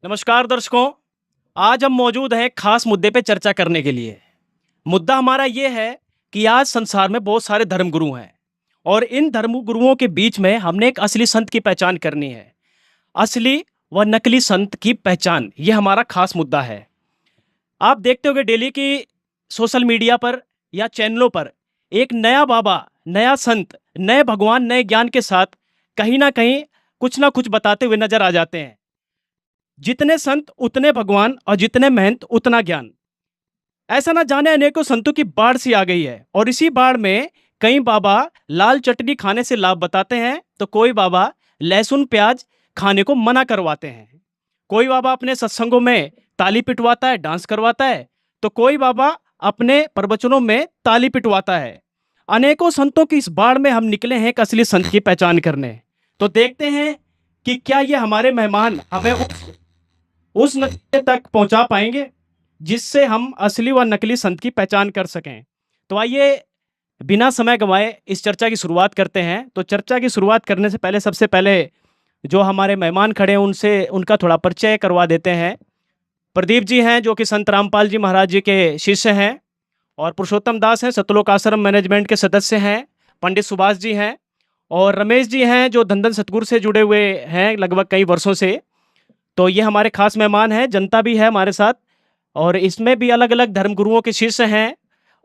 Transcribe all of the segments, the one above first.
नमस्कार दर्शकों। आज हम मौजूद हैं एक खास मुद्दे पे चर्चा करने के लिए। मुद्दा हमारा ये है कि आज संसार में बहुत सारे धर्मगुरु हैं और इन धर्मगुरुओं के बीच में हमने एक असली संत की पहचान करनी है। असली व नकली संत की पहचान, ये हमारा खास मुद्दा है। आप देखते होंगे डेली की सोशल मीडिया पर या चैनलों पर एक नया बाबा, नया संत, नए भगवान, नए ज्ञान के साथ कहीं ना कुछ बताते हुए नजर आ जाते हैं। जितने संत उतने भगवान और जितने महंत उतना ज्ञान। ऐसा ना जाने अनेकों संतों की बाढ़ सी आ गई है और इसी बाढ़ में कई बाबा लाल चटनी खाने से लाभ बताते हैं तो कोई बाबा लहसुन प्याज खाने को मना करवाते हैं। कोई बाबा अपने सत्संगों में ताली पिटवाता है, डांस करवाता है, तो कोई बाबा अपने प्रवचनों में ताली पिटवाता है। अनेकों संतों की इस बाढ़ में हम निकले हैं एक असली संत की पहचान करने। तो देखते हैं कि क्या ये हमारे मेहमान हमें उस नतीजे तक पहुंचा पाएंगे जिससे हम असली व नकली संत की पहचान कर सकें। तो आइए बिना समय गंवाए इस चर्चा की शुरुआत करते हैं। तो चर्चा की शुरुआत करने से पहले सबसे पहले जो हमारे मेहमान खड़े हैं उनसे उनका थोड़ा परिचय करवा देते हैं। प्रदीप जी हैं जो कि संत रामपाल जी महाराज जी के शिष्य हैं, और पुरुषोत्तम दास हैं सतलोक आश्रम मैनेजमेंट के सदस्य हैं। पंडित सुभाष जी हैं और रमेश जी हैं जो धन धन सतगुरु से जुड़े हुए हैं लगभग कई वर्षों से। तो ये हमारे खास मेहमान हैं। जनता भी है हमारे साथ और इसमें भी अलग अलग धर्मगुरुओं के शिष्य हैं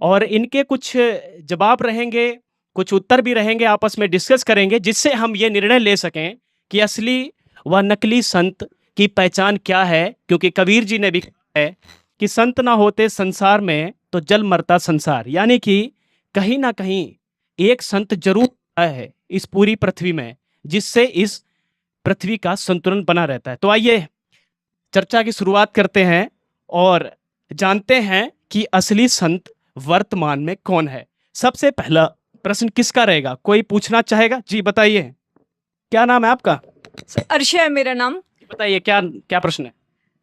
और इनके कुछ जवाब रहेंगे, कुछ उत्तर भी रहेंगे, आपस में डिस्कस करेंगे जिससे हम ये निर्णय ले सकें कि असली व नकली संत की पहचान क्या है। क्योंकि कबीर जी ने भी कहा है कि संत ना होते संसार में तो जल मरता संसार, यानी कि कहीं ना कहीं एक संत जरूर है इस पूरी पृथ्वी में जिससे इस पृथ्वी का संतुलन बना रहता है। तो आइए चर्चा की शुरुआत करते हैं और जानते हैं कि असली संत वर्तमान में कौन है। सबसे पहला प्रश्न किसका रहेगा? कोई पूछना चाहेगा? जी बताइए, क्या नाम है आपका? अर्षा है मेरा नाम। बताइए क्या क्या प्रश्न है?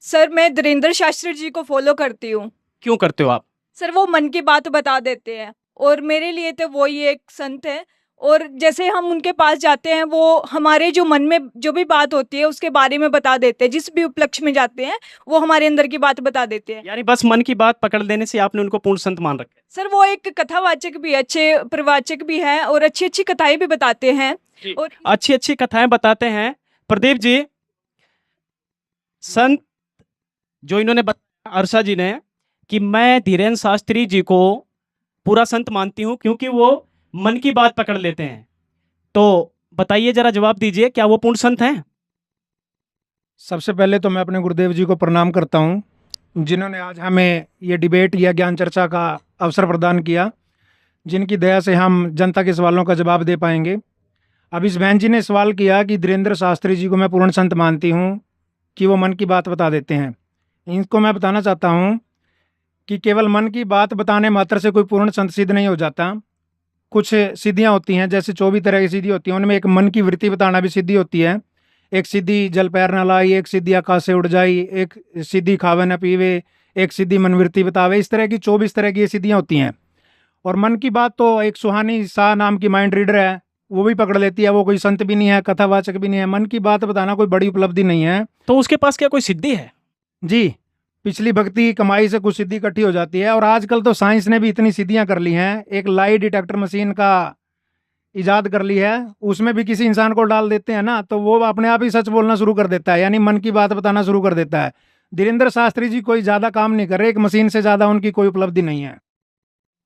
सर मैं धीरेन्द्र शास्त्री जी को फॉलो करती हूँ। क्यों करते हो आप? सर वो मन की बात बता देते हैं और मेरे लिए तो वो ही एक संत है। और जैसे हम उनके पास जाते हैं वो हमारे जो मन में जो भी बात होती है उसके बारे में बता देते हैं। जिस भी उपलक्ष्य में जाते हैं वो हमारे अंदर की बात बता देते हैं। यानी बस मन की बात पकड़ लेने से आपने उनको पूर्ण संत मान रखा है? सर वो एक कथावाचक भी, अच्छे प्रवाचक भी हैं और अच्छी अच्छी कथाएं भी बताते हैं और अच्छी अच्छी कथाएं बताते हैं। प्रदीप जी, संत जो इन्होंने बताया अर्षा जी ने कि मैं धीरेन्द्र शास्त्री जी को पूरा संत मानती हूं क्योंकि वो मन की बात पकड़ लेते हैं, तो बताइए जरा जवाब दीजिए, क्या वो पूर्ण संत हैं? सबसे पहले तो मैं अपने गुरुदेव जी को प्रणाम करता हूं जिन्होंने आज हमें ये डिबेट या ज्ञान चर्चा का अवसर प्रदान किया, जिनकी दया से हम जनता के सवालों का जवाब दे पाएंगे। अब इस बहन जी ने सवाल किया कि धीरेन्द्र शास्त्री जी को मैं पूर्ण संत मानती हूं कि वो मन की बात बता देते हैं। इनको मैं बताना चाहता हूं कि केवल मन की बात बताने मात्र से कोई पूर्ण संत सिद्ध नहीं हो जाता। कुछ सिद्धियां होती हैं, जैसे 24 तरह की सिद्धि होती हैं, उनमें एक मन की वृत्ति बताना भी सिद्धि होती है। एक सिद्धि जल पैर न लाई, एक सिद्धि आकाश से उड़ जाई, एक सिद्धि खावे न पीवे, एक सिद्धि मनवृत्ति बतावे। इस तरह की 24 तरह की ये सिद्धियां होती हैं। और मन की बात तो एक सुहानी शाह नाम की माइंड रीडर है, वो भी पकड़ लेती है। वो कोई संत भी नहीं है, कथावाचक भी नहीं है। मन की बात बताना कोई बड़ी उपलब्धि नहीं है। तो उसके पास क्या कोई सिद्धि है? जी, पिछली भक्ति की कमाई से कुछ सिद्धि इकट्ठी हो जाती है। और आजकल तो साइंस ने भी इतनी सिद्धियां कर ली हैं, एक लाई डिटेक्टर मशीन का इजाद कर ली है, उसमें भी किसी इंसान को डाल देते हैं ना तो वो अपने आप ही सच बोलना शुरू कर देता है, यानी मन की बात बताना शुरू कर देता है। धीरेन्द्र शास्त्री जी कोई ज़्यादा काम नहीं कर रहे, एक मशीन से ज़्यादा उनकी कोई उपलब्धि नहीं है।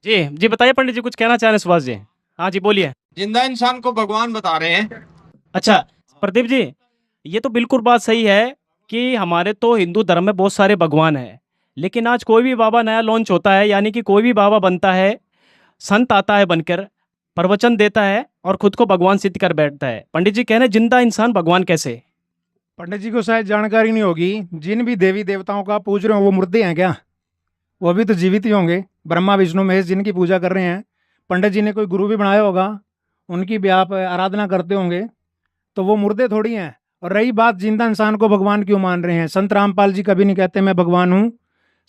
जी जी बताइए पंडित जी, कुछ कहना चाह रहे हैं सुभाष जी? हाँ जी बोलिए। जिंदा इंसान को भगवान बता रहे हैं। अच्छा प्रदीप जी, ये तो बिल्कुल बात सही है कि हमारे तो हिंदू धर्म में बहुत सारे भगवान हैं, लेकिन आज कोई भी बाबा नया लॉन्च होता है, यानी कि कोई भी बाबा बनता है, संत आता है बनकर, प्रवचन देता है और खुद को भगवान सिद्ध कर बैठता है। पंडित जी कह रहे हैं जिंदा इंसान भगवान कैसे? पंडित जी को शायद जानकारी नहीं होगी, जिन भी देवी देवताओं का पूज रहे हो वो मुर्दे हैं क्या? वो भी तो जीवित ही होंगे। ब्रह्मा विष्णु महेश जिनकी पूजा कर रहे हैं, पंडित जी ने कोई गुरु भी बनाया होगा, उनकी भी आप आराधना करते होंगे, तो वो मुर्दे थोड़ी हैं। और रही बात जिंदा इंसान को भगवान क्यों मान रहे हैं, संत रामपाल जी कभी नहीं कहते मैं भगवान हूँ।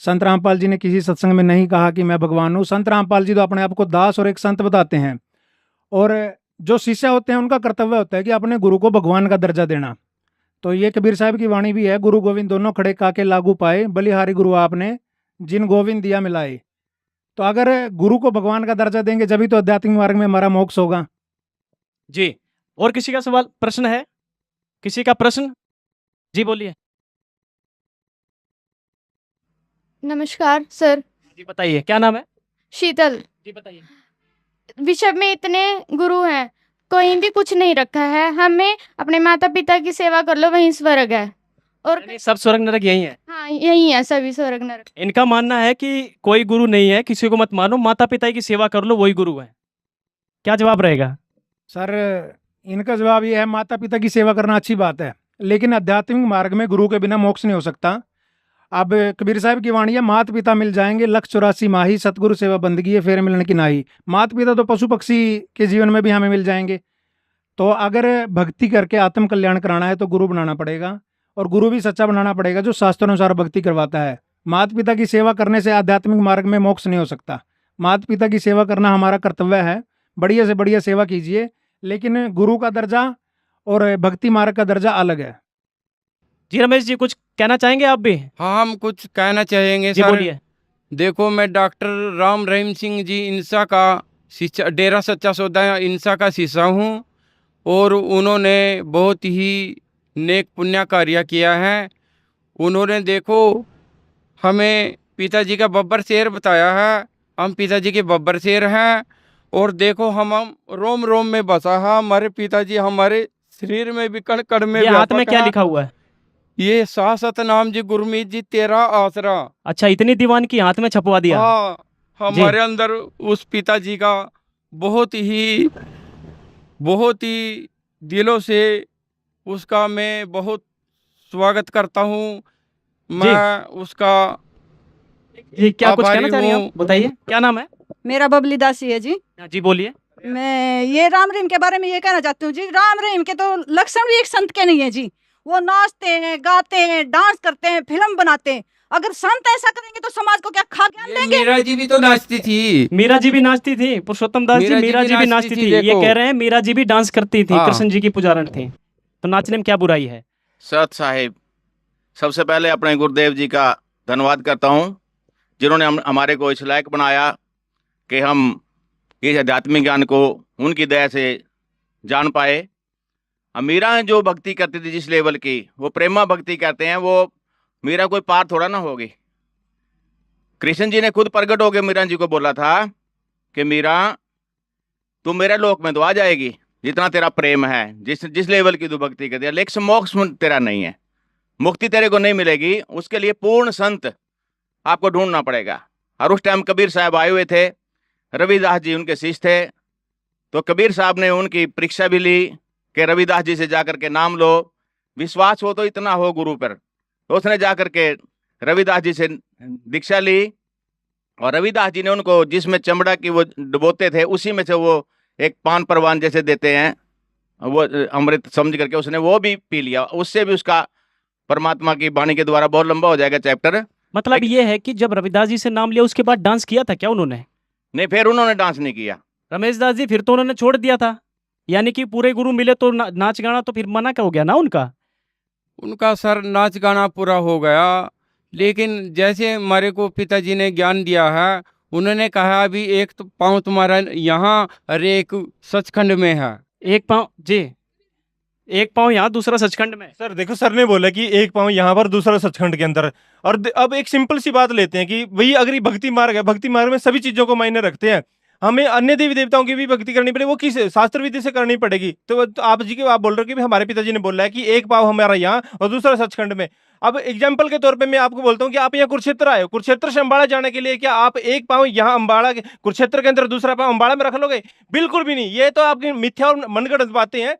संत रामपाल जी ने किसी सत्संग में नहीं कहा कि मैं भगवान हूँ। संत रामपाल जी तो अपने आप को दास और एक संत बताते हैं। और जो शिष्य होते हैं उनका कर्तव्य होता है कि अपने गुरु को भगवान का दर्जा देना, तो ये कबीर साहब की वाणी भी है, गुरु गोविंद दोनों खड़े काके लागू पाए, बलिहारी गुरु आपने जिन गोविंद दिया मिलाए। तो अगर गुरु को भगवान का दर्जा देंगे जभी तो आध्यात्मिक मार्ग में हमारा मोक्ष होगा। जी, और किसी का सवाल प्रश्न है? किसी का प्रश्न? जी बोलिए। नमस्कार सर। जी बताइए, क्या नाम है? शीतल। जी बताइए। विश्व में इतने गुरु हैं, कोई भी कुछ नहीं रखा है। हमें अपने माता पिता की सेवा कर लो, वहीं स्वर्ग है। और यानी सब स्वर्ग नरक यही है। हाँ, यही है सभी स्वर्ग नरक। इनका मानना है कि कोई गुरु नहीं है, किसी को मत मानो, माता पिता की सेवा कर लो, वही गुरु है। क्या जवाब रहेगा? सर इनका जवाब ये है, माता पिता की सेवा करना अच्छी बात है, लेकिन आध्यात्मिक मार्ग में गुरु के बिना मोक्ष नहीं हो सकता। अब कबीर साहब की वाणी है, मात पिता मिल जाएंगे 184 माही, सतगुरु सेवा बंदगी है फेर मिलन की नाही। मात पिता तो पशु पक्षी के जीवन में भी हमें मिल जाएंगे। तो अगर भक्ति करके आत्म कल्याण कराना है तो गुरु बनाना पड़ेगा, और गुरु भी सच्चा बनाना पड़ेगा जो शास्त्रानुसार भक्ति करवाता है। माता पिता की सेवा करने से आध्यात्मिक मार्ग में मोक्ष नहीं हो सकता। माता पिता की सेवा करना हमारा कर्तव्य है, बढ़िया से बढ़िया सेवा कीजिए, लेकिन गुरु का दर्जा और भक्ति मार्ग का दर्जा अलग है। जी रमेश जी, कुछ कहना चाहेंगे आप भी? हाँ, हम कुछ कहना चाहेंगे जी सर। बोलिए। देखो, मैं डॉक्टर राम रहीम सिंह जी इंसा का शिष्य, डेरा सच्चा सौदा इंसा का शिष्य हूँ, और उन्होंने बहुत ही नेक पुण्य कार्य किया है। उन्होंने देखो हमें पिताजी का बब्बर शेर बताया है, हम पिताजी के बब्बर शेर हैं। और देखो हम रोम रोम में बसा है हमारे पिताजी, हमारे शरीर में भी कण कण में ये हाथ में व्यापक क्या है। लिखा हुआ है? ये शाश्वत नाम जी गुरमीत जी तेरा आसरा। अच्छा, इतनी दीवान की हाथ में छपवा दिया। हाँ, हमारे अंदर उस पिताजी का बहुत ही दिलों से उसका मैं बहुत स्वागत करता हूँ। मैं उसका जी, क्या कुछ कहना आभारी चाह रही हैं हूँ। आप? बताइए, क्या नाम है? मेरा बबली दासी है जी। जी बोलिए। मैं ये राम रहीम के बारे में ये कहना चाहती हूँ जी, राम रहीम के तो लक्षण भी एक संत के नहीं है जी। वो नाचते हैं, गाते हैं, डांस करते हैं, फिल्म बनाते हैं। अगर संत ऐसा करेंगे तो समाज को क्या खा ज्ञान ये देंगे? मीरा जी भी तो नाचती थी। मीरा जी भी नाचती थी, पुरुषोत्तम दास जी, मीरा जी भी नाचती थी। ये देखो। कह रहे हैं मीरा जी भी डांस करती थी, हाँ। कृष्ण जी की पुजारण थी, तो नाचने में क्या बुराई है? सत साहिब, सबसे पहले अपने गुरुदेव जी का धन्यवाद करता हूँ, जिन्होंने हमारे को इस लायक बनाया कि हम इस आध्यात्मिक ज्ञान को उनकी दया से जान पाए। मीरा जो भक्ति करती थी जिस लेवल की, वो प्रेमा भक्ति करते हैं, वो मीरा कोई पार थोड़ा ना होगी। कृष्ण जी ने खुद प्रकट होकर मीरा जी को बोला था कि मीरा, तू मेरे लोक में तो आ जाएगी जितना तेरा प्रेम है, जिस लेवल की तू भक्ति करती है, लेकिन मोक्ष तेरा नहीं है, मुक्ति तेरे को नहीं मिलेगी। उसके लिए पूर्ण संत आपको ढूंढना पड़ेगा। और उस टाइम कबीर साहब आए हुए थे, रविदास जी उनके शिष्य थे। तो कबीर साहब ने उनकी परीक्षा भी ली कि रविदास जी से जाकर के नाम लो, विश्वास हो तो इतना हो गुरु पर। तो उसने जाकर के रविदास जी से दीक्षा ली, और रविदास जी ने उनको जिसमें चमड़ा की वो डुबोते थे उसी में से वो एक पान परवान जैसे देते हैं, वो अमृत समझ करके उसने वो भी पी लिया। उससे भी उसका परमात्मा की वाणी के द्वारा बहुत लंबा हो जाएगा चैप्टर। मतलब ये है कि जब रविदास जी से नाम लिया उसके बाद डांस किया था क्या उन्होंने? नहीं, फिर उन्होंने डांस नहीं किया। रमेश दास जी, फिर तो उन्होंने छोड़ दिया था। यानी कि पूरे गुरु मिले तो नाच गाना तो फिर मना का हो गया ना उनका सर नाच गाना पूरा हो गया, लेकिन जैसे हमारे को पिताजी ने ज्ञान दिया है, उन्होंने कहा अभी एक तो पाँव तुम्हारा यहाँ और एक सचखंड में है। एक पाँव जी, एक पाँव यहाँ दूसरा सचखंड में। सर देखो, सर ने बोला कि एक पाँव यहाँ पर दूसरा सचखंड के अंदर। और अब एक सिंपल सी बात लेते हैं कि वही अगर ये भक्ति मार्ग है, भक्ति मार्ग में सभी चीजों को मायने रखते हैं। हमें अन्य देवी देवताओं की भी भक्ति करनी पड़ेगी, वो किस शास्त्र विधि से करनी पड़ेगी। तो आप बोल रहे हो कि हमारे पिताजी ने बोला है कि एक पाँव हमारा यहाँ और दूसरा सचखंड में। अब एग्जाम्पल के तौर पे मैं आपको बोलता हूँ कि आप यहाँ कुरुक्षेत्र आए हो, कुरुक्षेत्र से अम्बाड़ा जाने के लिए क्या आप एक पाँव यहाँ अम्बाड़ा के कुरुक्षेत्र के अंदर दूसरा पाँव अम्बाड़ा में रख लोगे? बिल्कुल भी नहीं। ये तो आपकी मिथ्या और मनगढ़ंत बातें हैं।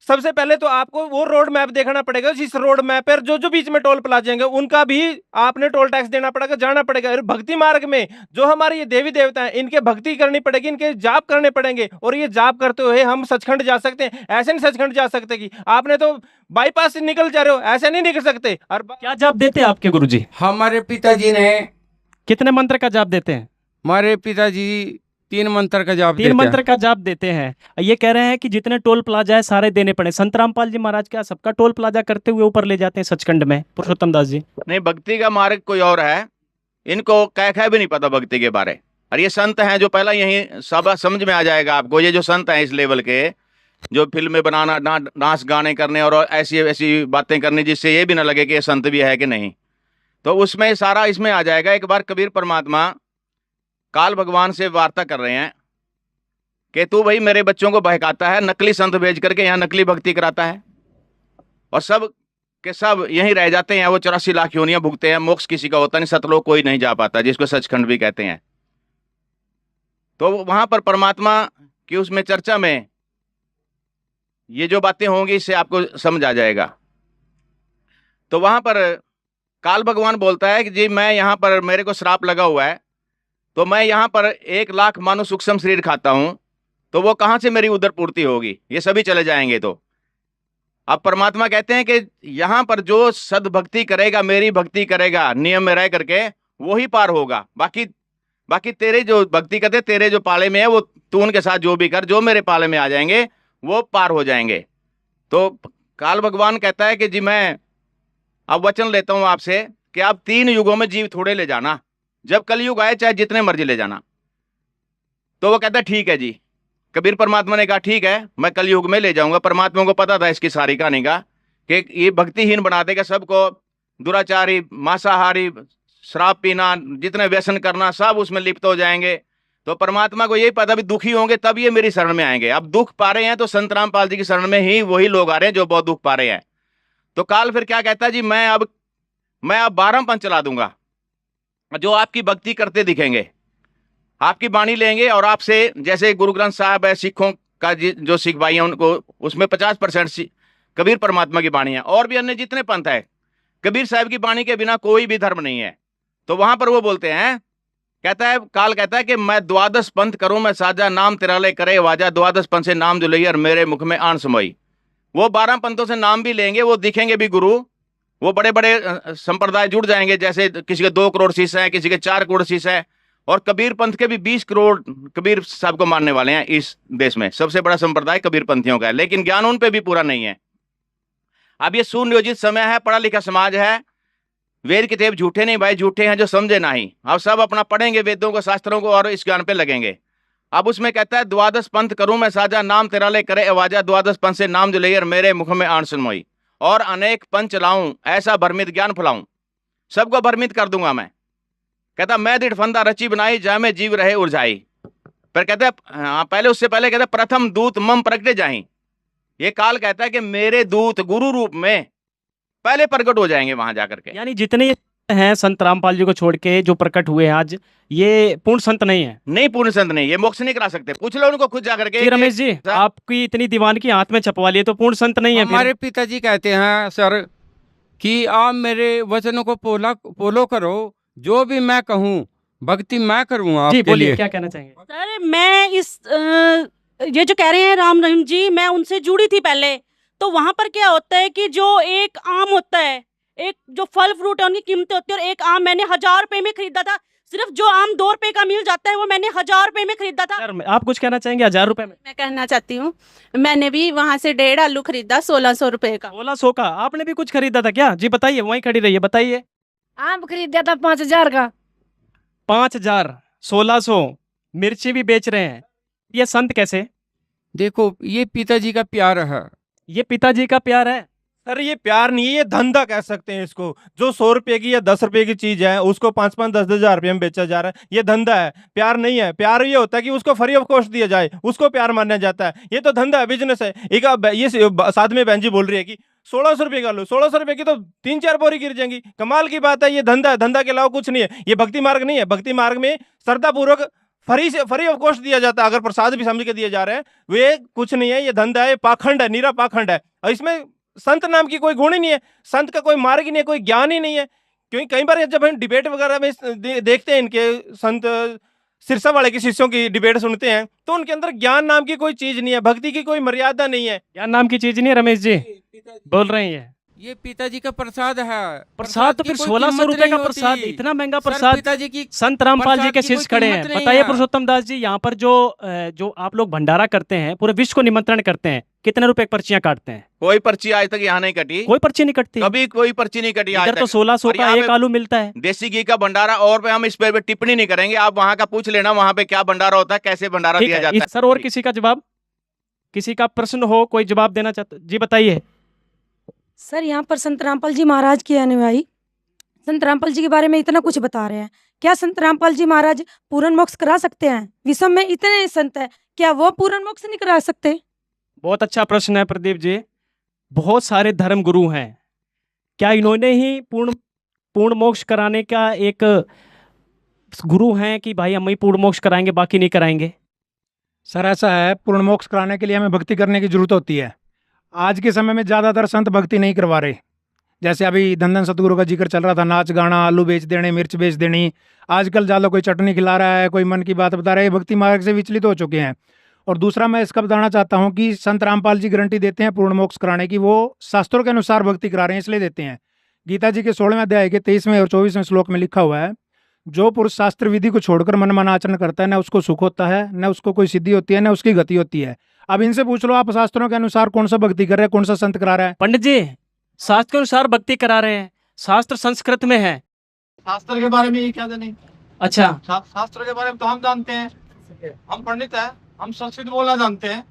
सबसे पहले तो आपको वो रोड मैप देखना पड़ेगा, जिस रोड मैप पर जो बीच में टोल प्लाजा हैं उनका भी आपने टोल टैक्स देना पड़ेगा, जाना पड़ेगा। और भक्ति मार्ग में जो हमारे ये देवी देवता हैं, इनके भक्ति करनी पड़ेगी, इनके जाप करने पड़ेंगे, और ये जाप करते हुए हम सचखंड जा सकते हैं। ऐसे नहीं सचखंड जा सकते कि आपने तो बाईपास से निकल जा रहे हो, ऐसे नहीं निकल सकते। और क्या जाप देते हैं आपके गुरुजी? हमारे पिताजी ने कितने मंत्र का जाप देते हैं? हमारे पिताजी 3 मंत्र का जाप 3 देते हैं। मंत्र का जाप देते हैं। ये कह रहे हैं कि जितने टोल प्लाजा है सारे देने पड़े। संत रामपाल जी महाराज क्या सबका टोल प्लाजा करते हुए ऊपर ले जाते हैं सचखंड में पुरुषोत्तम दास जी? नहीं, भक्ति का मार्ग कोई और है, इनको कह भी नहीं पता भक्ति के बारे। और ये संत हैं जो पहला यही सब समझ में आ जाएगा आपको। ये जो संत हैं इस लेवल के, जो फिल्में बनाना, डांस गाने करने और ऐसी ऐसी बातें करनी जिससे ये भी ना लगे कि ये संत भी है कि नहीं, तो उसमें सारा इसमें आ जाएगा। एक बार कबीर परमात्मा काल भगवान से वार्ता कर रहे हैं कि तू भाई मेरे बच्चों को बहकाता है, नकली संत भेज करके यहाँ नकली भक्ति कराता है, और सब के सब यहीं रह जाते हैं। वो 84 लाख योनियां भुगते हैं, मोक्ष किसी का होता नहीं, सतलोक कोई नहीं जा पाता, जिसको सचखंड भी कहते हैं। तो वहां पर परमात्मा की उसमें चर्चा में ये जो बातें होंगी इससे आपको समझ आ जाएगा। तो वहां पर काल भगवान बोलता है कि जी मैं यहाँ पर, मेरे को श्राप लगा हुआ है, तो मैं यहाँ पर 1 लाख मानो सूक्ष्म शरीर खाता हूं, तो वो कहाँ से मेरी उधर पूर्ति होगी? ये सभी चले जाएंगे। तो अब परमात्मा कहते हैं कि यहाँ पर जो सद्भक्ति करेगा, मेरी भक्ति करेगा, नियम में रह करके, वो ही पार होगा। बाकी तेरे जो भक्ति करते, तेरे जो पाले में है, वो तू उनके साथ जो भी कर, जो मेरे पाले में आ जाएंगे वो पार हो जाएंगे। तो काल भगवान कहता है कि जी मैं अब वचन लेता हूं आपसे कि आप 3 युगों में जीव थोड़े ले जाना, जब कलयुग आए चाहे जितने मर्जी ले जाना। तो वो कहता है ठीक है जी। कबीर परमात्मा ने कहा ठीक है, मैं कलयुग में ले जाऊंगा। परमात्मा को पता था इसकी सारी कहानी का कि ये भक्तिहीन बना देगा सबको, दुराचारी, मांसाहारी, शराब पीना, जितने व्यसन करना, सब उसमें लिप्त हो जाएंगे। तो परमात्मा को यही पता भी दुखी होंगे तब ये मेरी शरण में आएंगे। अब दुख पा रहे हैं तो संत रामपाल जी की शरण में ही वही लोग आ रहे हैं जो बहुत दुख पा रहे हैं। तो काल फिर क्या कहता है जी, मैं अब 12 पंथ चला दूंगा, जो आपकी भक्ति करते दिखेंगे, आपकी बाणी लेंगे, और आपसे जैसे गुरु ग्रंथ साहब है, सिखों का जो सिख भाई हैं उनको उसमें 50% कबीर परमात्मा की बाणी है, और भी अन्य जितने पंथ है, कबीर साहब की बाणी के बिना कोई भी धर्म नहीं है। तो वहां पर वो बोलते हैं, कहता है काल कहता है कि मैं 12 पंथ करूं मैं साजा, नाम तेरा ले करे वाजा, 12 पंथ से नाम जो लई और मेरे मुख में आन समोई। वो 12 पंथों से नाम भी लेंगे, वो दिखेंगे भी गुरु, वो बड़े बड़े संप्रदाय जुड़ जाएंगे, जैसे किसी के 2 करोड़ शिष्य हैं, किसी के 4 करोड़ शिष्य हैं, और कबीर पंथ के भी 20 करोड़ कबीर साहब को मानने वाले हैं इस देश में। सबसे बड़ा संप्रदाय कबीर पंथियों का है, लेकिन ज्ञान उन पे भी पूरा नहीं है। अब ये सुनियोजित समय है, पढ़ा लिखा समाज है, वेद किताब झूठे नहीं भाई, झूठे हैं जो समझे नहीं। अब सब अपना पढ़ेंगे वेदों को, शास्त्रों को, और इस ज्ञान पे लगेंगे। अब उसमें कहता है 12 पंथ करूं मैं साजा, नाम तेरा ले करे आवाजा, 12 पंथ से नाम जो लेयर मेरे मुख में आन सुनमोई, और अनेक पंथ चलाऊं ऐसा भ्रमित ज्ञान फैलाऊं, सबको भ्रमित कर दूंगा मैं। कहता मैं दृढ़ फंदा रची बनाई, जा में जीव रहे उर्जाई। पर कहता है पहले, उससे पहले कहता है प्रथम दूत मम प्रगटे जाही। ये काल कहता है कि मेरे दूत गुरु रूप में पहले प्रकट हो जाएंगे वहां जाकर के। यानी जितने हैं संत रामपाल जी को छोड़ के जो प्रकट हुए हैं आज, ये पूर्ण संत नहीं है? नहीं, पूर्ण संत नहीं, ये मोक्ष नहीं करा सकते। पूछ लो उनको खुद जाकर के। जी रमेश जी, आपकी इतनी दीवानगी हाथ में छपवा लिए तो पूर्ण संत नहीं है? हमारे पिताजी कहते हैं सर कि आप मेरे वचनों को फॉलो करो, जो भी मैं कहूँ भक्ति मैं करूँगा जी आपके बोलिए, लिए। क्या कहना चाहेंगे? सर मैं इस ये जो कह रहे हैं राम रहीम जी, मैं उनसे जुड़ी थी पहले। तो वहां पर क्या होता है कि जो एक आम होता है, एक जो फल फ्रूट है उनकी कीमतें होती है, और एक आम मैंने 1000 रुपए में खरीदा था। सिर्फ जो आम 2 रुपए का मिल जाता है वो मैंने 1000 रुपए में खरीदा था। सर आप कुछ कहना चाहेंगे 1000 रुपए में? मैं कहना चाहती हूँ, मैंने भी वहां से 1.5 आलू खरीदा 1600 रुपए का। 1600 का आपने भी कुछ खरीदा था क्या? जी बताइए, वहीं खड़ी रहिए, बताइए। आम खरीदा था 5000 का। 5000, 1600, मिर्ची भी बेच रहे हैं, ये संत कैसे? देखो ये पिताजी का प्यार है। ये पिताजी का प्यार है? सर ये प्यार नहीं है, ये धंधा कह सकते हैं इसको। जो 100 रुपए की या 10 रुपए की चीज है उसको 5-5, 10-10 हजार रुपए में बेचा जा रहा है, ये धंधा है, प्यार नहीं है। प्यार ये होता है कि उसको फ्री ऑफ कॉस्ट दिया जाए, उसको प्यार माना जाता है। ये तो धंधा है, बिजनेस है। एक ये साथ में बहन जी बोल रही है कि 1600 रुपए का लो, 1600 रुपए की तो 3-4 बोरी गिर जाएंगी। कमाल की बात है, ये धंधा है, धंधा के अलावा कुछ नहीं है। ये भक्ति मार्ग नहीं है। भक्ति मार्ग में श्रद्धापूर्वक फ्री ऑफ कॉस्ट दिया जाता है। अगर प्रसाद भी समझ के दिए जा रहे हैं, वे कुछ नहीं है, ये धंधा है, पाखंड है, नीरा पाखंड है। और इसमें संत नाम की कोई गुण ही नहीं है, संत का कोई मार्ग ही नहीं है, कोई ज्ञान ही नहीं है। क्योंकि कई बार जब हम डिबेट वगैरह में देखते हैं, इनके संत सिरसा वाले के शिष्यों की डिबेट सुनते हैं, तो उनके अंदर ज्ञान नाम की कोई चीज नहीं है, भक्ति की कोई मर्यादा नहीं है। ज्ञान नाम की चीज नहीं है, रमेश जी बोल रहे हैं। ये पिताजी का प्रसाद है। प्रसाद तो की फिर कोई 1600 कीमत रुपए नहीं का होती। प्रसाद, इतना महंगा सर, प्रसाद। पिताजी की संत रामपाल जी प्रसाद के की कोई शिष्य खड़े कीमत हैं। नहीं बताइए है। पुरुषोत्तम दास जी, यहाँ पर जो आप लोग भंडारा करते हैं, पूरे विश्व को निमंत्रण करते हैं, कितने रुपए की पर्चियां काटते हैं? कोई पर्ची आज तक यहाँ नहीं कटी, कोई पर्ची नहीं कटती। कभी कोई पर्ची नहीं कटी आज इधर तो तक। 1600 और का यहाँ एक पे आलू मिलता है। देसी घी का भंडारा, और पे हम इस पे टिप्पणी नहीं करेंगे, आप वहां का पूछ लेना वहां पे क्या भंडारा होता है, कैसे भंडारा ठीक दिया है जाता है। सर, और किसी का जवाब, किसी का प्रश्न हो, कोई जवाब देना चाहते जी, बताइए। सर यहाँ पर संत रामपाल जी महाराज की अनुयायी संत रामपाल जी के बारे में इतना कुछ बता रहे हैं, क्या संत रामपाल जी महाराज पूर्ण मोक्ष करा सकते हैं? विश्व में इतने संत हैं, क्या वो पूर्ण मोक्ष नहीं करा सकते? बहुत अच्छा प्रश्न है प्रदीप जी। बहुत सारे धर्म गुरु हैं, क्या इन्होंने ही पूर्ण मोक्ष कराने का एक गुरु हैं कि भाई हम ही पूर्ण मोक्ष कराएंगे, बाकी नहीं कराएंगे? सर ऐसा है, पूर्ण मोक्ष कराने के लिए हमें भक्ति करने की जरूरत होती है। आज के समय में ज़्यादातर संत भक्ति नहीं करवा रहे। जैसे अभी धन सतगुरु का जिक्र चल रहा था, नाच गाना, आलू बेच देने, मिर्च बेच देनी। आजकल ज़्यादा कोई चटनी खिला रहा है, कोई मन की बात बता रहा है, भक्ति मार्ग से विचलित हो चुके हैं। और दूसरा मैं इसका बताना चाहता हूँ कि संत रामपाल जी गारंटी देते हैं पूर्ण मोक्ष कराने की, वो शास्त्रों के अनुसार भक्ति करा रहे हैं इसलिए देते हैं। गीता जी के 16वें अध्याय के 23वें और 24वें श्लोक में लिखा हुआ है, जो पुरुष शास्त्र विधि को छोड़कर मन आचरण करता है, न उसको सुख होता है, न उसको कोई सिद्धि होती है, न उसकी गति होती है। अब इनसे पूछ लो, आप शास्त्रों के अनुसार कौन सा भक्ति कर रहे हैं, कौन सा संत करा रहा है? पंडित जी, शास्त्र के अनुसार भक्ति करा रहे हैं, शास्त्र संस्कृत में है। शास्त्र के बारे में ये क्या जाने। अच्छा, शास्त्र के बारे में तो हम जानते हैं, हम पंडित हैं, हम संस्कृत बोलना जानते हैं।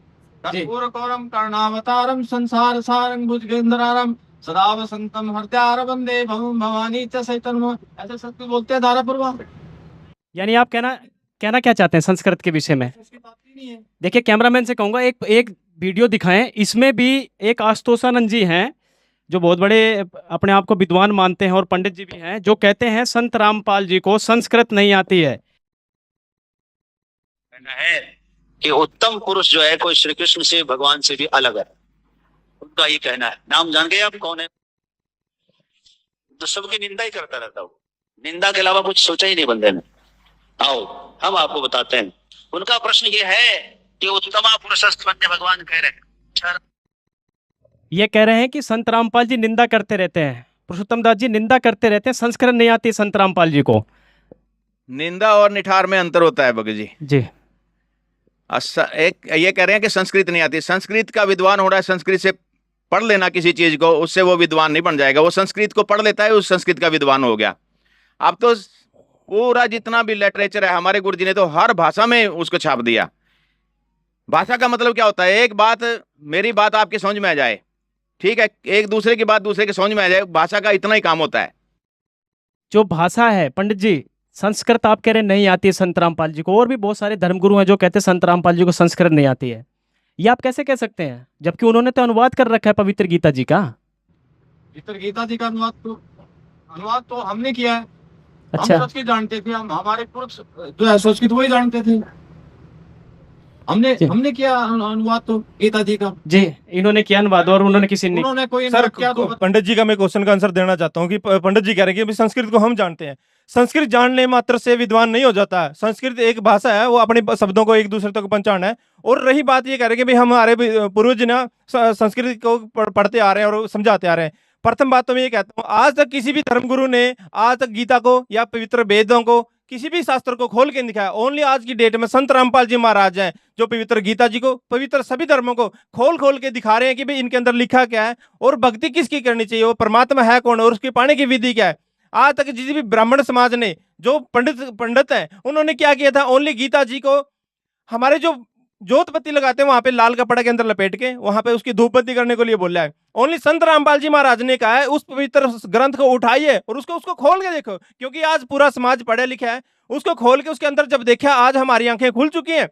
कर्पूरकौरम कर्णावतारम संसार सारंग भुजगेंद्रारम सदा वसंतम हृदयार वंदे भवम भवानी च चैतन्य, ऐसे संस्कृत बोलते हैं धारा पूर्वा। यानी आप कहना क्या चाहते हैं संस्कृत के विषय में? संस्कृत आती नहीं है। देखिए, कैमरामैन से कहूंगा एक वीडियो दिखाएं। इसमें भी एक आशुतोषानंद जी हैं, जो बहुत बड़े अपने आप को विद्वान मानते हैं और पंडित जी भी हैं, जो कहते हैं संत रामपाल जी को संस्कृत नहीं आती है। है कि उत्तम पुरुष जो है कोई श्री कृष्ण से, भगवान से भी अलग है, उनका ये कहना है। नाम जान गए आप कौन है? तो सबकी निंदा ही करता रहता वो, निंदा के अलावा कुछ सोचा ही नहीं बंदे ने। आओ हम आपको बताते हैं। उनका प्रश्न ये है कि उत्तमा पुरुषस्तन्य भगवान कह रहे हैं, ये कह रहे हैं कि संत रामपाल जी निंदा करते रहते हैं, पुरुषोत्तम दास जी निंदा करते रहते हैं, संस्कृत नहीं आती संत रामपाल जी को। निंदा और निठार में अंतर होता है भगत जी। जी, एक ये कह रहे हैं कि संस्कृत नहीं आती। संस्कृत का विद्वान हो रहा है, संस्कृत से पढ़ लेना किसी चीज को, उससे वो विद्वान नहीं बन जाएगा। वो संस्कृत को पढ़ लेता है, उस संस्कृत का विद्वान हो गया। अब तो पूरा जितना भी लिटरेचर है, हमारे गुरु जी ने तो हर भाषा में उसको छाप दिया। भाषा का मतलब क्या होता है? एक बात, मेरी बात आपकी समझ में आ जाए, ठीक है, एक दूसरे की बात दूसरे के समझ में आ जाए, भाषा का इतना ही काम होता है। जो भाषा है पंडित जी, संस्कृत आप कह रहे नहीं आती है संत रामपाल जी को, और भी बहुत सारे धर्मगुरु हैं जो कहते हैं संत रामपाल जी को संस्कृत नहीं आती है। ये आप कैसे कह सकते हैं, जबकि उन्होंने तो अनुवाद कर रखा है पवित्र गीता जी का? पवित्र गीता जी का अनुवाद तो हमने किया है। अच्छा, हम संस्कृत जानते थे, हम हमारे पुरुष जो है संस्कृत वही जानते थे। हमने किया अनुवाद तो गीता जी का। जी, इन्होंने किया अनुवाद और उन्होंने किसी ने। उन्होंने कोई सर, क्या तो पंडित जी का मैं क्वेश्चन का आंसर देना चाहता हूँ कि पंडित जी कह रहे हैं कि अभी संस्कृत को हम जानते हैं। संस्कृत जानने मात्र से विद्वान नहीं हो जाता है। संस्कृत एक भाषा है, वो अपने शब्दों को एक दूसरे तक पहचाना है। और रही बात ये कह रहे हैं कि भाई हमारे पूर्वज ना संस्कृत को पढ़ते आ रहे हैं और समझाते आ रहे हैं। प्रथम बात तो मैं ये कहता हूँ, आज तक किसी भी धर्मगुरु ने आज तक गीता को या पवित्र वेदों को, किसी भी शास्त्र को खोल के नहीं दिखाया। ओनली आज की डेट में संत रामपाल जी महाराज हैं जो पवित्र गीता जी को, पवित्र सभी धर्मों को खोल के दिखा रहे हैं कि भाई इनके अंदर लिखा क्या है और भक्ति किसकी करनी चाहिए, वो परमात्मा है कौन और उसकी पाने की विधि क्या है। आज तक जिस भी ब्राह्मण समाज ने, जो पंडित हैं, उन्होंने क्या किया था, ओनली गीता जी को हमारे जो जोत बत्ती लगाते हैं वहां पे लाल कपड़ा के अंदर लपेट के वहां पे उसकी धूप बत्ती करने के लिए बोला है। ओनली संत रामपाल जी महाराज ने कहा है उस पवित्र ग्रंथ को उठाइए और उसको खोल के देखो, क्योंकि आज पूरा समाज पढ़े लिखा है। उसको खोल के उसके अंदर जब देखा, आज हमारी आंखें खुल चुकी हैं।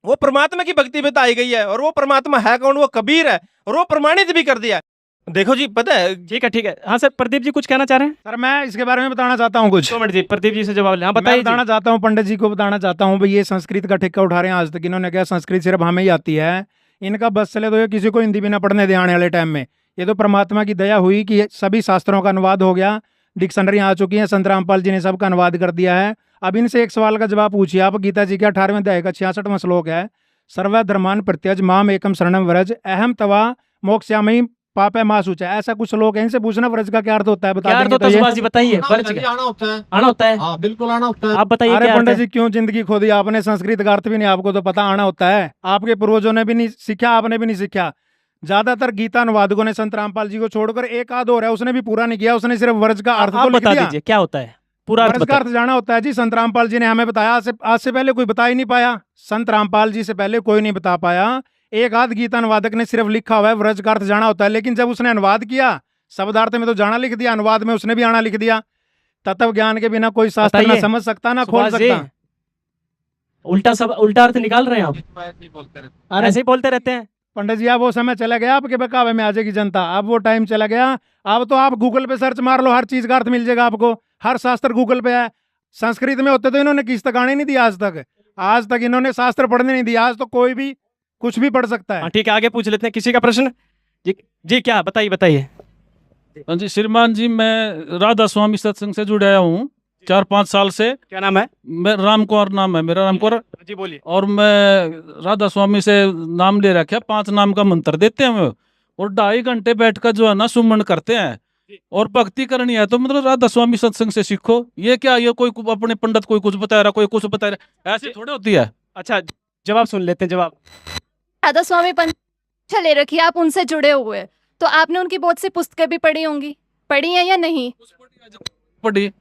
वो परमात्मा की भक्ति बताई गई है और वो परमात्मा है कौन, वो कबीर है और वो प्रमाणित भी कर दिया। देखो जी, पता है। ठीक है। हाँ सर, प्रदीप जी कुछ कहना चाह रहे हैं? सर मैं इसके बारे में बताना चाहता हूँ कुछ। 2 मिनट जी, प्रदीप जी से जवाब लें। हाँ बताइए। बताना चाहता हूँ, पंडित जी को बताना चाहता हूँ भाई, ये संस्कृत का ठेका उठा रहे हैं आज तक। इन्होंने कहा संस्कृत सिर्फ हमें ही आती है, इनका बस चले तो ये किसी को हिंदी भी ना पढ़ने दे आने वाले टाइम में। ये तो परमात्मा की दया हुई कि सभी शास्त्रों का अनुवाद हो गया, डिक्शनरी आ चुकी है, संत रामपाल जी ने सबका अनुवाद कर दिया है। अब इनसे एक सवाल का जवाब पूछिए आप। गीता जी के 18वें अध्याय का 66वां श्लोक है, सर्वधर्मान प्रत्यज माम एकम शरणम व्रज अहम तवा मोक्षयामि पापे माँ सूचा, ऐसा कुछ लोग हैं, इनसे पूछना व्रज का क्या अर्थ होता है, बता क्या अर्थ देंगे होता तो है ये। सुभाष जी, बताइए। आना वर्ज होता है जी, क्या? आना होता है। आना होता है, हाँ बिल्कुल आना होता है। आप बताइए अरे क्या अर्थ पंडित है? जी क्यों जिंदगी खो दी आपने, संस्कृत का अर्थ भी नहीं आपको तो पता, आना होता है। आपके पूर्वजों ने भी नहीं सीखा, आपने भी नहीं सीखा। ज्यादातर गीता अनुवादकों ने संत रामपाल जी को छोड़कर एक आध और है, उसने भी पूरा नहीं किया, उसने सिर्फ वर्ज का अर्थ आप तो लिख बता दिया। दीजिए क्या होता है, पूरा अर्थ वर्ज का बताइए। अर्थ जाना होता है जी, संत रामपाल जी ने हमें बताया, आज से पहले कोई बता ही नहीं पाया। संत रामपाल जी से पहले कोई नहीं बता पाया। एक आध गीता अनुवादक ने सिर्फ लिखा हुआ है व्रज का अर्थ जाना होता है, लेकिन जब उसने अनुवाद किया, शब्दार्थ में तो जाना लिख दिया, अनुवाद में उसने भी आना लिख दिया। तत्व ज्ञान के बिना कोई शास्त्र ना बताइए, समझ सकता ना खोल सुभाष जी, सकता। उल्टा अर्थ निकाल रहे हैं आप, ऐसे ही बोलते रहते ऐसे ही बोलते रहते हैं। पंडित जी अब वो समय चला गया, आपके बहकावे में आ जाएगी जनता, अब वो टाइम चला गया। अब तो आप गूगल पे सर्च मार लो, हर चीज का अर्थ मिल जाएगा आपको, हर शास्त्र गूगल पे है। संस्कृत में होते तो इन्होंने किस तक आने नहीं दिया आज तक इन्होंने शास्त्र पढ़ने नहीं दिया। आज तो कोई भी कुछ भी पढ़ सकता है। हाँ ठीक है, आगे पूछ लेते हैं किसी का प्रश्न। जी क्या, बताइए बताइए। हाँ जी श्रीमान जी, मैं राधा स्वामी सत्संग से जुड़ा हूँ 4-5 साल से। क्या नाम है? मैं राम कुमार नाम है मेरा, राम कुमार जी बोलिए। और मैं राधा स्वामी से नाम ले रखा, 5 नाम का मंत्र देते हैं हम, और 2.5 घंटे बैठकर जो है ना सुमन करते हैं, और भक्ति करनी है तो मतलब राधा स्वामी सत्संग से सीखो। ये क्या, ये कोई अपने पंडित कोई कुछ बता रहा, कोई कुछ बता रहा, ऐसे थोड़े होती है। अच्छा जवाब सुन लेते हैं, जवाब। राधा स्वामी पंच ले रखी है, आप उनसे जुड़े हुए हैं, तो आपने उनकी बहुत सी पुस्तकें भी पढ़ी होंगी, पढ़ी है या नहीं? पढ़ी।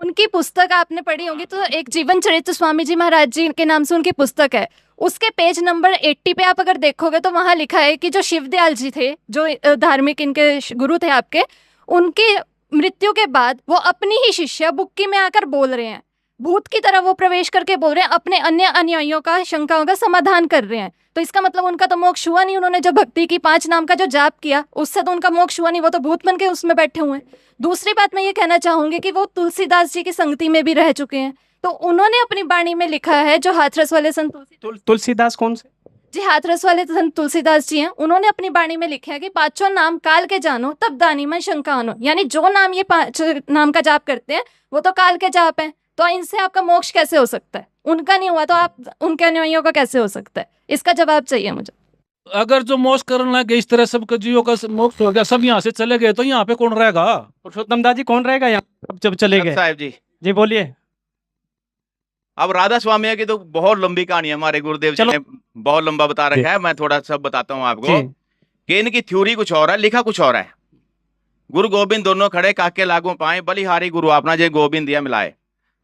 उनकी पुस्तक आपने पढ़ी होगी, तो एक जीवन चरित्र स्वामी जी महाराज जी के नाम से उनकी पुस्तक है, उसके पेज नंबर 80 पे आप अगर देखोगे तो वहाँ लिखा है कि जो शिवदयाल जी थे, जो धार्मिक इनके गुरु थे आपके, उनकी मृत्यु के बाद वो अपनी ही शिष्या बुक्की में आकर बोल रहे हैं, भूत की तरह वो प्रवेश करके बोल रहे हैं, अपने अन्य अनुयायियों का शंकाओं का समाधान कर रहे हैं। तो इसका मतलब उनका तो मोक्ष हुआ नहीं, उन्होंने जो भक्ति की 5 नाम का जो जाप किया उससे तो उनका मोक्ष हुआ नहीं, वो तो भूत बन के उसमें बैठे हुए हैं। दूसरी बात मैं ये कहना चाहूंगी कि वो तुलसीदास जी की संगति में भी रह चुके हैं, तो उन्होंने अपनी वाणी में लिखा है, जो हाथरस वाले संत तुलसीदास कौन से? जी हाथरस वाले संत तुलसीदास जी हैं, उन्होंने अपनी वाणी में लिखा है कि 5 नाम काल के जानो तब दानी मन शंका आनो, यानी जो नाम ये 5 नाम का जाप करते हैं वो तो काल के जाप है, तो इनसे आपका मोक्ष कैसे हो सकता है? उनका नहीं हुआ तो आप उनके अनुयायियों का कैसे हो सकता है? इसका जवाब चाहिए मुझे। अगर जो मोक्ष करने लगे इस तरह सब जीवों का मोक्ष हो गया, सब यहाँ से चले गए, तो यहाँ पे कौन रहेगा? पुरुषोत्तम दास जी कौन रहेगा यहाँ जब चले गए? साहब जी जी बोलिए। अब राधा स्वामी की तो बहुत लंबी कहानी है, हमारे गुरुदेव जी ने बहुत लंबा बता रखा है, मैं थोड़ा सब बताता हूँ आपको कि इनकी थ्योरी कुछ और है, लिखा कुछ और है। गुरु गोविंद दोनों खड़े काके लागू पाए, बलिहारी गुरु आपना जय गोविंद दिया मिलाए।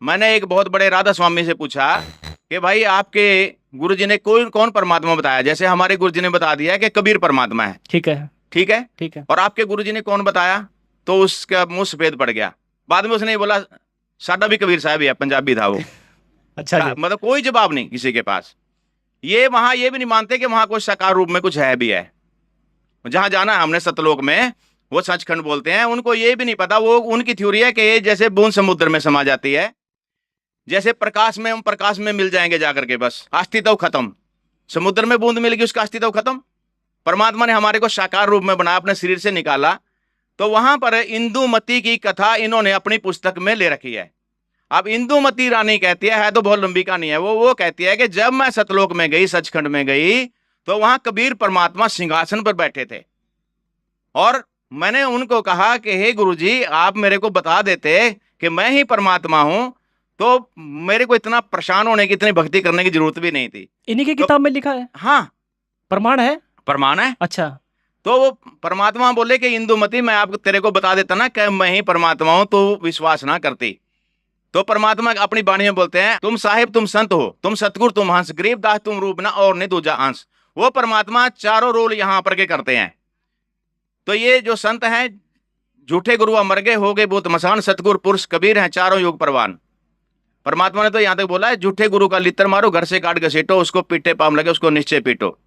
मैंने एक बहुत बड़े राधा स्वामी से पूछा कि भाई आपके गुरु जी ने कौन परमात्मा बताया? जैसे हमारे गुरु जी ने बता दिया कि कबीर परमात्मा है, ठीक है ठीक है ठीक है, और आपके गुरु जी ने कौन बताया? तो उसका मुंह सफेद पड़ गया। बाद में उसने बोला साडा भी कबीर साहब ही है, पंजाबी था वो। अच्छा जी। मतलब कोई जवाब नहीं किसी के पास। ये वहां ये भी नहीं मानते कि वहां कुछ साकार रूप में कुछ है भी है। जहां जाना है हमने सतलोक में, वो सचखंड बोलते हैं, उनको ये भी नहीं पता। वो उनकी थ्योरी है कि जैसे बूंद समुद्र में समा जाती है, जैसे प्रकाश में हम प्रकाश में मिल जाएंगे जाकर के, बस अस्तित्व खत्म। समुद्र में बूंद मिल गई, उसका अस्तित्व खत्म। परमात्मा ने हमारे को साकार रूप में बनाया, अपने शरीर से निकाला। तो वहां पर इंदुमती की कथा इन्होंने अपनी पुस्तक में ले रखी है। अब इंदुमती रानी कहती है तो बहुत लंबी कहानी है, वो कहती है कि जब मैं सतलोक में गई, सचखंड में गई, तो वहां कबीर परमात्मा सिंहासन पर बैठे थे, और मैंने उनको कहा कि हे गुरुजी, आप मेरे को बता देते कि मैं ही परमात्मा हूं, तो मेरे को इतना परेशान होने की, इतनी भक्ति करने की जरूरत भी नहीं थी। इन्हीं की किताब में लिखा है? हाँ, प्रमाण है? प्रमाण है। अच्छा, तो वो परमात्मा बोले कि इंदुमती, मैं आपको तेरे को बता देता ना कि मैं ही परमात्मा हूं, तो विश्वास ना करती। तो परमात्मा अपनी वाणी में बोलते हैं, तुम साहिब तुम संत हो, तुम सतगुरु तुम हंस, गरीबदास तुम रूप ना और नहीं दूजा अंश। वो परमात्मा चारों रोल यहाँ पर के करते हैं। तो ये जो संत हैं, झूठे गुरु अमर गए हो गए बहुत मसान, सतगुरु पुरुष कबीर हैं चारों युग परवान। परमात्मा ने तो यहाँ तक बोला है, झूठे गुरु का लित्र मारो, घर से काट घसीटो, उसको पीटे पाम लगे, उसको निश्चय पीटो।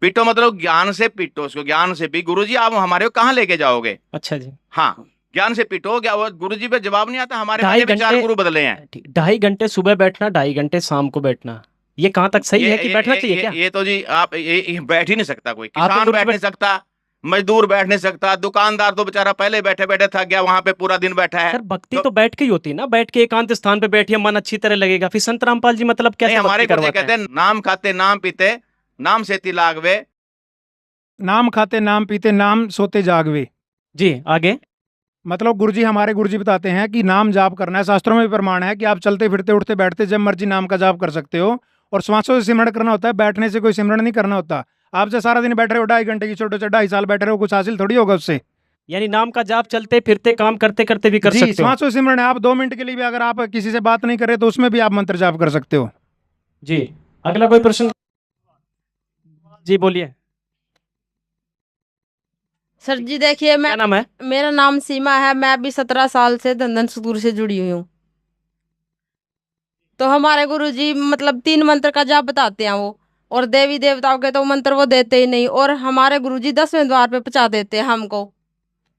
पीटो मतलब ज्ञान से पीटो उसको, ज्ञान से भी। गुरु जी आप हमारे को कहाँ लेके जाओगे? अच्छा जी, हाँ, ज्ञान से पीटो। क्या वो गुरु जी पे जवाब नहीं आता? हमारे 2.5 गुरु बदले हैं। 2.5 घंटे सुबह बैठना, 2.5 घंटे शाम को बैठना, ये कहाँ तक सही है कि बैठना चाहिए क्या? ये तो जी आप ये बैठ ही नहीं सकता कोई। आपके किसान गुरु बैठ नहीं सकता, मजदूर बैठ नहीं सकता, दुकानदार तो बेचारा पहले बैठे बैठे थक गया, वहां पे पूरा दिन बैठा है। सर भक्ति तो बैठ के ही होती है ना, बैठ के एकांत स्थान पे बैठिए, मन अच्छी तरह लगेगा। फिर संत रामपाल जी मतलब कैसे हमारे भक्ति गुरु जी करवाते कहते हैं, नाम खाते नाम पीते, नाम से तिलागवे, नाम खाते नाम पीते नाम सोते जागवे। जी आगे। मतलब गुरुजी हमारे गुरुजी बताते हैं कि नाम जाप करना है। शास्त्रों में भी प्रमाण है कि आप चलते फिरते उठते बैठते जब मर्जी नाम का जाप कर सकते हो। और श्वासों से सिमरण करना होता है, बैठने से कोई सिमरण नहीं करना होता। आप जो सारा दिन बैठ रहे हो 2.5 घंटे की छोटे से 2.5 साल बैठे रहो, कुछ हासिल थोड़ी होगा उससे। यानी नाम का जाप चलते फिरते काम करते करते भी कर जी, सकते हो। श्वासों से सिमरण है। आप 2 मिनट के लिए भी अगर आप किसी से बात नहीं कर रहे तो उसमें भी आप मंत्र जाप कर सकते हो। जी अगला कोई प्रश्न? जी बोलिए। सर जी देखिए, मैं क्या नाम है? मेरा नाम सीमा है। मैं अभी 17 साल से धंधन सतगुरु से जुड़ी हुई हूँ। तो हमारे गुरु जी मतलब 3 मंत्र का जाप बताते हैं वो, और देवी देवताओं के तो मंत्र वो देते ही नहीं, और हमारे गुरु जी 10वें द्वार पे पहुंचा देते हैं हमको।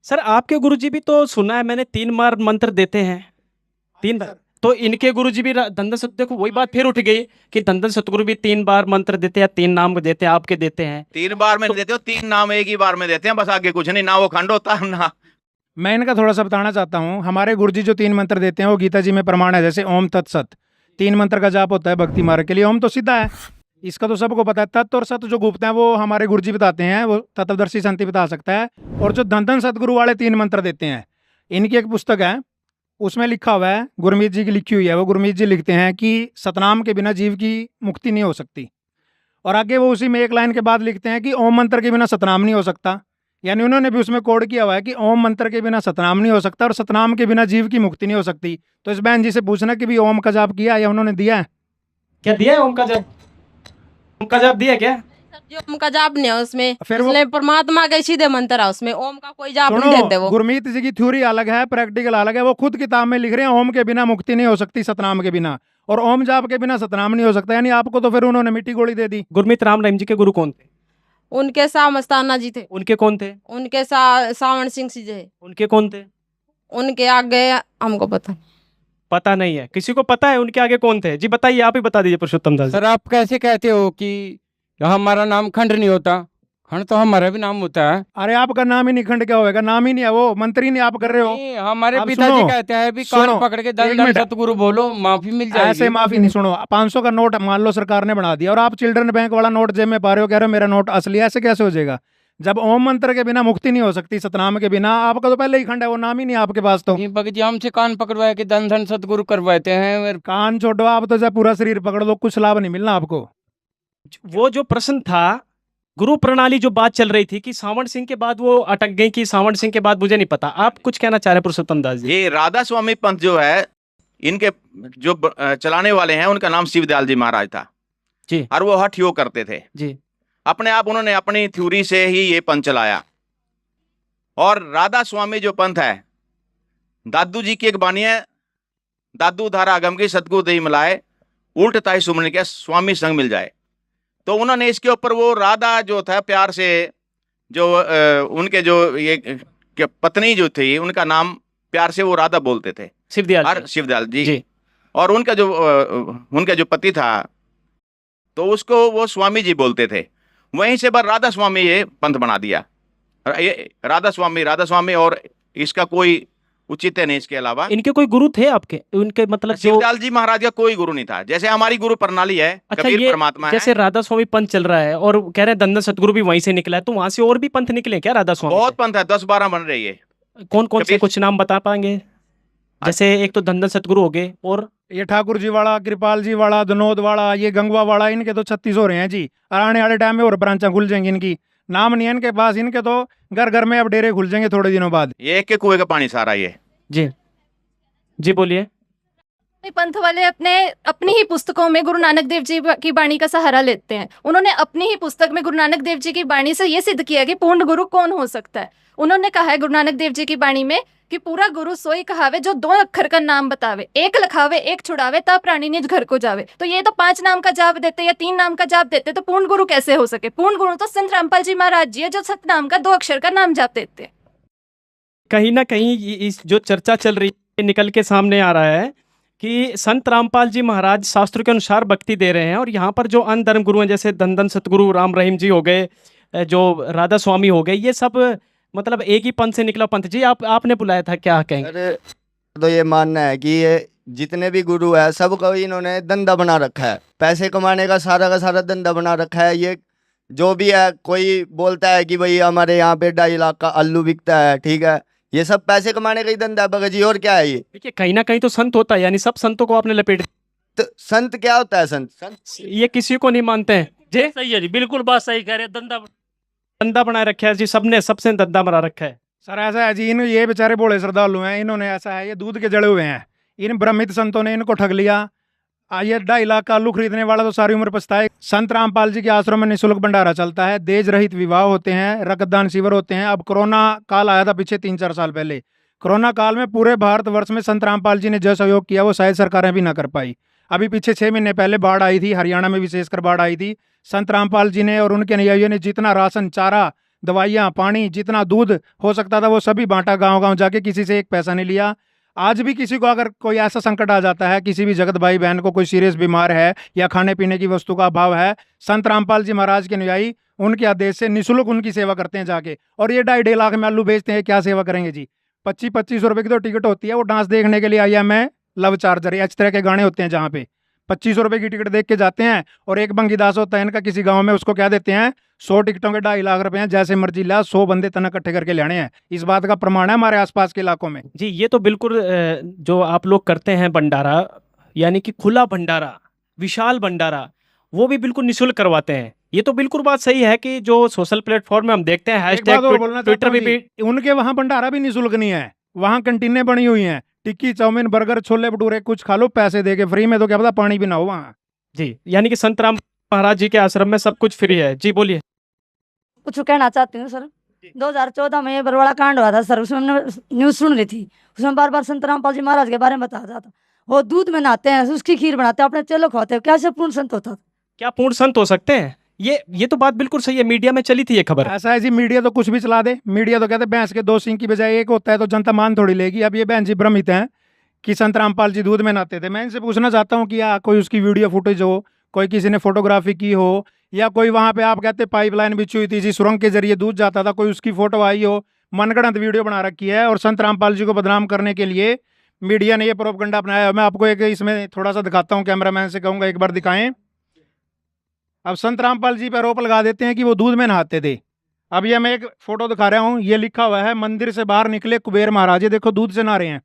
सर आपके गुरुजी भी तो सुना है मैंने 3 बार मंत्र देते हैं। 3 बार तो इनके गुरुजी भी धंधन सत, देखो वही बात फिर उठ गई कि धंधन सतगुरु भी 3 बार मंत्र देते हैं, 3 नाम देते हैं, आपके देते हैं। 3 बार में नहीं देते हो, 3 नाम एक ही बार में देते हैं, बस आगे कुछ नहीं, ना वो खंड होता ना। मैं इनका थोड़ा सा बताना चाहता हूँ। हमारे गुरुजी जो 3 मंत्र देते हैं वो गीता जी में प्रमाण है। जैसे ओम तत्सत 3 मंत्र का जाप होता है भक्ति मार्ग के लिए। ओम तो सीधा है, इसका तो सबको पता है। तत्व और सत जो गुप्त हैं वो हमारे गुरुजी बताते हैं, वो तत्वदर्शी संति बता सकता है। और जो धंधन सतगुरु वाले 3 मंत्र देते हैं, इनकी एक पुस्तक है, उसमें लिखा हुआ है, गुरमीत जी की लिखी हुई है। वो गुरमीत जी लिखते हैं कि सतनाम के बिना जीव की मुक्ति नहीं हो सकती। और आगे वो उसी में एक लाइन के बाद लिखते हैं कि ओम मंत्र के बिना सतनाम नहीं हो सकता। यानी उन्होंने भी उसमें कोड किया हुआ है कि ओम मंत्र के बिना सतनाम नहीं हो सकता और सतनाम के बिना जीव की मुक्ति नहीं हो सकती। तो इस बहन जी से पूछना कि भी ओम का जाप किया या उन्होंने दिया है? क्या दिया है ओम का जाप? ओम का जाप दिया क्या? जो ओम का जाप नहीं है उसमें, फिर वो- उसमें परमात्मा के सीधे मंत्र है, उसमें ओम का कोई जाप नहीं देते सुनो, वो। गुरमीत जी की थ्योरी अलग है, प्रैक्टिकल अलग है। वो खुद किताब में लिख रहे हैं ओम के बिना मुक्ति नहीं हो सकती सतनाम के बिना, और ओम जाप के बिना सतनाम नहीं हो सकता। यानी आपको तो फिर उन्होंने मिट्टी गोली दे दी। गुरमीत राम रहीम जी के गुरु कौन थे? उनके साथ मस्ताना जी थे। उनके कौन थे? उनके सावण सिंह जी थे। उनके कौन थे? उनके आगे हमको पता पता नहीं है। किसी को पता है उनके आगे कौन थे? जी बताइए, आप ही बता दीजिए पुरुषोत्तम दास जी। सर आप कैसे कहते हो कि हमारा नाम खंड नहीं होता? खंड तो हमारा भी नाम होता है। अरे आपका नाम ही नहीं खंड क्या होगा? नाम ही नहीं है, वो मंत्री नहीं आप कर रहे हो। नहीं, हमारे आप पिताजी सुनो, कहते हैं भी सुनो, कान पकड़ के एक दल मिनट। सतगुरु बोलो, माफी मिल जाएगी। ऐसे माफी नहीं। सुनो, 500 का नोट मान लो सरकार ने बना दिया और आप चिल्ड्रन बैंक वाला नोट जेब में पा रहे हो, कह रहे हो मेरा नोट असली है। ऐसे कैसे हो जाएगा? जब ओम मंत्र के बिना मुक्ति नहीं हो सकती, सतनाम के बिना, आपका तो पहले ही खंड है, वो नाम ही नहीं है आपके पास। तो भगत जी हमसे कान पकड़वाए के धन धन सतगुरु करवाते हैं। कान छोड़ो, आप तो जब पूरा शरीर पकड़ लो कुछ लाभ नहीं मिलना आपको। वो जो प्रश्न था, गुरु प्रणाली जो बात चल रही थी कि सावण सिंह के बाद वो अटक गई, कि सावण सिंह के बाद मुझे नहीं पता। आप कुछ कहना चाह रहे हैं पुरुषोत्तम दास जी? ये राधा स्वामी पंथ जो है, इनके जो चलाने वाले हैं, उनका नाम शिवदयाल जी महाराज था जी। और वो हठ योग करते थे जी। अपने आप। उन्होंने अपनी थ्योरी से ही ये पंथ चलाया। और राधा स्वामी जो पंथ है, दादू जी की एक बानी है, दादू धारा अगम की सतगुरु दही मिलाए, उल्ट ताई सुमन के स्वामी संग मिल जाए। तो उन्होंने इसके ऊपर वो राधा जो था प्यार से, जो उनके जो ये पत्नी जो थी, उनका नाम प्यार से वो राधा बोलते थे, शिवदयाल जी। और उनका जो पति था तो उसको वो स्वामी जी बोलते थे। वहीं से पर राधा स्वामी ये पंथ बना दिया। ये राधा स्वामी, और इसका कोई उचित है नहीं इसके अलावा। इनके कोई गुरु थे आपके? उनके मतलब शिवदयाल जी महाराज का कोई गुरु नहीं था। जैसे हमारी गुरु प्रणाली है, अच्छा, कबीर ये परमात्मा है। जैसे राधा स्वामी पंथ चल रहा है और कह रहे हैं धंधन सतगुरु भी वहीं से निकला है, तो वहां से और भी पंथ निकले क्या राधा स्वामी? बहुत पंथ है, 10-12 बन रही है। कौन कौन से कुछ नाम बता पाएंगे? जैसे एक तो धंधन सतगुरु हो गए, और ये ठाकुर जी वाला, कृपाल जी वाला, धनोद वाला, ये गंगवा वाला, इनके तो 36 हो रहे हैं जी। और आने वाले टाइम में और ब्रांचा खुल जाएंगी इनकी। नाम नहीं है इनके पास, इनके तो घर घर में अब डेरे खुल जाएंगे थोड़े दिनों बाद। ये एक के कुएं का पानी सारा ये। जी बोलिए। पंथ वाले अपनी ही पुस्तकों में गुरु नानक देव जी की वाणी का सहारा लेते हैं। उन्होंने अपनी ही पुस्तक में गुरु नानक देव जी की वाणी से ये सिद्ध किया कि पूर्ण गुरु कौन हो सकता है। उन्होंने कहा है गुरु नानक देव जी की वाणी में कि पूरा गुरु सोई कहावे जो 2 अक्षर का नाम बतावे, एक लखावे एक छुड़ावे, तब प्राणी निज घर को जावे। तो ये तो 5 नाम का जाप देते या 3 नाम का जाप देते, तो पूर्ण गुरु कैसे हो सके? पूर्ण गुरु तो संत रामपाल जी महाराज जी है, जो सतनाम का 2 अक्षर का नाम जाप देते। कहीं ना कहीं इस जो चर्चा चल रही है, निकल के सामने आ रहा है कि संत रामपाल जी महाराज शास्त्र के अनुसार भक्ति दे रहे हैं, और यहाँ पर जो अन्य धर्म गुरु हैं, जैसे धंधन सतगुरु राम रहीम जी हो गए, जो राधा स्वामी हो गए, ये सब मतलब एक ही पंथ से निकला पंथ। जी आपने बुलाया था, क्या कहेंगे? अरे तो ये मानना है कि ये जितने भी गुरु है सबको इन्होंने धंधा बना रखा है, पैसे कमाने का सारा धंधा बना रखा है। ये जो भी है, कोई बोलता है कि भाई हमारे यहाँ पे 2.5 लाख का आलू बिकता है, ठीक है, ये सब पैसे कमाने का ही धंधा है भगत जी, और क्या है ये? देखिए कहीं ना कहीं तो संत होता है, यानी सब संतों को आपने लपेट तो संत क्या होता है? संत ये किसी को नहीं मानते हैं जी। सही है जी, बिल्कुल बात सही कह रहे हैं। धंधा बनाए रखा है जी, सबने सबसे धंधा बना रखा है। सर ऐसा है जी, इन ये बेचारे भोले श्रद्धालु हैं, इन्होंने ऐसा है, ये दूध के जड़े हुए हैं, इन भ्रमित संतों ने इनको ठग लिया। ये 2.5 लाख का आलू खरीदने वाला तो सारी उम्र पछताए। संत रामपाल जी के आश्रम में निःशुल्क भंडारा चलता है, देज रहित विवाह होते हैं, रक्तदान शिविर होते हैं। अब कोरोना काल आया था पीछे 3-4 साल पहले, कोरोना काल में पूरे भारतवर्ष में संत रामपाल जी ने जो सहयोग किया वो शायद सरकारें भी ना कर पाई। अभी पीछे 6 महीने पहले बाढ़ आई थी, हरियाणा में विशेषकर बाढ़ आई थी। संत रामपाल जी ने और उनके अनुयायियों ने जितना राशन, चारा, दवाइयाँ, पानी, जितना दूध हो सकता था वो सभी बांटा, गांव-गांव जाके, किसी से एक पैसा नहीं लिया। आज भी किसी को अगर कोई ऐसा संकट आ जाता है, किसी भी जगत भाई बहन को कोई सीरियस बीमार है या खाने पीने की वस्तु का अभाव है, संत रामपाल जी महाराज के अनुयायी उनके आदेश से निःशुल्क उनकी सेवा करते हैं जाके। और ये 2.5 लाख में आलू बेचते हैं, क्या सेवा करेंगे जी? 25-25 रुपए की तो टिकट होती है। वो डांस देखने के लिए आई है मैं लव चार्जर, इस तरह के गाने होते हैं जहाँ पे 25 रुपए की टिकट देख के जाते हैं। और एक बंगीदास होता है इनका किसी गांव में, उसको क्या देते हैं, 100 टिकटों के 2.5 लाख रुपए हैं, जैसे मर्जी ला, 100 बंदे तना इकट्ठे करके लाने हैं। इस बात का प्रमाण है हमारे आसपास के इलाकों में जी। ये तो बिल्कुल जो आप लोग करते हैं भंडारा, यानी कि खुला भंडारा, विशाल भंडारा, वो भी बिल्कुल निःशुल्क करवाते हैं। ये तो बिल्कुल बात सही है कि जो सोशल प्लेटफॉर्म में हम देखते हैं, ट्विटर भी, उनके वहाँ भंडारा भी निःशुल्क नहीं है, वहाँ कंटीनें बनी हुई हैं, टिक्की, चाउमीन, बर्गर, छोले भटूरे कुछ खा लो पैसे दे के, फ्री में, तो क्या पता पानी भी ना हो वहाँ जी। यानी कि संत राम महाराज जी के आश्रम में सब कुछ फ्री है जी। बोलिए। कुछ कहना चाहती हूँ सर। 2014 में ये बरवाड़ा कांड हुआ था सर, उसमें हमने न्यूज़ सुन रही थी, उसमें बार बार संत रामपाल जी महाराज के बारे में बताया जाता। वो दूध में नहाते हैं, उसकी खीर बनाते हैं, अपने चेलों को खाते हैं, क्या से पूर्ण संत होता? क्या पूर्ण संत हो सकते हैं? ये तो बात बिल्कुल सही है, मीडिया में चली थी ये खबर। ऐसा है जी, मीडिया तो कुछ भी चला दे। मीडिया तो कहते हैं भैंस के 2 सींग की बजाय एक होता है, तो जनता मान थोड़ी लेगी। अब ये बहन जी भ्रमित हैं कि संत रामपाल जी दूध में नहाते थे। मैं इनसे पूछना चाहता हूँ कि या कोई उसकी वीडियो फुटेज हो, कोई किसी ने फोटोग्राफी की हो, या कोई वहाँ पे आप कहते पाइपलाइन बिछी हुई थी जी, सुरंग के जरिए दूध जाता था, कोई उसकी फोटो आई हो, मनगढ़ंत वीडियो बना रखी है और संत रामपाल जी को बदनाम करने के लिए मीडिया ने ये प्रोपगंडा अपनाया। मैं आपको एक इसमें थोड़ा सा दिखाता हूँ, कैमरामैन से कहूँगा एक बार दिखाएं। अब संत रामपाल जी पर आरोप लगा देते हैं कि वो दूध में नहाते थे। अब ये मैं एक फोटो दिखा रहा हूँ, ये लिखा हुआ है, मंदिर से बाहर निकले कुबेर महाराज, ये देखो दूध से नहा रहे हैं।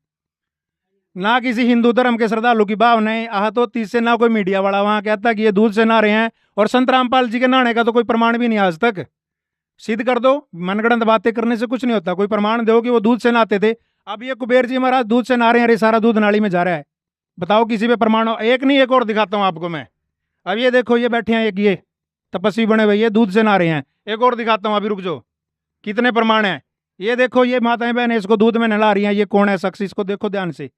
ना किसी हिंदू धर्म के श्रद्धालु की भावनाएं आहत होती इससे, ना कोई मीडिया वाला वहाँ कहता कि ये दूध से नहा रहे हैं। और संत रामपाल जी के नहाने का तो कोई प्रमाण भी नहीं आज तक। सिद्ध कर दो, मनगढ़ंत बातें करने से कुछ नहीं होता, कोई प्रमाण दो कि वो दूध से नहाते थे। अब ये कुबेर जी महाराज दूध से नहा रहे हैं, अरे सारा दूध नाली में जा रहा है, बताओ किसी पे प्रमाण हो? एक नहीं, एक और दिखाता हूँ आपको मैं। अब ये देखो, ये बैठे हैं, एक ये तपस्वी बने हुए, ये दूध से नहा रहे हैं। एक और दिखाता हूँ, अभी रुक जाओ, कितने प्रमाण हैं। ये देखो, ये माताएं बहनें इसको दूध में नहला रही हैं। ये कौन है शख्स, इसको देखो ध्यान से।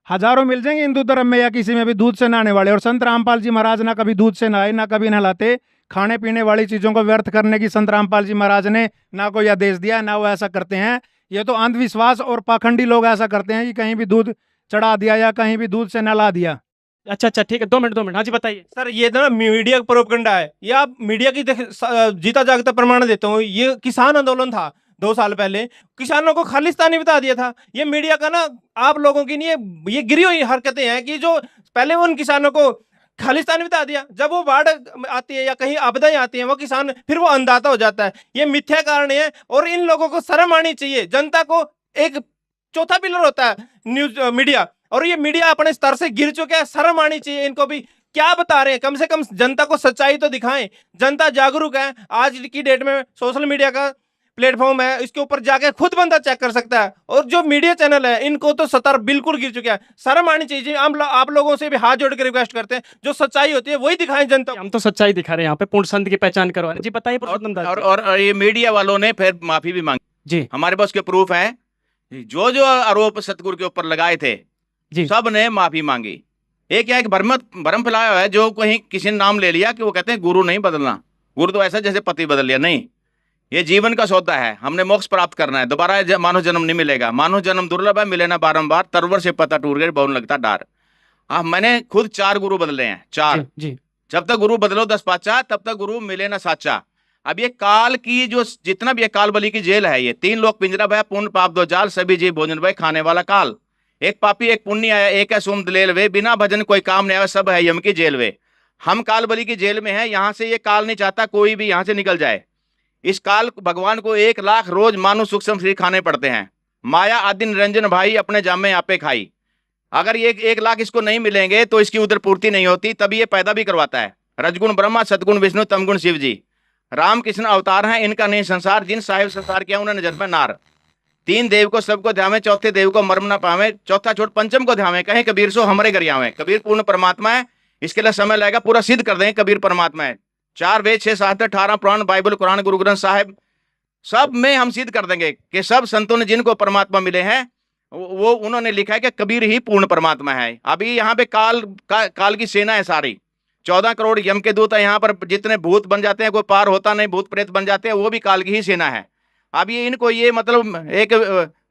हजारों मिल जाएंगे हिंदू धर्म में या किसी में भी दूध से नहाने वाले। और संत रामपाल जी महाराज ना कभी दूध से नहाए, ना कभी नहलाते। खाने पीने वाली चीजों को व्यर्थ करने की संत रामपाल जी महाराज ने ना कोई आदेश दिया, ना वो ऐसा करते हैं। ये तो अंधविश्वास और पाखंडी लोग ऐसा करते हैं कि कहीं भी दूध चढ़ा दिया या कहीं भी दूध से नहला दिया। अच्छा ठीक है, 2 मिनट। हाँ जी बताइए सर। ये ना मीडिया का प्रोपगंडा है, ये आप मीडिया की जीता जागता प्रमाण देता हूँ। ये किसान आंदोलन था 2 साल पहले, किसानों को खालिस्तानी बता दिया था। ये मीडिया का ना, आप लोगों की नहीं, ये गिरी हुई हरकतें हैं कि जो पहले उन किसानों को खालिस्तानी बता दिया, जब वो बाढ़ आती है या कहीं आपदाएं आती हैं, वो किसान फिर वो अंधाता हो जाता है। ये मिथ्या कारण है और इन लोगों को शर्म आनी चाहिए। जनता को एक चौथा पिलर होता है न्यूज मीडिया, और ये मीडिया अपने स्तर से गिर चुके हैं। शर्म आनी चाहिए इनको भी, क्या बता रहे हैं, कम से कम जनता को सच्चाई तो दिखाएं। जनता जागरूक है, आज की डेट में सोशल मीडिया का प्लेटफॉर्म है, इसके ऊपर जाके खुद बंदा चेक कर सकता है। और जो मीडिया चैनल है, इनको तो सतर बिल्कुल गिर चुका है। शर्म आनी चाहिए। आप लोगों से भी हाथ जोड़ के रिक्वेस्ट करते हैं, जो सच्चाई होती है वही दिखाएं जनता। हम तो सच्चाई दिखा रहे हैं यहाँ पे, पूर्ण संत की पहचान करवा रहे हैं जी। बताइए पुरुषोत्तम दास। और ये मीडिया वालों ने फिर माफी भी मांगी जी। हमारे पास के प्रूफ है, जो आरोप सतगुरु के ऊपर लगाए थे जी, सब ने माफी मांगी। एक भ्रम फैलाया हुआ है, जो कहीं किसी ने नाम ले लिया कि वो कहते हैं गुरु नहीं बदलना, गुरु तो ऐसा जैसे पति बदल लिया। नहीं, ये जीवन का सौदा है, हमने मोक्ष प्राप्त करना है, दोबारा मानव जन्म नहीं मिलेगा। मानव जन्म दुर्लभ है, मिले ना बारंबार, तरवर से पता टूट गए, बहुत लगता डार। मैंने खुद 4 गुरु बदले हैं, 4 जी। जब तक गुरु बदलो 10 पाचा, तब तक गुरु मिले ना साचा। अब ये काल की जो जितना भी काल बलि की जेल है, ये 3 लोग पिंजरा भय, पुण्य पाप 2 जाल, सभी जीव भोजन भय, खाने वाला काल। एक पापी एक पुण्य आया, एक है सुम दलेल वे, बिना भजन कोई काम नहीं आया, सब है यम की जेल वे। हम काल बलि की जेल में हैं, यहाँ से ये काल नहीं चाहता कोई भी यहाँ से निकल जाए। इस काल भगवान को 1 लाख रोज मानो सूक्ष्म शरीर खाने पड़ते हैं। माया आदि निरंजन भाई अपने जामे यहाँ पे खाई। अगर ये 1 लाख इसको नहीं मिलेंगे तो इसकी उधर पूर्ति नहीं होती, तभी ये पैदा भी करवाता है। रजगुण ब्रह्मा, सतगुण विष्णु, तमगुण शिव जी। राम कृष्ण अवतार हैं, इनका नहीं संसार। जिन साहिब संसार किया उन्होंने जन्म नार। 3 देव को सबको ध्यावे, चौथे देव को मर्म न पावे, चौथा छोड़ पंचम को ध्यावे, कहें कबीर सो हमरे घर आवे। कबीर पूर्ण परमात्मा है, इसके लिए समय लगेगा, पूरा सिद्ध कर देंगे कबीर परमात्मा है। 4 वेद, 6 शास्त्र, 18 पुराण, बाइबल, कुरान, गुरु ग्रंथ साहिब, सब में हम सिद्ध कर देंगे कि सब संतों ने जिनको परमात्मा मिले हैं वो उन्होंने लिखा है कि कबीर ही पूर्ण परमात्मा है। अभी यहाँ पे काल की सेना है सारी। 14 करोड़ यम के दूत है यहाँ पर। जितने भूत बन जाते हैं, कोई पार होता नहीं, भूत प्रेत बन जाते हैं, वो भी काल की ही सेना है। अब ये इनको ये मतलब एक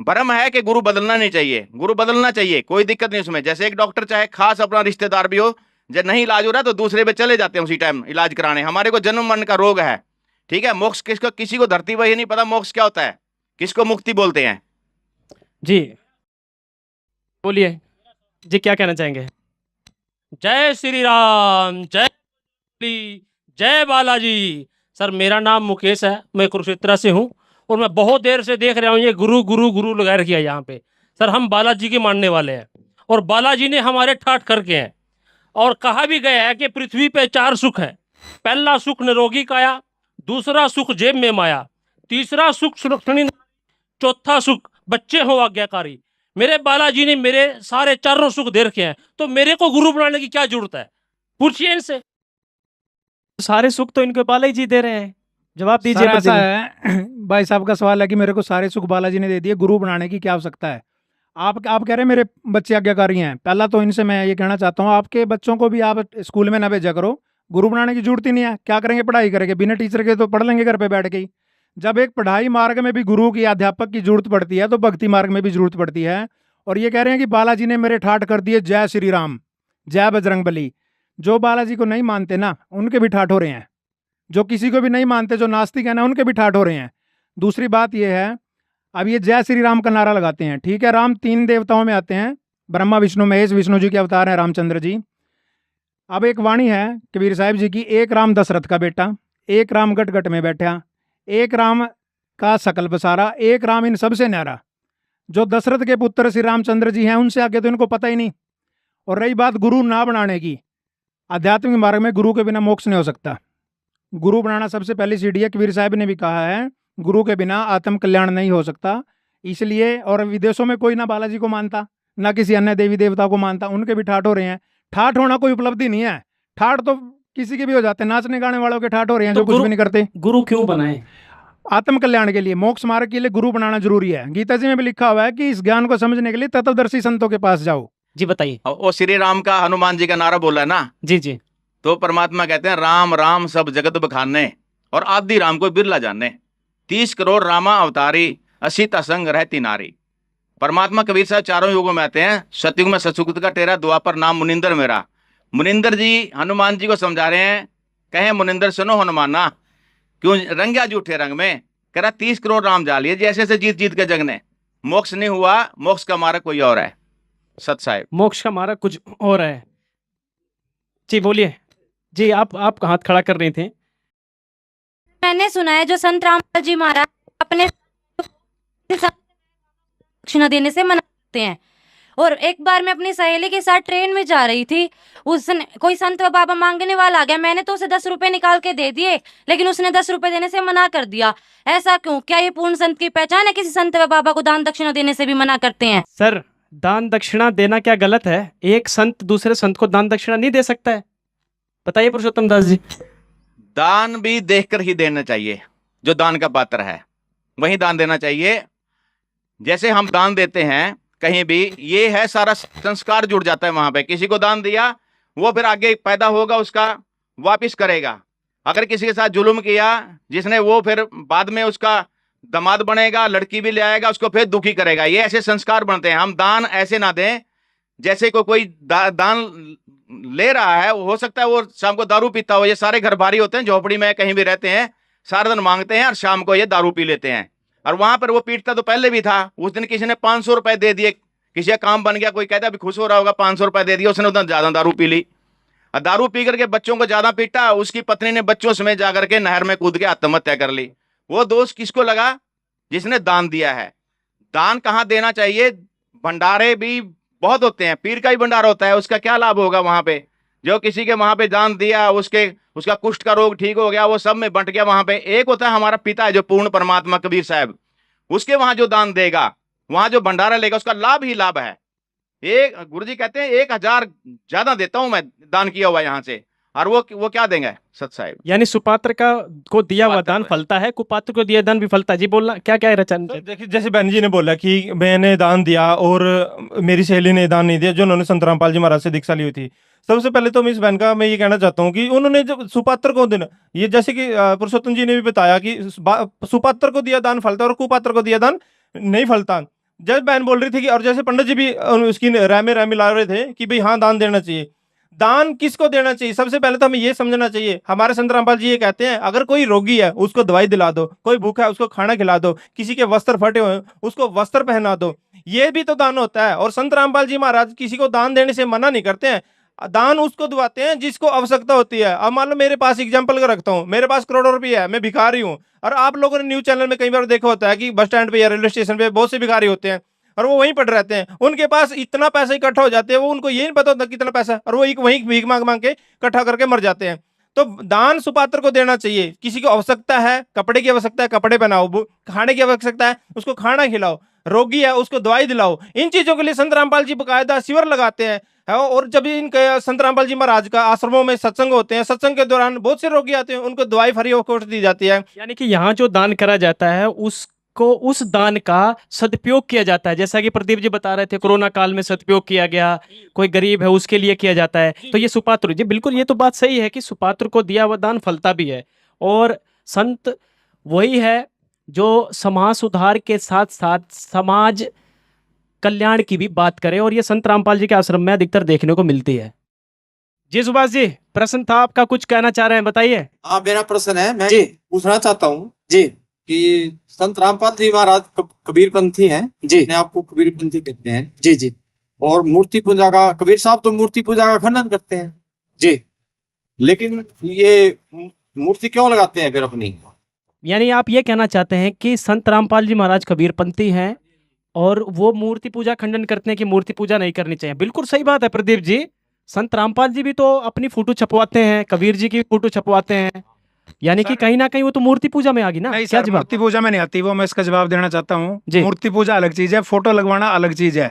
भ्रम है कि गुरु बदलना नहीं चाहिए। गुरु बदलना चाहिए, कोई दिक्कत नहीं उसमें। जैसे एक डॉक्टर चाहे खास अपना रिश्तेदार भी हो, जब नहीं इलाज हो रहा तो दूसरे पे चले जाते हैं उसी टाइम इलाज कराने। हमारे को जन्म मरण का रोग है, ठीक है। मोक्ष किसको, किसी को धरती वही नहीं पता मोक्ष क्या होता है, किसको मुक्ति बोलते हैं। जी बोलिए जी, क्या कहना चाहेंगे? जय श्री राम, जय बालाजी। सर मेरा नाम मुकेश है, मैं कुरुक्षेत्र से हूँ और मैं बहुत देर से देख रहा हूँ ये गुरु गुरु गुरु लगा रखी है यहाँ पे। सर हम बालाजी के मानने वाले हैं और बालाजी ने हमारे ठाठ करके हैं। और कहा भी गया है कि पृथ्वी पे 4 सुख है। पहला सुख निरोगी काया, दूसरा सुख जेब में माया, तीसरा सुख सुलक्षणी, चौथा सुख बच्चे हो आज्ञाकारी। मेरे बालाजी ने मेरे सारे 4 सुख दे रखे हैं, तो मेरे को गुरु बनाने की क्या जरूरत है? पूछिए इनसे। सारे सुख तो इनके बालाजी जी दे रहे हैं, जवाब दीजिए। सर ऐसा है, भाई साहब का सवाल है कि मेरे को सारे सुख बालाजी ने दे दिए, गुरु बनाने की क्या आवश्यकता है? आप कह रहे हैं मेरे बच्चे आज्ञाकारी हैं। पहला तो इनसे मैं ये कहना चाहता हूँ, आपके बच्चों को भी आप स्कूल में ना भेजा करो, गुरु बनाने की जरूरत ही नहीं है। क्या करेंगे? पढ़ाई करेंगे, बिना टीचर के तो पढ़ लेंगे घर पे बैठ के ही। जब एक पढ़ाई मार्ग में भी गुरु की, अध्यापक की जरूरत पड़ती है, तो भक्ति मार्ग में भी जरूरत पड़ती है। और ये कह रहे हैं कि बालाजी ने मेरे ठाठ कर दिए, जय श्री राम, जय बजरंगबली। जो बालाजी को नहीं मानते ना, उनके भी ठाठ हो रहे हैं। जो किसी को भी नहीं मानते, जो नास्तिक है ना, उनके भी ठाठ हो रहे हैं। दूसरी बात यह है, अब ये जय श्री राम का नारा लगाते हैं, ठीक है। राम 3 देवताओं में आते हैं, ब्रह्मा विष्णु महेश। विष्णु जी के अवतार हैं रामचंद्र जी। अब एक वाणी है कबीर साहिब जी की, एक राम दशरथ का बेटा, एक राम गट गट में बैठा, एक राम का सकल बसारा, एक राम इन सबसे न्यारा। जो दशरथ के पुत्र श्री रामचंद्र जी हैं, उनसे आगे तो इनको पता ही नहीं। और रही बात गुरु ना बनाने की, आध्यात्मिक मार्ग में गुरु के बिना मोक्ष नहीं हो सकता। गुरु बनाना सबसे पहली सीढ़ी है। कबीर साहब ने भी कहा है, गुरु के बिना आत्म कल्याण नहीं हो सकता। इसलिए, और विदेशों में कोई ना बालाजी को मानता, ना किसी अन्य देवी देवता को मानता, उनके भी ठाठ हो रहे हैं। ठाठ होना कोई उपलब्धि नहीं है, ठाठ तो किसी के भी हो जाते हैं। नाचने गाने वालों के ठाठ हो रहे हैं, जो कुछ भी नहीं करते। गुरु क्यों बनाए? आत्म कल्याण के लिए, मोक्ष मार्ग के लिए गुरु बनाना जरूरी है। गीता जी में भी लिखा हुआ है कि इस ज्ञान को समझने के लिए तत्वदर्शी संतों के पास जाओ। जी बताइए। वो श्री राम का हनुमान जी का नारा बोला है ना। जी जी। तो परमात्मा कहते हैं, राम राम सब जगत बखाने और आदि राम को बिरला जाने। 30 करोड़ रामा अवतारी, असीता संग रहती नारी। परमात्मा कबीर साहब 4 युगों में आते हैं। सतयुग में सतयुग का तेरा, द्वापर नाम मुनिंदर मेरा। मुनिंदर जी हनुमान जी को समझा रहे हैं, कहे मुनिंदर सुनो हनुमाना, क्यों रंग्या जूठे रंग में। कह रहा 30 करोड़ राम जा लिए जैसे से जीत जीत के जग ने, मोक्ष नहीं हुआ। मोक्ष का मार्ग कोई और है। सत साहिब, मोक्ष का मार्ग कुछ और है। जी बोलिए जी, आप हाथ खड़ा कर रही थे। मैंने सुना है जो संत रामपाल जी महाराज अपने दक्षिणा देने से मना करते हैं। और एक बार मैं अपनी सहेली के साथ ट्रेन में जा रही थी, उसने कोई संत व बाबा मांगने वाला आ गया। मैंने तो उसे 10 रुपए निकाल के दे दिए, लेकिन उसने 10 रुपए देने से मना कर दिया। ऐसा क्यों? क्या ये पूर्ण संत की पहचान है? किसी संत व बाबा को दान दक्षिणा देने से भी मना करते हैं। सर दान दक्षिणा देना क्या गलत है? एक संत दूसरे संत को दान दक्षिणा नहीं दे सकता है? बताइए पुरुषोत्तम दास जी। दान भी देखकर ही देना चाहिए। जो दान का पात्र है वही दान देना चाहिए। जैसे हम दान देते हैं कहीं भी, ये है सारा संस्कार जुड़ जाता है वहां पे। किसी को दान दिया, वो फिर आगे पैदा होगा, उसका वापिस करेगा। अगर किसी के साथ जुल्म किया जिसने, वो फिर बाद में उसका दामाद बनेगा, लड़की भी ले आएगा, उसको फिर दुखी करेगा। ये ऐसे संस्कार बनते हैं। हम दान ऐसे ना दें जैसे कोई दान ले रहा है, हो सकता है वो शाम को दारू पीता हो। ये सारे घर भारी होते हैं, झोपड़ी में कहीं भी रहते हैं, सारा दिन मांगते हैं और शाम को ये दारू पी लेते हैं। और वहां पर वो पीटता तो पहले भी था। उस दिन किसी ने 500 रुपए दे दिए, किसी का काम बन गया, कोई कहता है अभी खुश हो रहा होगा, 500 रुपए दे दिया, उसने उतना ज्यादा दारू पी ली। और दारू पी करके बच्चों को ज्यादा पीटा, उसकी पत्नी ने बच्चों समेत जाकर के नहर में कूद के आत्महत्या कर ली। वो दोष किसको लगा? जिसने दान दिया है। दान कहाँ देना चाहिए? भंडारे भी बहुत होते हैं, पीर का ही भंडारा होता है, उसका क्या लाभ होगा वहां पे? जो किसी के वहां पे दान दिया, उसका कुष्ठ का रोग ठीक हो गया, वो सब में बंट गया। वहां पे एक होता है हमारा पिता है जो पूर्ण परमात्मा कबीर साहब, उसके वहां जो दान देगा, वहां जो भंडारा लेगा, उसका लाभ ही लाभ है। एक गुरुजी कहते हैं 1000 ज्यादा देता हूं मैं दान किया हुआ यहाँ से, और वो क्या देंगे सत साहिब? यानी सुपात्र को दिया हुआ दान फलता है, कुपात्र को दिया दान भी फलता है। जी बोलना क्या क्या है रचन? देखिए जैसे बहन जी ने बोला कि मैंने दान दिया और मेरी सहेली ने दान नहीं दिया, जो उन्होंने संत रामपाल जी महाराज से दीक्षा ली हुई थी। सबसे पहले तो मैं इस बहन का मैं ये कहना चाहता हूँ कि उन्होंने जब सुपात्र को देना, ये जैसे कि पुरुषोत्तम जी ने भी बताया कि सुपात्र को दिया दान फलता और कुपात्र को दिया दान नहीं फलता। जब बहन बोल रही थी कि, और जैसे पंडित जी भी उसकी राय में मिला रहे थे कि भाई हाँ दान देना चाहिए। दान किसको देना चाहिए? सबसे पहले तो हमें ये समझना चाहिए, हमारे संत रामपाल जी ये कहते हैं अगर कोई रोगी है उसको दवाई दिला दो, कोई भूखा है उसको खाना खिला दो, किसी के वस्त्र फटे हुए उसको वस्त्र पहना दो, ये भी तो दान होता है। और संत रामपाल जी महाराज किसी को दान देने से मना नहीं करते हैं, दान उसको दिवाते हैं जिसको आवश्यकता होती है। अब मान लो मेरे पास एग्जाम्पल का रखता हूँ, मेरे पास करोड़ों रुपये है, मैं भिखारी हूँ, और आप लोगों ने न्यूज चैनल में कई बार देखा होता है कि बस स्टैंड पे या रेलवे स्टेशन पे बहुत से भिखारी होते हैं और वो वहीं पड़ रहते हैं, उनके पास इतना पैसा इकट्ठा हो जाते हैं, वो उनको ये नहीं पता होता कितना पैसा, और वो वहीं भीख मांग मांग के इकट्ठा करके मर जाते हैं। तो दान सुपात्र को देना चाहिए। किसी को आवश्यकता है, कपड़े की आवश्यकता है कपड़े पहनाओ, खाने की आवश्यकता है उसको खाना खिलाओ, रोगी है उसको दवाई दिलाओ। इन चीजों के लिए संत रामपाल जी बकायदा शिविर लगाते हैं। और जब इनके संत रामपाल जी महाराज का आश्रमों में सत्संग होते हैं, सत्संग के दौरान बहुत से रोगी आते हैं, उनको दवाई फ्री ऑफ कॉस्ट दी जाती है। यानी कि यहाँ जो दान करा जाता है उसको उस दान का सदुपयोग किया जाता है। जैसा कि प्रदीप जी बता रहे थे, कोरोना काल में सदुपयोग किया गया, कोई गरीब है उसके लिए किया जाता है। तो ये सुपात्र जी बिल्कुल, ये तो बात सही है कि सुपात्र को दिया हुआ दान फलता भी है। और संत वही है जो समाज सुधार के साथ साथ समाज कल्याण की भी बात करे, और ये संत रामपाल जी के आश्रम में अधिकतर देखने को मिलती है। जी सुभाष जी, प्रश्न था आपका, कुछ कहना चाह रहे हैं, बताइए। हाँ, मेरा प्रश्न है, मैं जी पूछना चाहता हूँ जी कि संत रामपाल जी महाराज कबीरपंथी हैं जी, अपने आपको कबीरपंथी कहते हैं जी जी, और मूर्ति पूजा का, कबीर साहब तो मूर्ति पूजा का खंडन करते हैं जी, लेकिन ये मूर्ति क्यों लगाते हैं फिर अपनी? यानी आप ये कहना चाहते हैं कि संत रामपाल जी महाराज कबीरपंथी हैं और वो मूर्ति पूजा खंडन करते हैं कि मूर्ति पूजा नहीं करनी चाहिए। बिल्कुल सही बात है प्रदीप जी, संत रामपाल जी भी तो अपनी फोटो छपवाते हैं, कबीर जी की फोटो छपवाते हैं, यानी कि कहीं ना कहीं वो तो मूर्ति पूजा में आ गई ना। नहीं क्या सर, जवाब? मूर्ति पूजा में नहीं आती वो, मैं इसका जवाब देना चाहता हूँ। जी। मूर्ति पूजा अलग चीज है, फोटो लगवाना अलग चीज है।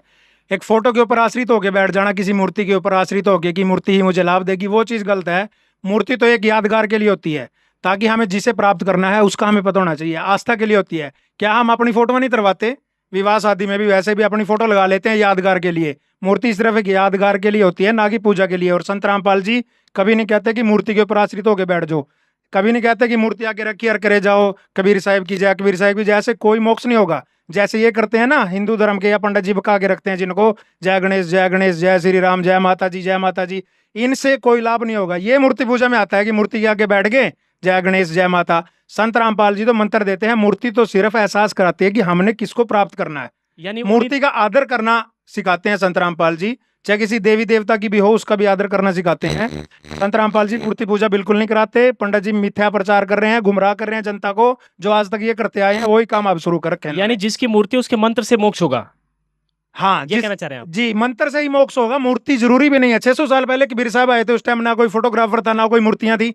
एक फोटो के ऊपर आश्रित होकर बैठ जाना, किसी मूर्ति के ऊपर आश्रित होकर कि मूर्ति ही मुझे लाभ देगी, वो चीज गलत है। मूर्ति तो एक यादगार के लिए होती है, ताकि हमें जिसे प्राप्त करना है उसका हमें पता होना चाहिए। आस्था के लिए होती है। क्या हम अपनी फोटो नहीं करवाते? विवाह शादी में भी वैसे भी अपनी फोटो लगा लेते हैं यादगार के लिए। मूर्ति सिर्फ एक यादगार के लिए होती है, ना कि पूजा के लिए। और संत रामपाल जी कभी नहीं कहते कि मूर्ति के ऊपर आश्रित होकर बैठ जाओ, कभी नहीं कहते कि मूर्ति आके रखी और करे जाओ कबीर साहब की जय, कबीर साहब की जय से कोई मोक्ष नहीं होगा। जैसे ये करते हैं ना हिंदू धर्म के, या पंडित जी बका के रखते हैं जिनको, जय गणेश जय गणेश, जय श्री राम, जय माता जी जय माता जी, इनसे कोई लाभ नहीं होगा। ये मूर्ति पूजा में आता है कि मूर्ति के आगे बैठ गए जय गणेश जय माता। संत रामपाल जी तो मंत्र देते हैं, मूर्ति तो सिर्फ एहसास कराती है कि हमने किसको प्राप्त करना है। यानी मूर्ति का आदर करना सिखाते हैं संत रामपाल जी, चाहे किसी देवी देवता की भी हो उसका भी आदर करना सिखाते हैं। संत रामपाल जी मूर्ति पूजा बिल्कुल नहीं कराते। पंडित जी मिथ्या प्रचार कर रहे हैं, गुमराह कर रहे हैं जनता को, जो आज तक ये करते आए हैं वही काम आप शुरू कर रखे हैं। यानी जिसकी मूर्ति उसके मंत्र से मोक्ष होगा। हाँ, ये कहना चाह रहे हैं आप? जी, मंत्र से ही मोक्ष होगा, मूर्ति जरूरी भी नहीं है। 600 साल पहले कबीर साहब आए थे, उस टाइम ना कोई फोटोग्राफर था ना कोई मूर्तियां थी,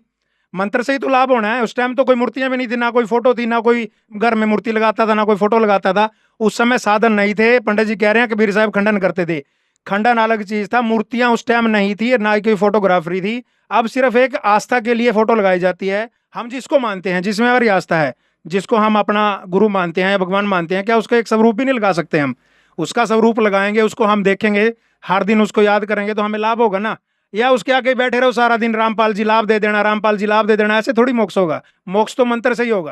मंत्र से ही तो लाभ होना है। उस टाइम तो कोई मूर्तियां भी नहीं थी, ना कोई फोटो थी, ना कोई घर में मूर्ति लगाता था, ना कोई फोटो लगाता था। उस समय साधन नहीं थे। पंडित जी कह रहे हैं कबीर साहब खंडन करते थे, खंडन अलग चीज था। मूर्तियां उस टाइम नहीं थी, ना ही कोई फोटोग्राफरी थी। अब सिर्फ एक आस्था के लिए फोटो लगाई जाती है। हम जिसको मानते हैं, जिसमें हमारी आस्था है, जिसको हम अपना गुरु मानते हैं या भगवान मानते हैं, क्या उसका एक स्वरूप भी नहीं लगा सकते? हम उसका स्वरूप लगाएंगे, उसको हम देखेंगे, हर दिन उसको याद करेंगे तो हमें लाभ होगा ना। या उसके आगे बैठे रहो सारा दिन, रामपाल जी लाभ दे देना, रामपाल जी लाभ दे देना, ऐसे थोड़ी मोक्ष होगा। मोक्ष तो मंत्र से ही होगा।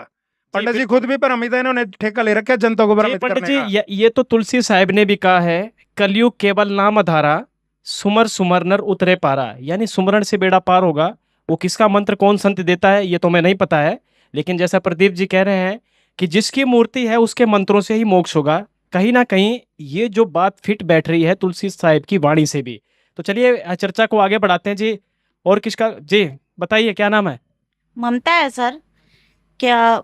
पंडित जी खुद भी भ्रमित है, इन्होंने ठेका ले रखा है जनता को भ्रमित पंडित करने का। जी ये तो तुलसी साहिब ने भी कहा है, कलयुग केवल नाम आधारा, सुमर सुमर नर उतरे पारा। यानी सुमरण से बेड़ा पार होगा। वो किसका मंत्र कौन संत देता है ये तो मैं नहीं पता है, लेकिन जैसा प्रदीप जी कह रहे हैं कि जिसकी मूर्ति है उसके मंत्रों से ही मोक्ष होगा, कहीं ना कहीं ये जो बात फिट बैठ रही है तुलसी साहिब की वाणी से भी। तो चलिए चर्चा को आगे बढ़ाते हैं जी। और किसका? जी बताइए क्या नाम है? ममता है सर। क्या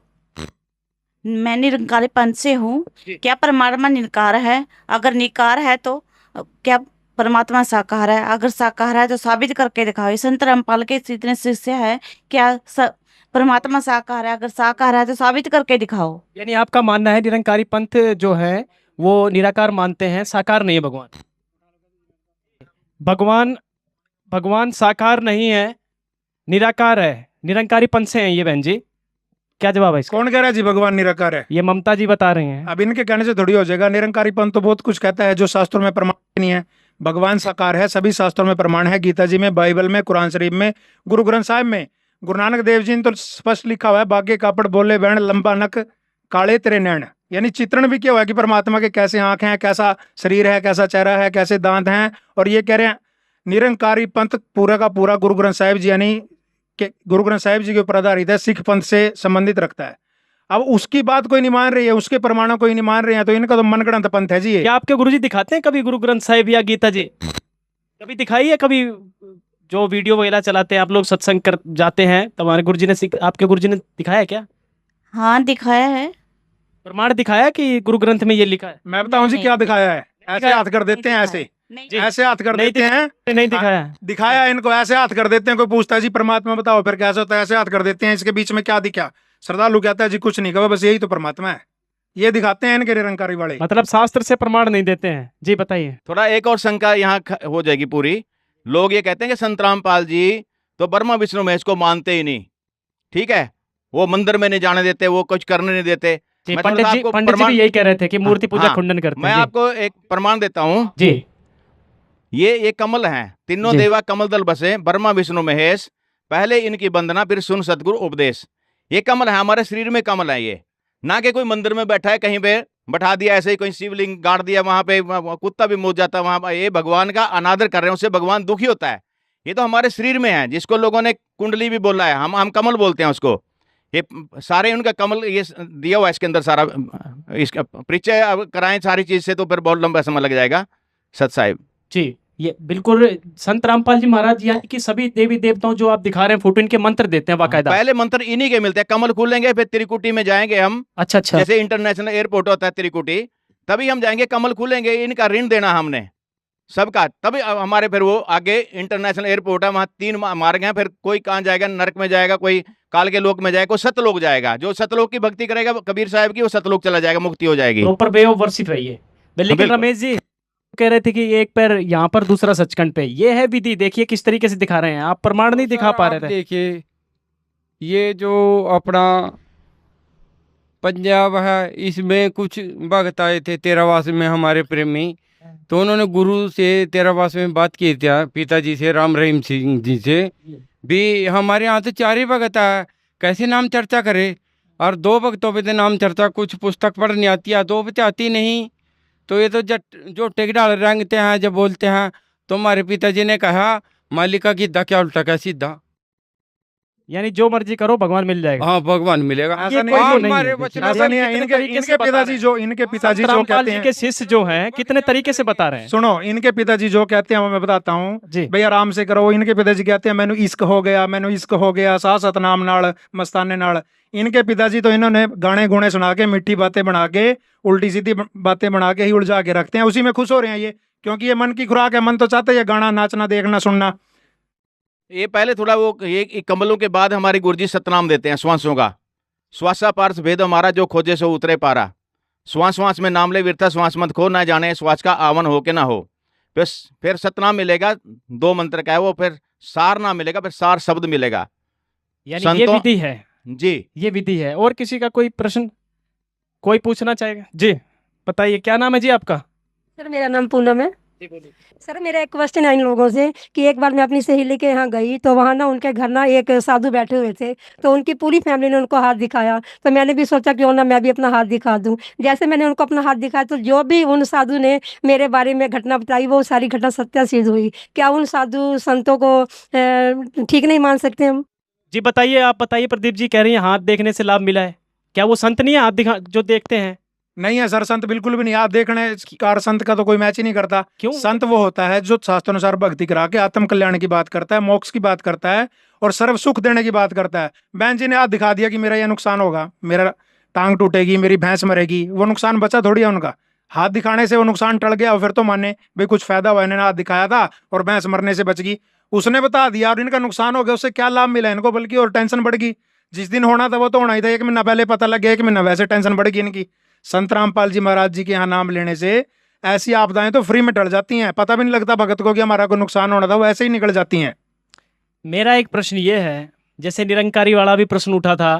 मैं निरंकारी पंथ से हूँ। क्या परमात्मा निराकार है? अगर निकार है तो क्या परमात्मा साकार है? अगर साकार है तो साबित करके दिखाओ। ये संत रामपाल के इतने शिष्य है, क्या परमात्मा साकार है? अगर साकार है तो साबित करके दिखाओ। यानी आपका मानना है निरंकारी पंथ जो है वो निराकार मानते हैं, साकार नहीं है भगवान। भगवान साकार नहीं है, निराकार है। निरंकारी पंथ से हैं ये बहन जी, क्या जवाब है इसका? कौन कह रहा है जी भगवान निराकार है? ये ममता जी बता रही हैं। अब इनके कहने से थोड़ी हो जाएगा। निरंकारी पंथ तो बहुत कुछ कहता है जो शास्त्रों में प्रमाण नहीं है। भगवान साकार है, सभी शास्त्रों में प्रमाण है। गीता जी में, बाइबल में, कुरान शरीफ में, गुरु ग्रंथ साहिब में, गुरु नानक देव जी ने तो स्पष्ट लिखा हुआ है, बागे कापड़ बोले बैण लंबा नक काले तेरे नैन। यानी चित्रण भी क्या हुआ कि परमात्मा के कैसे आंख हैं, कैसा शरीर है, कैसा चेहरा है, कैसे दांत हैं। और ये कह रहे हैं निरंकारी पंथ पूरा का पूरा गुरु ग्रंथ साहिब जी यानी कि गुरु ग्रंथ साहिब जी के ऊपर आधारित है, सिख पंथ से संबंधित रखता है। अब उसकी बात कोई नहीं मान रही है, उसके प्रमाणों कोई नहीं मान रहे हैं, तो इनका तो मनगढ़ंत पंथ है जी ये। क्या आपके गुरुजी दिखाते हैं कभी गुरु ग्रंथ साहिब या गीता जी? कभी दिखाई है? कभी जो वीडियो वगैरह चलाते हैं आप लोग, सत्संग कर जाते हैं, तो हमारे गुरुजी ने आपके गुरुजी ने दिखाया है क्या? हाँ दिखाया है। प्रमाण दिखाया कि गुरु ग्रंथ में ये लिखा है? मैं बताऊं जी क्या दिखाया है। ऐसे हाथ कर देते हैं, ऐसे ऐसे हाथ कर देते हैं। नहीं दिखाया। दिखाया इनको, ऐसे हाथ कर देते हैं। कोई पूछता है जी परमात्मा बताओ, फिर कैसे होता है? ऐसे हाथ कर देते हैं। इसके बीच में क्या दिखा? श्रद्धालु कहता है जी कुछ नहीं, कहा बस यही तो परमात्मा है। ये दिखाते हैं इनके निरंकारी वाले। मतलब शास्त्र से प्रमाण नहीं देते हैं। जी बताइए। थोड़ा एक और शंका यहाँ हो जाएगी पूरी। लोग ये कहते हैं कि संत रामपाल जी तो ब्रह्मा विष्णु महेश को मानते ही नहीं, ठीक है, वो मंदिर में नहीं जाने देते, वो कुछ करने नहीं देते। पंडित जी भी यही कह रहे थे कि मूर्ति पूजा खंडन करते हैं। मैं आपको एक प्रमाण देता हूँ जी। ये कमल हैं, तीनों देवा कमल दल बसे, ब्रह्मा विष्णु महेश, पहले इनकी वंदना फिर सुन सतगुरु उपदेश। ये कमल है, हमारे शरीर में कमल है। ये ना कि कोई मंदिर में बैठा है, कहीं पे बैठा दिया ऐसे ही, कोई शिवलिंग गाड़ दिया वहां पे, कुत्ता भी मौज जाता है वहां। ये भगवान का अनादर कर रहे हैं, उससे भगवान दुखी होता है। ये तो हमारे शरीर में है, जिसको लोगों ने कुंडली भी बोला है, हम कमल बोलते हैं उसको। ये सारे उनका कमल ये दिया हुआ है इसके अंदर सारा। इसका परिचय कराएं सारी चीज से तो फिर बहुत लंबा समय लग जाएगा सत साहिब जी। ये बिल्कुल संत रामपाल जी महाराज यानी कि सभी देवी देवताओं जो आप दिखा रहे हैं फोटो, इनके मंत्र देते हैं बाकायदा। पहले मंत्र इन्हीं के मिलते हैं। कमल खोलेंगे फिर त्रिकुटी में जाएंगे हम। अच्छा। जैसे इंटरनेशनल एयरपोर्ट होता है त्रिकुटी, तभी हम जाएंगे, कमल खुलेंगे, इनका ऋण देना हमने सबका, तभी हमारे फिर वो आगे इंटरनेशनल एयरपोर्ट है, वहाँ 3 मार्ग हैं। फिर कोई कहाँ जाएगा, नरक में जाएगा, कोई काल के लोक में जाएगा, कोई सतलोक जाएगा। जो सतलोक की भक्ति करेगा कबीर साहब की, वो सतलोक चला जाएगा, मुक्ति हो जाएगी। प्रॉपर वे ऑफ वर्शिप है ये। लेकिन रमेश जी कह रहे थे कि एक पैर यहाँ पर दूसरा सचखंड पे, ये है विधि। देखिए किस तरीके से दिखा रहे हैं आप, प्रमाण नहीं दिखा पा रहे थे। देखिए ये जो अपना पंजाब है, इसमें कुछ भक्त आए थे तेरावास में हमारे प्रेमी, तो उन्होंने गुरु से तेरावास में बात की थी, पिताजी से, राम रहीम सिंह जी से भी। हमारे यहाँ तो 4 ही भगत है, कैसे नाम चर्चा करे? और 2 भक्तों पे तो नाम चर्चा, कुछ पुस्तक पढ़नी आती है, 2 पे आती नहीं। तो ये तो जो टेकडाल रंगते हैं, जब बोलते हैं, तो हमारे पिताजी ने कहा मालिका की दा क्या उल्टा क्या सीधा, यानी जो मर्जी करो भगवान मिल जाएगा। हाँ भगवान मिलेगा। ऐसा नहीं है। इनके पिताजी जो कहते हैं, के शिष्य जो हैं कितने तरीके से बता रहे हैं। सुनो, इनके पिताजी जो कहते हैं वो मैं बताता हूँ भाई, आराम से करो। इनके पिताजी कहते हैं मैनू इश्क हो गया सा सतनाम नाल मस्ताने नाल। इनके पिताजी तो इन्होंने गाने गुणे सुना के, मिट्टी बातें बना के, उल्टी सीधी बातें बना के ही उलझा के रखते हैं। उसी में खुश हो रहे हैं ये, क्योंकि ये मन की खुराक है। मन तो चाहता है ये गाना, नाचना, देखना, सुनना। ये पहले थोड़ा वो ये कमलों के बाद हमारे गुरुजी सतनाम देते हैं श्वासों का। श्वासा पार्थ भेद हमारा, जो खोजे सो उतरे पारा। श्वास श्वास में नाम ले विरता, श्वास मत खो, ना जाने श्वास का आवन हो के ना हो। फिर सतनाम मिलेगा, 2 मंत्र का है वो। फिर सार नाम मिलेगा, फिर सार शब्द मिलेगा। यानी ये विधि है जी, ये विधि है। और किसी का कोई प्रश्न कोई पूछना चाहेगा? जी बताइए, क्या नाम है जी आपका? सर मेरा नाम पूनम है। सर मेरा एक क्वेश्चन है इन लोगों से कि एक बार मैं अपनी सहेली के यहाँ गई, तो वहाँ ना उनके घर ना एक साधु बैठे हुए थे, तो उनकी पूरी फैमिली ने उनको हाथ दिखाया। तो मैंने भी सोचा क्यों ना मैं भी अपना हाथ दिखा दूं। जैसे मैंने उनको अपना हाथ दिखाया, तो जो भी उन साधु ने मेरे बारे में घटना बताई, वो सारी घटना सत्य सिद्ध हुई। क्या उन साधु संतों को ठीक नहीं मान सकते हम? जी बताइए, आप बताइए। प्रदीप जी कह रही हैं हाथ देखने से लाभ मिला है। क्या वो संत नहीं है हाथ दिखा जो देखते हैं? नहीं है सर, संत बिल्कुल भी नहीं। आप देखने कार संत का तो कोई मैच ही नहीं करता। क्यों? संत वो होता है जो शास्त्रानुसार भक्ति करा के आत्म कल्याण की बात करता है, मोक्ष की बात करता है और सर्व सुख देने की बात करता है। बहन जी ने हाथ दिखा दिया कि मेरा यह नुकसान होगा, मेरा टांग टूटेगी, मेरी भैंस मरेगी, वो नुकसान बचा थोड़ी है उनका। हाथ दिखाने से वो नुकसान टल गया और फिर तो माने भाई कुछ फायदा हुआ, इन्होंने हाथ दिखाया था और भैंस मरने से बच गई। उसने बता दिया और इनका नुकसान हो गया, उससे क्या लाभ मिला इनको, बल्कि और टेंशन बढ़ गई। जिस दिन होना था वो तो होना ही था, 1 महीना पहले पता लग गया, 1 महीना वैसे टेंशन बढ़ गई इनकी। संत रामपाल जी महाराज जी के यहाँ नाम लेने से ऐसी आपदाएं तो फ्री में टल जाती हैं, पता भी नहीं लगता भगत को कि हमारा कोई नुकसान होना था, वो ऐसे ही निकल जाती हैं। मेरा एक प्रश्न ये है, जैसे निरंकारी वाला भी प्रश्न उठा था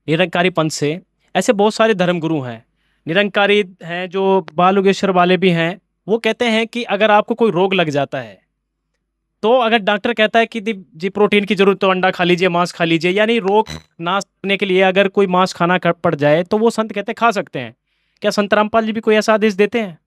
निरंकारी पंथ से, ऐसे बहुत सारे धर्मगुरु हैं, निरंकारी हैं जो बाल योगेश्वर वाले भी हैं। वो कहते हैं कि अगर आपको कोई रोग लग जाता है तो अगर डॉक्टर कहता है कि जी प्रोटीन की जरूरत तो अंडा खा लीजिए, मांस खा लीजिए, यानी रोग नाश करने के लिए अगर कोई मांस खाना पड़ जाए तो वो संत कहते हैं खा सकते हैं। क्या संत रामपाल जी भी कोई ऐसा आदेश देते हैं?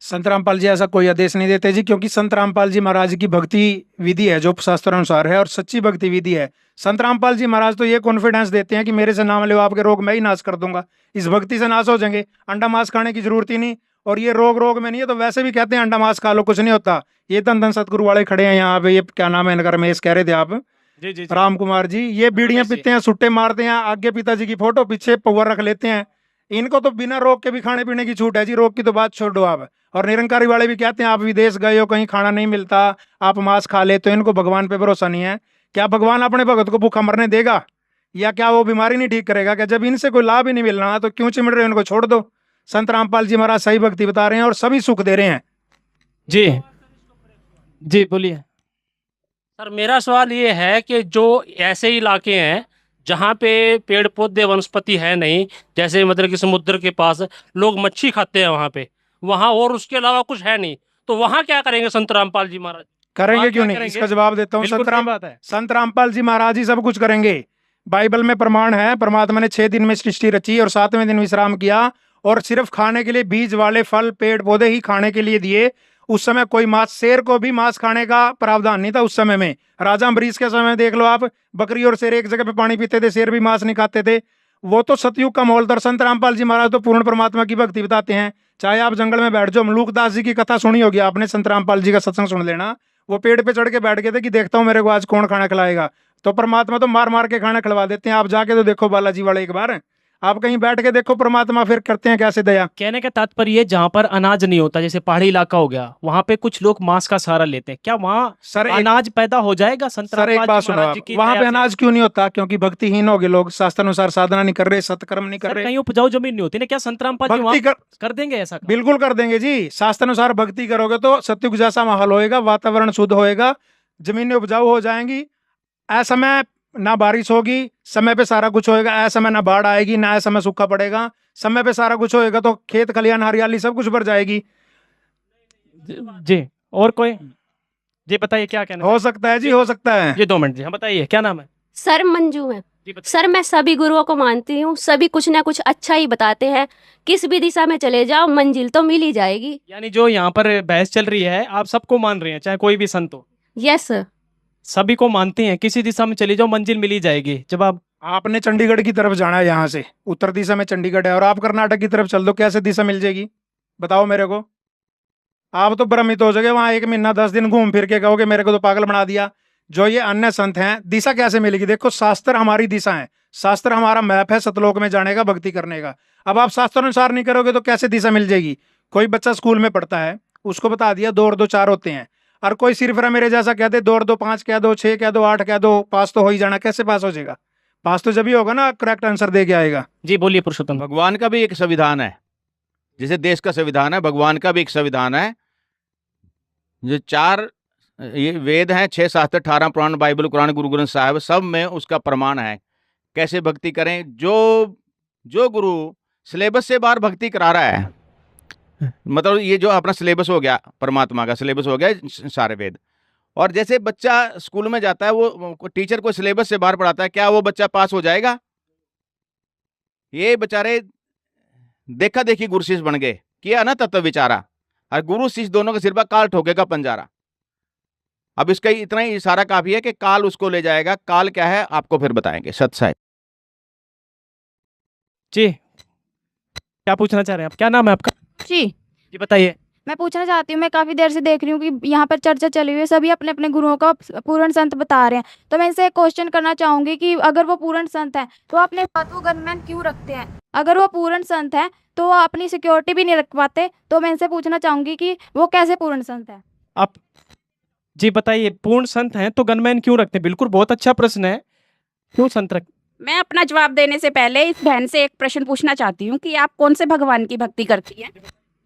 संत रामपाल जी ऐसा कोई आदेश नहीं देते जी, क्योंकि संत रामपाल जी महाराज की भक्ति विधि है जो शास्त्र अनुसार है और सच्ची भक्ति विधि है। संत रामपाल जी महाराज तो ये कॉन्फिडेंस देते हैं कि मेरे से नाम लो, आपके रोग मैं ही नाश कर दूंगा, इस भक्ति से नाश हो जाएंगे, अंडा मांस खाने की जरूरत ही नहीं। और ये रोग में नहीं है तो वैसे भी कहते हैं अंडा मांस खा लो कुछ नहीं होता। ये धन धन सतगुरु वाले खड़े हैं यहाँ पे, ये क्या नाम है इनका, रमेश कह रहे थे आप, जी जी राम कुमार जी, ये बीड़ियां पीते हैं, सुट्टे मारते हैं, आगे पिताजी की फोटो पीछे पवर रख लेते हैं। इनको तो बिना रोग के भी खाने पीने की छूट है जी, रोग की तो बात छोड़ दो आप। और निरंकारी वाले भी कहते हैं आप विदेश गए हो, कहीं खाना नहीं मिलता, आप मांस खा लेते हो, इनको भगवान पे भरोसा नहीं है। क्या भगवान अपने भगत को भूखा मरने देगा, या क्या वो बीमारी नहीं ठीक करेगा? क्या जब इनसे कोई लाभ ही नहीं मिल रहा तो क्यों चिमड़ रहे हो, इनको छोड़ दो। संत रामपाल जी महाराज सही भक्ति बता रहे हैं और सभी सुख दे रहे हैं। जी जी बोलिए सर। मेरा सवाल ये है कि जो ऐसे इलाके हैं जहाँ पे पेड़ पौधे वनस्पति है नहीं, जैसे मतलब कि समुद्र के पास लोग मच्छी खाते हैं वहाँ और उसके अलावा कुछ है नहीं, तो वहाँ क्या करेंगे संत रामपाल जी महाराज? करेंगे वहाँ क्यों क्या नहीं, करेंगे? इसका जवाब देता हूँ। बिल्कुल सही बात है। संत रामपाल जी महाराज ही सब कुछ करेंगे। बाइबल में प्रमाण है, परमात्मा ने 6 दिन में सृष्टि रची और 7वें दिन विश्राम किया और सिर्फ खाने के लिए बीज वाले फल पेड़ पौधे ही खाने के लिए दिए। उस समय कोई मांस, शेर को भी मांस खाने का प्रावधान नहीं था उस समय में। राजा अम्बरीश के समय देख लो आप, बकरी और शेर एक जगह पे पानी पीते थे, शेर भी मांस नहीं खाते थे। वो तो सतयुग का माहौल था। संत रामपाल जी महाराज तो पूर्ण परमात्मा की भक्ति बताते हैं। चाहे आप जंगल में बैठ जाओ, मलूकदास जी की कथा सुनी होगी आपने, संत रामपाल जी का सत्संग सुन लेना। वो पेड़ पे चढ़ के बैठ गए थे कि देखता हूँ मेरे को आज कौन खाना खिलाएगा, तो परमात्मा तो मार मार के खाना खिलवा देते हैं। आप जाके तो देखो बालाजी वाले, एक बार आप कहीं बैठ के देखो परमात्मा फिर करते हैं कैसे दया। कहने का तात्पर्य जहाँ पर अनाज नहीं होता, जैसे पहाड़ी इलाका हो गया, वहाँ पे कुछ लोग मांस का सहारा लेते हैं, क्या वहाँ सर अनाज पैदा हो जाएगा? संत सर एक रामपाल बात जी सुनो महाराज आप, जी की वहाँ दया पे से। अनाज क्यों नहीं होता? क्योंकि भक्तिहीन हो गए लोग, शास्त्र अनुसार साधना नहीं कर रहे, सत्कर्म नहीं कर सर रहे। कहीं उपजाऊ जमीन नहीं होती ना, क्या संत रामपाल जी भक्ति वहाँ कर देंगे ऐसा काम? बिल्कुल कर देंगे जी। शास्त्र अनुसार भक्ति करोगे तो सत्युग जैसा माहौल होएगा, वातावरण शुद्ध होएगा, जमीनें उपजाऊ हो जाएंगी, असमय ना बारिश होगी, समय पे सारा कुछ होएगा, असमय ना बाढ़ आएगी, ना असमय सूखा पड़ेगा, समय पे सारा कुछ होएगा तो खेत खलियान हरियाली सब कुछ भर जाएगी। जी और कोई जी बताइए क्या कहना हो सकता है जी, हो सकता है जी। 2 मिनट जी, हाँ बताइए क्या नाम है? सर मंजू है। सर मैं सभी गुरुओं को मानती हूँ, सभी कुछ ना कुछ अच्छा ही बताते हैं, किस भी दिशा में चले जाओ मंजिल तो मिल ही जाएगी। यानी जो यहाँ पर बहस चल रही है आप सबको मान रहे हैं, चाहे कोई भी संत हो? Yes sir. सभी को मानते हैं, किसी दिशा में चली जाओ मंजिल मिल ही जाएगी। जब आपने चंडीगढ़ की तरफ जाना है, यहाँ से उत्तर दिशा में चंडीगढ़ है और आप कर्नाटक की तरफ चल दो, कैसे दिशा मिल जाएगी बताओ मेरे को? आप तो भ्रमित हो जाओगे, वहाँ 1 महीना 10 दिन घूम फिर के कहोगे मेरे को तो पागल बना दिया। जो ये अन्य संत हैं, दिशा कैसे मिलेगी? देखो शास्त्र हमारी दिशा है, शास्त्र हमारा मैप है सतलोक में जाने का, भक्ति करने का। अब आप शास्त्र अनुसार नहीं करोगे तो कैसे दिशा मिल जाएगी? कोई बच्चा स्कूल में पढ़ता है, उसको बता दिया 2 और 2 4 होते हैं, और कोई सिर्फ मेरे जैसा कह दे 2 और 2 5 कह दो, 6 कह दो, 8 कह दो, पास तो हो ही जाना। कैसे पास हो जाएगा? पास तो जब ही होगा ना करेक्ट आंसर दे के आएगा। जी बोलिए पुरुषोत्तम। भगवान का भी एक संविधान है, जैसे देश का संविधान है, भगवान का भी एक संविधान है। जो 4 ये वेद हैं, 6 शास्त्र, 18 पुराण, बाइबल, कुरान, गुरु ग्रंथ साहिब, सब में उसका प्रमाण है कैसे भक्ति करें। जो गुरु सिलेबस से बाहर भक्ति करा रहा है, मतलब ये जो अपना सिलेबस हो गया, परमात्मा का सिलेबस हो गया सारे वेद, और जैसे बच्चा स्कूल में जाता है, वो टीचर को सिलेबस से बाहर पढ़ाता है, क्या वो बच्चा पास हो जाएगा? ये बेचारे देखा देखी गुरु शिष्य बन गए, किया ना तत्व विचारा, और गुरु शिष्य दोनों के सिर पर काल ठोकेगा पंजारा। अब इसका इतना ही इशारा काफी है कि काल उसको ले जाएगा। काल क्या है आपको फिर बताएंगे। सत साहिब जी क्या पूछना चाह रहे हैं आप? क्या नाम है आपका? जी बताइए। मैं पूछना चाहती हूँ, मैं काफ़ी देर से देख रही हूँ कि यहाँ पर चर्चा चली हुई है, सभी अपने अपने गुरुओं का पूर्ण संत बता रहे हैं। तो मैं इनसे एक क्वेश्चन करना चाहूँगी कि अगर वो पूर्ण संत हैं तो अपने साथ वो गनमैन क्यों रखते हैं? अगर वो पूर्ण संत हैं तो वो अपनी सिक्योरिटी भी नहीं रख पाते। तो मैं इनसे पूछना चाहूँगी कि वो कैसे पूर्ण संत हैं? आप जी बताइए, पूर्ण संत हैं तो गनमैन क्यों रखते हैं? बिल्कुल, बहुत अच्छा प्रश्न है। क्यों संत रख मैं अपना जवाब देने से पहले इस बहन से एक प्रश्न पूछना चाहती हूँ कि आप कौन से भगवान की भक्ति करती हैं?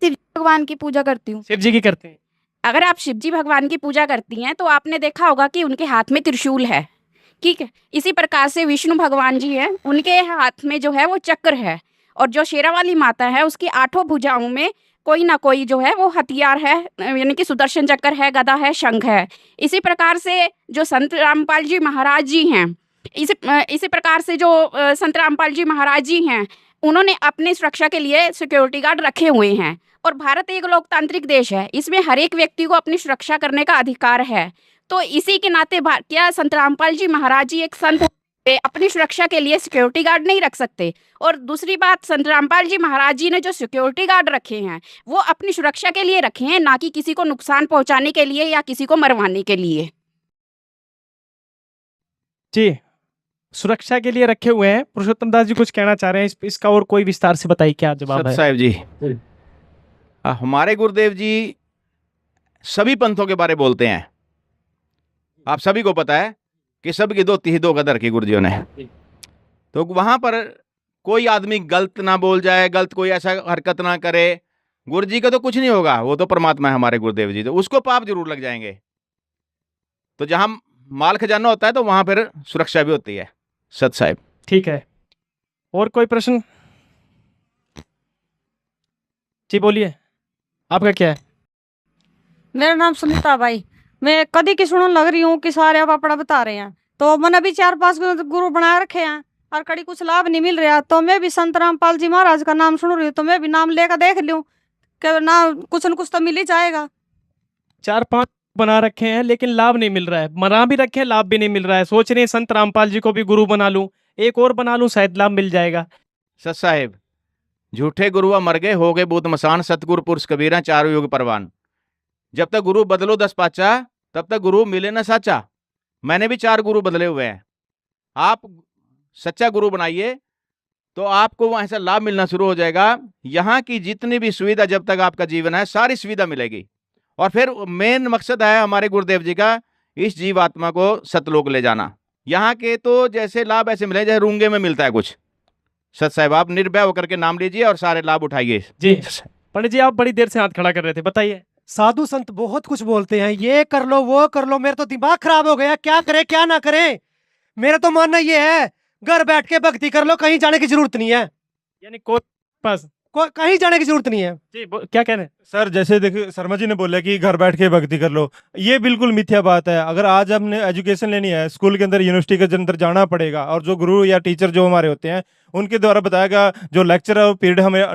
शिव भगवान की पूजा करती हूँ। शिव जी की करते हैं। अगर आप शिव जी भगवान की पूजा करती हैं तो आपने देखा होगा कि उनके हाथ में त्रिशूल है, ठीक है। इसी प्रकार से विष्णु भगवान जी हैं, उनके हाथ में जो है वो चक्र है, और जो शेरावाली माता है उसकी 8 भुजाओं में कोई ना कोई जो है वो हथियार है, यानी कि सुदर्शन चक्र है, गदा है, शंख है। इसी प्रकार से जो संत रामपाल जी महाराज जी हैं, इसी प्रकार से जो संत रामपाल जी महाराज जी हैं, उन्होंने अपनी सुरक्षा के लिए सिक्योरिटी गार्ड रखे हुए हैं। और भारत एक लोकतांत्रिक देश है, इसमें हर एक व्यक्ति को अपनी सुरक्षा करने का अधिकार है। तो इसी के नाते क्या संत रामपाल जी महाराज जी एक संत अपनी सुरक्षा के लिए सिक्योरिटी गार्ड नहीं रख सकते? और दूसरी बात, संत रामपाल जी महाराज जी ने जो सिक्योरिटी गार्ड रखे हैं वो अपनी सुरक्षा के लिए रखे हैं, ना कि किसी को नुकसान पहुंचाने के लिए या किसी को मरवाने के लिए। जी, सुरक्षा के लिए रखे हुए हैं। पुरुषोत्तम दास जी कुछ कहना चाह रहे हैं, इसका और कोई विस्तार से बताइए, क्या जवाब है? साहब जी, हमारे गुरुदेव जी सभी पंथों के बारे बोलते हैं। आप सभी को पता है कि सबकी दो तिही दो कदर की गुरुजियों ने। तो वहाँ पर कोई आदमी गलत ना बोल जाए, गलत कोई ऐसा हरकत ना करे, गुरु जी का तो कुछ नहीं होगा, वो तो परमात्मा है हमारे गुरुदेव जी, तो उसको पाप जरूर लग जाएंगे। तो जहाँ माल खजाना होता है तो वहाँ फिर सुरक्षा भी होती है। सत साहिब। ठीक है, और कोई प्रश्न? जी बोलिए, आपका क्या है? मेरा नाम सुनीता भाई। मैं कदी की सुनने लग रही हूँ कि सारे आप अपना बता रहे हैं, तो मैंने भी 4-5 गुरु बना रखे हैं और कड़ी कुछ लाभ नहीं मिल रहा। तो मैं भी संत रामपाल जी महाराज का नाम सुन रही हूँ, तो मैं भी नाम लेकर देख लूँ कि ना कुछ न कुछ तो मिल ही जाएगा। 4-5 बना रखे हैं लेकिन लाभ नहीं मिल रहा है, बना भी रखे हैं, लाभ भी नहीं मिल रहा है। सोच रहे हैं संत रामपाल जी को भी गुरु बना लूं, एक और बना लूं, शायद लाभ मिल जाएगा। सत साहिब, झूठे गुरुआ मर गए, हो गए बूत मसान, सतगुरु पुरुष कबीरा, चारों युग परवान। जब तक गुरु बदलो 10 पाचा, तब तक गुरु मिले ना साचा। मैंने भी 4 गुरु बदले हुए हैं। आप सच्चा गुरु बनाइए तो आपको वहाँ से लाभ मिलना शुरू हो जाएगा। यहाँ की जितनी भी सुविधा, जब तक आपका जीवन है, सारी सुविधा मिलेगी। और फिर मेन मकसद है हमारे गुरुदेव जी का, इस जीवात्मा को सतलोक ले जाना। यहाँ के तो जैसे लाभ ऐसे मिले जैसे रूंगे में मिलता है कुछ। सत साहिब, आप निर्भय होकर के नाम लीजिए और सारे लाभ उठाइए। जी पंडित जी, आप बड़ी देर से हाथ खड़ा कर रहे थे, बताइए। साधु संत बहुत कुछ बोलते हैं, ये कर लो वो कर लो, मेरा तो दिमाग खराब हो गया, क्या करे क्या ना करे। मेरा तो मानना ये है, घर बैठ के भक्ति कर लो, कहीं जाने की जरूरत नहीं है। यानी कोई पास कहीं जाने की जरूरत नहीं है। जी क्या कह रहे हैं सर? जैसे देखिए शर्मा जी ने बोला कि घर बैठ के भक्ति कर लो, ये बिल्कुल मिथ्या बात है। अगर आज हमने एजुकेशन लेनी है, स्कूल के अंदर, यूनिवर्सिटी के अंदर जाना पड़ेगा, और जो गुरु या टीचर जो हमारे होते हैं उनके द्वारा बताया गया जो लेक्चर है वो पीरियड हमें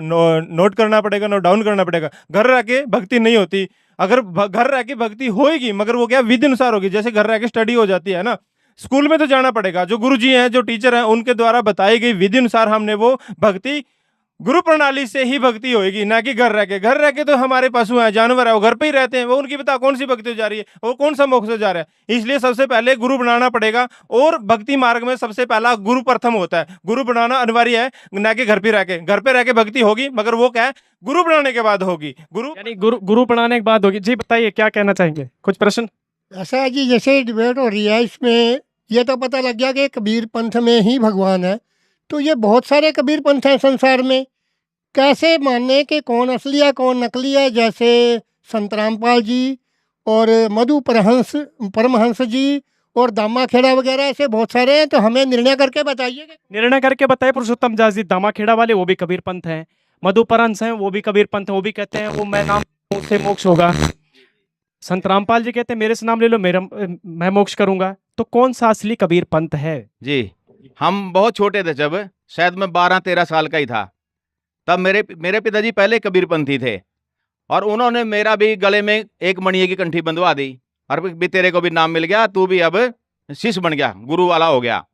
नोट करना पड़ेगा, नोट डाउन करना पड़ेगा। घर रह के भक्ति नहीं होती। अगर घर रह के भक्ति होएगी, मगर वो क्या विधि अनुसार होगी। जैसे घर रह के स्टडी हो जाती है ना, स्कूल में तो जाना पड़ेगा। जो गुरु जी हैं, जो टीचर हैं, उनके द्वारा बताई गई विधि अनुसार हमने वो भक्ति, गुरु प्रणाली से ही भक्ति होएगी, ना कि घर रह के। घर रह के तो हमारे पशु हैं, जानवर है, वो घर पे ही रहते हैं, वो उनकी बता कौन सी भक्ति हो जा रही है, वो कौन सा मोक्ष हो जा रहा है। इसलिए सबसे पहले गुरु बनाना पड़ेगा, और भक्ति मार्ग में सबसे पहला गुरु प्रथम होता है। गुरु बनाना अनिवार्य है, ना कि घर पे रह के। घर पे रह के भक्ति होगी, मगर वो क्या है, गुरु बनाने के बाद होगी। गुरु बनाने के बाद होगी। जी बताइए, क्या कहना चाहेंगे? कुछ प्रश्न? ऐसा है जी, जैसे डिबेट हो रही है, इसमें ये तो पता लग गया कि कबीर पंथ में ही भगवान है। तो ये बहुत सारे कबीर पंथ हैं संसार में, कैसे मानने कि कौन असली है कौन नकली है? जैसे संत रामपाल जी और मधु परमहंस जी और दामा खेड़ा वगैरह, ऐसे बहुत सारे हैं। तो हमें निर्णय करके बताइए। निर्णय करके बताइए। पुरुषोत्तम दास जी दामा खेड़ा वाले, वो भी कबीर पंथ हैं। मधु परमहंस हैं, वो भी कबीर पंथ है। वो भी कहते हैं वो मैं नाम से मोक्ष होगा। संत रामपाल जी कहते हैं मेरे से नाम ले लो, मैं मोक्ष करूंगा। तो कौन सा असली कबीर पंथ है? जी, हम बहुत छोटे थे, जब शायद मैं 12-13 साल का ही था, तब मेरे पिताजी पहले कबीरपंथी थे, और उन्होंने मेरा भी गले में एक मणिये की कंठी बंधवा दी, और भी तेरे को भी नाम मिल गया, तू भी अब शिष्य बन गया, गुरु वाला हो गया।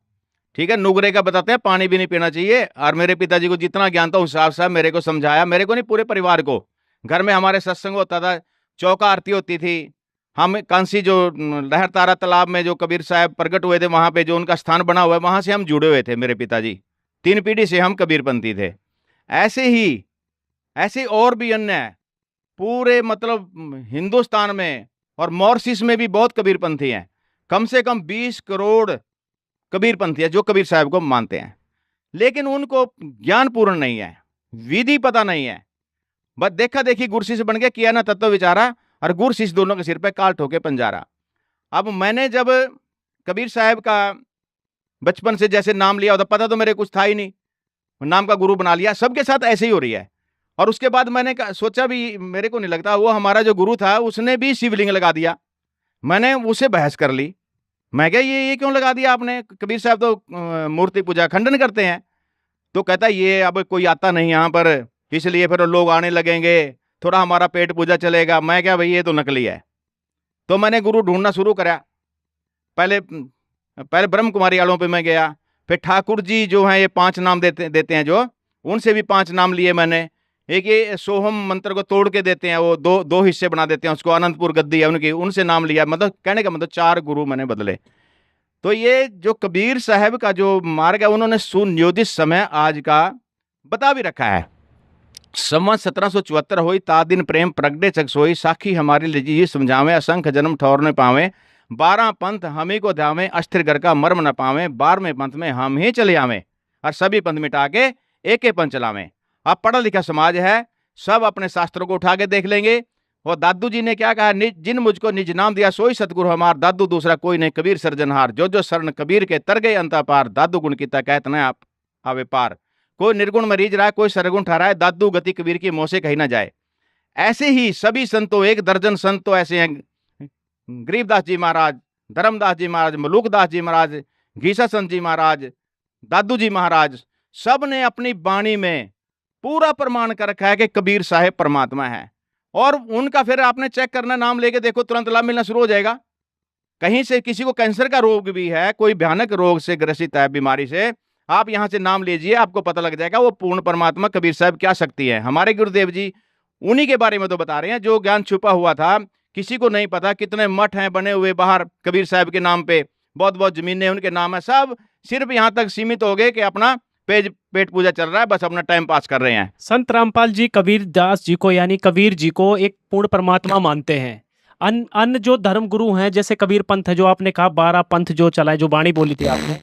ठीक है, नुगरे का बताते हैं, पानी भी नहीं पीना चाहिए। और मेरे पिताजी को जितना ज्ञान था उस हिसाब से मेरे को समझाया, मेरे को नहीं पूरे परिवार को। घर में हमारे सत्संग होता था, चौका आरती होती थी। हम कांसी जो लहर तारा तालाब में जो कबीर साहब प्रकट हुए थे, वहाँ पे जो उनका स्थान बना हुआ है, वहाँ से हम जुड़े हुए थे। मेरे पिताजी 3 पीढ़ी से हम कबीरपंथी थे। ऐसे और भी अन्य पूरे मतलब हिंदुस्तान में और मॉरिशस में भी बहुत कबीरपंथी हैं। कम से कम 20 करोड़ कबीरपंथी है जो कबीर साहब को मानते हैं, लेकिन उनको ज्ञान पूर्ण नहीं है, विधि पता नहीं है। बस देखा देखी गुरु शिष्य बन के किया ना तत्व विचारा, और गुरु शिष्य दोनों के सिर पे काल ठोके पंजारा। अब मैंने जब कबीर साहब का बचपन से जैसे नाम लिया, पता तो मेरे कुछ था ही नहीं, नाम का गुरु बना लिया। सबके साथ ऐसे ही हो रही है। और उसके बाद मैंने सोचा भी, मेरे को नहीं लगता वो हमारा जो गुरु था उसने भी शिवलिंग लगा दिया। मैंने उसे बहस कर ली, मैं क्या ये क्यों लगा दिया आपने? कबीर साहब तो मूर्ति पूजा खंडन करते हैं। तो कहता ये अब कोई आता नहीं यहाँ पर, इसलिए फिर लोग आने लगेंगे, थोड़ा हमारा पेट पूजा चलेगा। मैं क्या भाई ये तो नकली है। तो मैंने गुरु ढूंढना शुरू करा। पहले ब्रह्म कुमारी वालों पे मैं गया, फिर ठाकुर जी जो हैं ये 5 नाम देते हैं जो, उनसे भी 5 नाम लिए मैंने। एक ये सोहम मंत्र को तोड़ के देते हैं, वो दो हिस्से बना देते हैं उसको, अनंतपुर गद्दी है उनकी, उनसे नाम लिया। मतलब कहने का मतलब 4 गुरु मैंने बदले। तो ये जो कबीर साहब का जो मार्ग है, उन्होंने सुनियोजित समय आज का बता भी रखा है। संवत 1774 होई ता दिन प्रेम प्रगटे चक सोई, साखी हमारी लिजी समझावे, असंख्य जन्म ठौर न पावे, 12 पंथ हमी को ध्यावे, अस्थिर घर का मर्म न पावे, 12वें पंथ में हम ही चले आवे, और सभी पंथ मिटा के एक पंथ चलावे। अब पढ़ा लिखा समाज है, सब अपने शास्त्रों को उठा के देख लेंगे। और दादू जी ने क्या कहा, जिन मुझको निज नाम दिया सोई सतगुरु हमार, दादू दूसरा कोई नहीं कबीर सर्जनहार, जो शरण कबीर के तर गए अंता पार, दादू गुण कीता कहत न आप आवे पार, कोई निर्गुण मरीज रहा है, कोई सरगुण ठहराए, दादू गति कबीर की मोह से कहीं ना जाए। ऐसे ही सभी संतों, 1 दर्जन संत तो ऐसे हैं, गरीबदास जी महाराज, धर्मदास जी महाराज, मलूकदास जी महाराज, घीसा संत जी महाराज, दादू जी महाराज, सब ने अपनी वाणी में पूरा प्रमाण कर रखा है कि कबीर साहेब परमात्मा है। और उनका फिर आपने चेक करना, नाम लेके देखो, तुरंत लाभ मिलना शुरू हो जाएगा। कहीं से किसी को कैंसर का रोग भी है, कोई भयानक रोग से ग्रसित है, बीमारी से, आप यहां से नाम लीजिए, आपको पता लग जाएगा वो पूर्ण परमात्मा कबीर साहब क्या शक्ति है। हमारे गुरुदेव जी उन्हीं के बारे में तो बता रहे हैं जो ज्ञान छुपा हुआ था, किसी को नहीं पता। कितने मठ हैं बने हुए बाहर कबीर साहब के नाम पे, बहुत जमीनें उनके नाम है, सब सिर्फ यहाँ तक सीमित हो गए कि अपना पेट पूजा चल रहा है, बस अपना टाइम पास कर रहे हैं। संत रामपाल जी कबीर दास जी को यानी कबीर जी को एक पूर्ण परमात्मा मानते हैं। अन्य जो धर्म गुरु हैं, जैसे कबीर पंथ है जो आपने कहा, 12 पंथ जो चलाए, जो बाणी बोली थी आपने,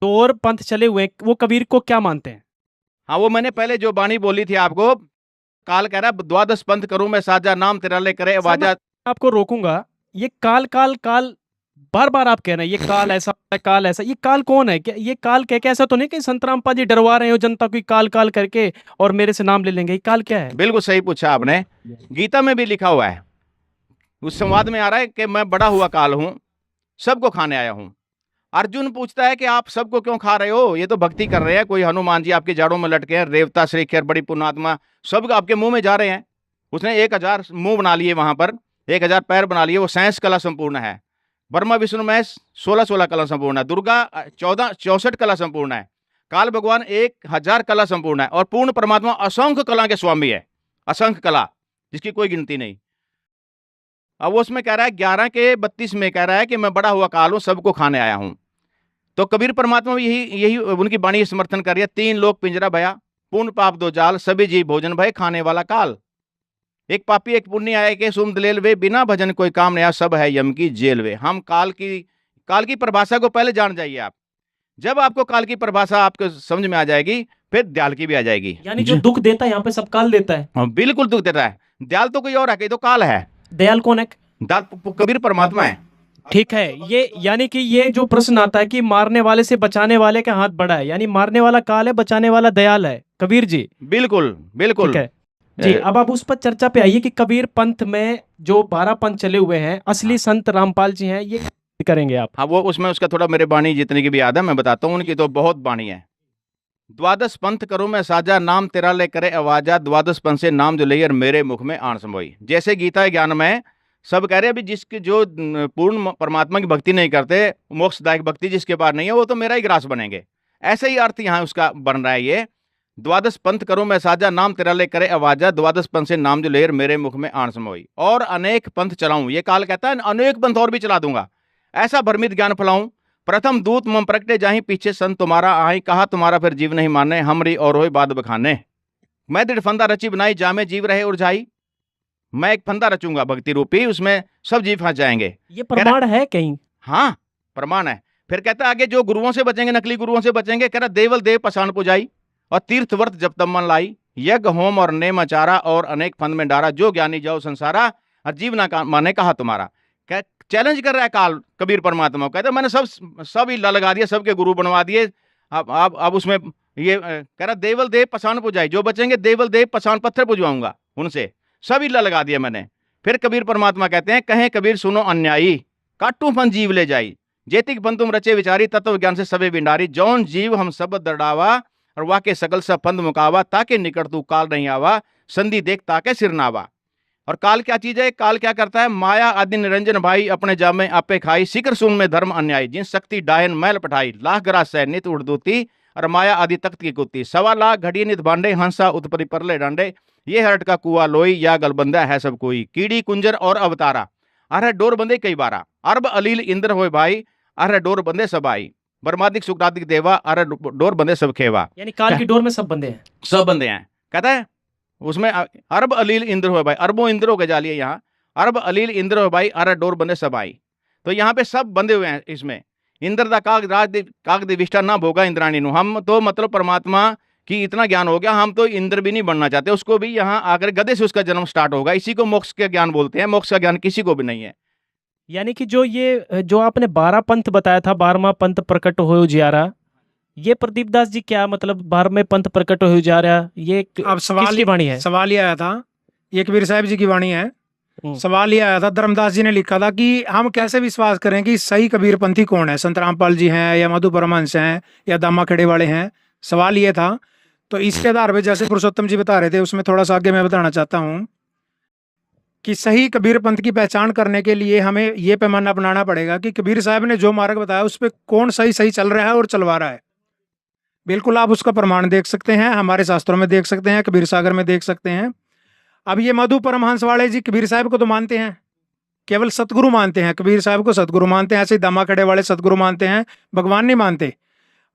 तो और पंथ चले हुए, वो कबीर को क्या मानते हैं? हाँ, वो मैंने पहले जो बाणी बोली थी आपको, काल कह रहा 12 पंथ करूं मैं साजा, नाम तेरा ले करे आवाजा। आपको रोकूंगा, ये काल बार बार आप कह रहे हैं, ये काल ऐसा काल ऐसा, ये काल कौन है? क्या ये काल कह ऐसा तो नहीं कि संत रामपाल जी डरवा रहे हो जनता को काल करके और मेरे से नाम ले लेंगे? ये काल क्या है? बिल्कुल सही पूछा आपने, गीता में भी लिखा हुआ है, उस संवाद में आ रहा है कि मैं बड़ा हुआ काल हूं, सबको खाने आया हूं। अर्जुन पूछता है कि आप सबको क्यों खा रहे हो? ये तो भक्ति कर रहे हैं, कोई हनुमान जी आपके जाड़ों में लटके हैं, रेवता श्रीखर बड़ी पुण्यात्मा, सब आपके मुंह में जा रहे हैं। उसने 1000 मुंह बना लिए, वहां पर 1000 पैर बना लिए, वो 67 कला संपूर्ण है। ब्रह्मा विष्णु महेश 16 कला संपूर्ण है। दुर्गा 64 कला संपूर्ण है। काल भगवान 1000 कला संपूर्ण है। और पूर्ण परमात्मा असंख्य कला के स्वामी है, असंख्य कला जिसकी कोई गिनती नहीं। अब वो उसमें कह रहा है 11 के 32 में कह रहा है कि मैं बड़ा हुआ काल हूं, सबको खाने आया हूं। तो कबीर परमात्मा भी यही उनकी वाणी समर्थन कर रही है। 3 लोक पिंजरा भया, पूर्ण पाप 2 जाल, सभी जीव भोजन भय, खाने वाला काल। एक पापी एक पुण्य आए के सुम दलेल वे, बिना भजन कोई काम नहीं, सब है यम की जेल वे। हम काल की परिभाषा को पहले जान जाइए आप। जब आपको काल की परिभाषा आपको समझ में आ जाएगी, फिर दयाल की भी आ जाएगी। यानी जो दुख देता है यहाँ पे सब काल देता है। हाँ, बिल्कुल दुख देता है। दयाल तो कोई और है, तो काल है। दयाल कौन है? दयाल कबीर परमात्मा है। ठीक है, ये यानी कि ये जो प्रश्न आता है कि मारने वाले से बचाने वाले का हाथ बड़ा है, यानी मारने वाला काल है, बचाने वाला दयाल है कबीर जी। बिल्कुल बिल्कुल ठीक है जी। अब आप उस पर चर्चा पे आइए कि कबीर पंथ में जो 12 पंथ चले हुए हैं, असली संत रामपाल जी हैं, ये करेंगे आप? हाँ, वो उसमें उसका थोड़ा मेरे बाणी जितनी की भी याद है मैं बताता हूँ, उनकी तो बहुत बाणी है। 12 पंथ करूँ मैं साजा, नाम तेरा ले करे आवाजा, 12 पंथ से नाम जो ले मेरे मुख में आन समोई। जैसे गीता ज्ञान में सब कह रहे हैं अभी जिसके जो पूर्ण परमात्मा की भक्ति नहीं करते, मोक्षदायक भक्ति जिसके पास नहीं है, वो तो मेरा ही ग्रास बनेंगे। ऐसे ही अर्थ यहाँ उसका बन रहा है। ये द्वादश पंथ करो मैं साजा, नाम तेरा ले करे आवाजा, द्वादश पंथ से नाम जो लेर मेरे मुख में आन समोई। और अनेक पंथ चलाऊं, ये काल कहता है अनेक पंथ और भी चला दूंगा, ऐसा भ्रमित ज्ञान फैलाऊं। प्रथम दूत मम प्रगटे जाहि, पीछे संत तुम्हारा आई, कहा तुम्हारा फिर जीव नहीं माने, हमरी और होई बाद बखाने। मैं दृढ़ फंदा रची बनाई, जामे जीव रहे उलझाई। मैं एक फंदा रचूंगा भक्ति रूपी, उसमें सब जीव फंस जाएंगे। ये प्रमाण है कहीं? हाँ प्रमाण है। फिर कहता आगे जो गुरुओं से बचेंगे, नकली गुरुओं से बचेंगे, कह रहा देवल देव पसान पुजाई और तीर्थ व्रत जब तब मन लाई, यज्ञ होम और नेम आचारा और अनेक फंद में डारा, जो ज्ञानी जाओ संसारा और जीव ना माने कहा तुम्हारा। क्या चैलेंज कर रहा है काल कबीर परमात्मा को, कहता मैंने सब ही लगा दिए, सबके गुरु बनवा दिए। अब उसमें ये कह रहा देवल देव पसान पुजाई, जो बचेंगे देवल देव पसान पत्थर पुजवाऊंगा उनसे, सब ही लगा दिया मैंने। फिर कबीर परमात्मा कहते हैं कहें कबीर सुनो अन्यायी, काटू फन जीव ले जाई, जेतिक बन तुम रचे विचारी, तत्व ज्ञान से सबे बिंडारी, जौन जीव हम सब दर्डावा और वाके सकल सब फंद मुकावा, ताके निकट तू काल नहीं आवा, संधि देख ताके सिर नावा। और काल क्या चीज है? काल क्या करता है? माया आदि निरंजन भाई, अपने जामे आपे खाई, शिखर सुन में धर्म अन्यायी, जिन शक्ति डायन मैल पठाई, लाख ग्रास है नित उड़दूती, और माया आदि तख्त की कुत्ती, 1.25 लाख घड़ी नित भांडे, हंसा उत्परि परले डांडे, ये हरट का कुआ लोई, या गलबंदा है सब कोई, कीड़ी कुंजर और अवतारा, अरे डोर बंदे कई बारा, अरब अलील इंद्र होए भाई, अरे डोर बंदे सब आई, बर्मादिक सुखदादिक देवा, अरे डोर बंदे सब खेवा। यानी काल की डोर में सब बंदे हैं, सब बंदे हैं। कहता है उसमें अरब अलील इंद्र हो भाई, अरबों इंद्र हो गए जालिए यहाँ, अरब अलील इंद्र हो भाई, अरे डोर बंदे सब आई। तो यहाँ पे सब बंधे हुए हैं इसमें। इंद्र दा काग दिविष्टा ना भोगा इंद्राणी नु, हम तो मतलब परमात्मा की इतना ज्ञान हो गया, हम तो इंद्र भी नहीं बनना चाहते, उसको भी यहाँ आकर गधे से उसका जन्म स्टार्ट होगा। इसी को मोक्ष का ज्ञान बोलते हैं, मोक्ष का ज्ञान किसी को भी नहीं है। यानी कि जो आपने 12 पंथ बताया था, 12वां पंथ प्रकट हो जा रहा, ये प्रदीप दास जी क्या मतलब 12वें पंथ प्रकट हो जा रहा, ये अब किसकी वाणी है? सवाल ये आया था, ये कबीर साहब जी की वाणी है। सवाल ये आया था, धर्मदास जी ने लिखा था कि हम कैसे विश्वास करें कि सही कबीरपंथी कौन है, संत रामपाल जी हैं या मधु परमहंस हैं या दामा खेड़े वाले हैं। सवाल ये था। तो इसके आधार पर जैसे पुरुषोत्तम जी बता रहे थे, उसमें थोड़ा सा आगे मैं बताना चाहता हूँ कि सही कबीर पंथ की पहचान करने के लिए हमें ये पैमाना अपनाना पड़ेगा कि कबीर साहब ने जो मार्ग बताया उस पर कौन सही चल रहा है और चलवा रहा है। बिल्कुल आप उसका प्रमाण देख सकते हैं, हमारे शास्त्रों में देख सकते हैं, कबीर सागर में देख सकते हैं। अब ये मधु परमहंस वाले जी कबीर साहब को तो मानते हैं, केवल सतगुरु मानते हैं, कबीर साहब को सतगुरु मानते हैं। ऐसे ही दामा खड़े वाले सतगुरु मानते हैं, भगवान नहीं मानते।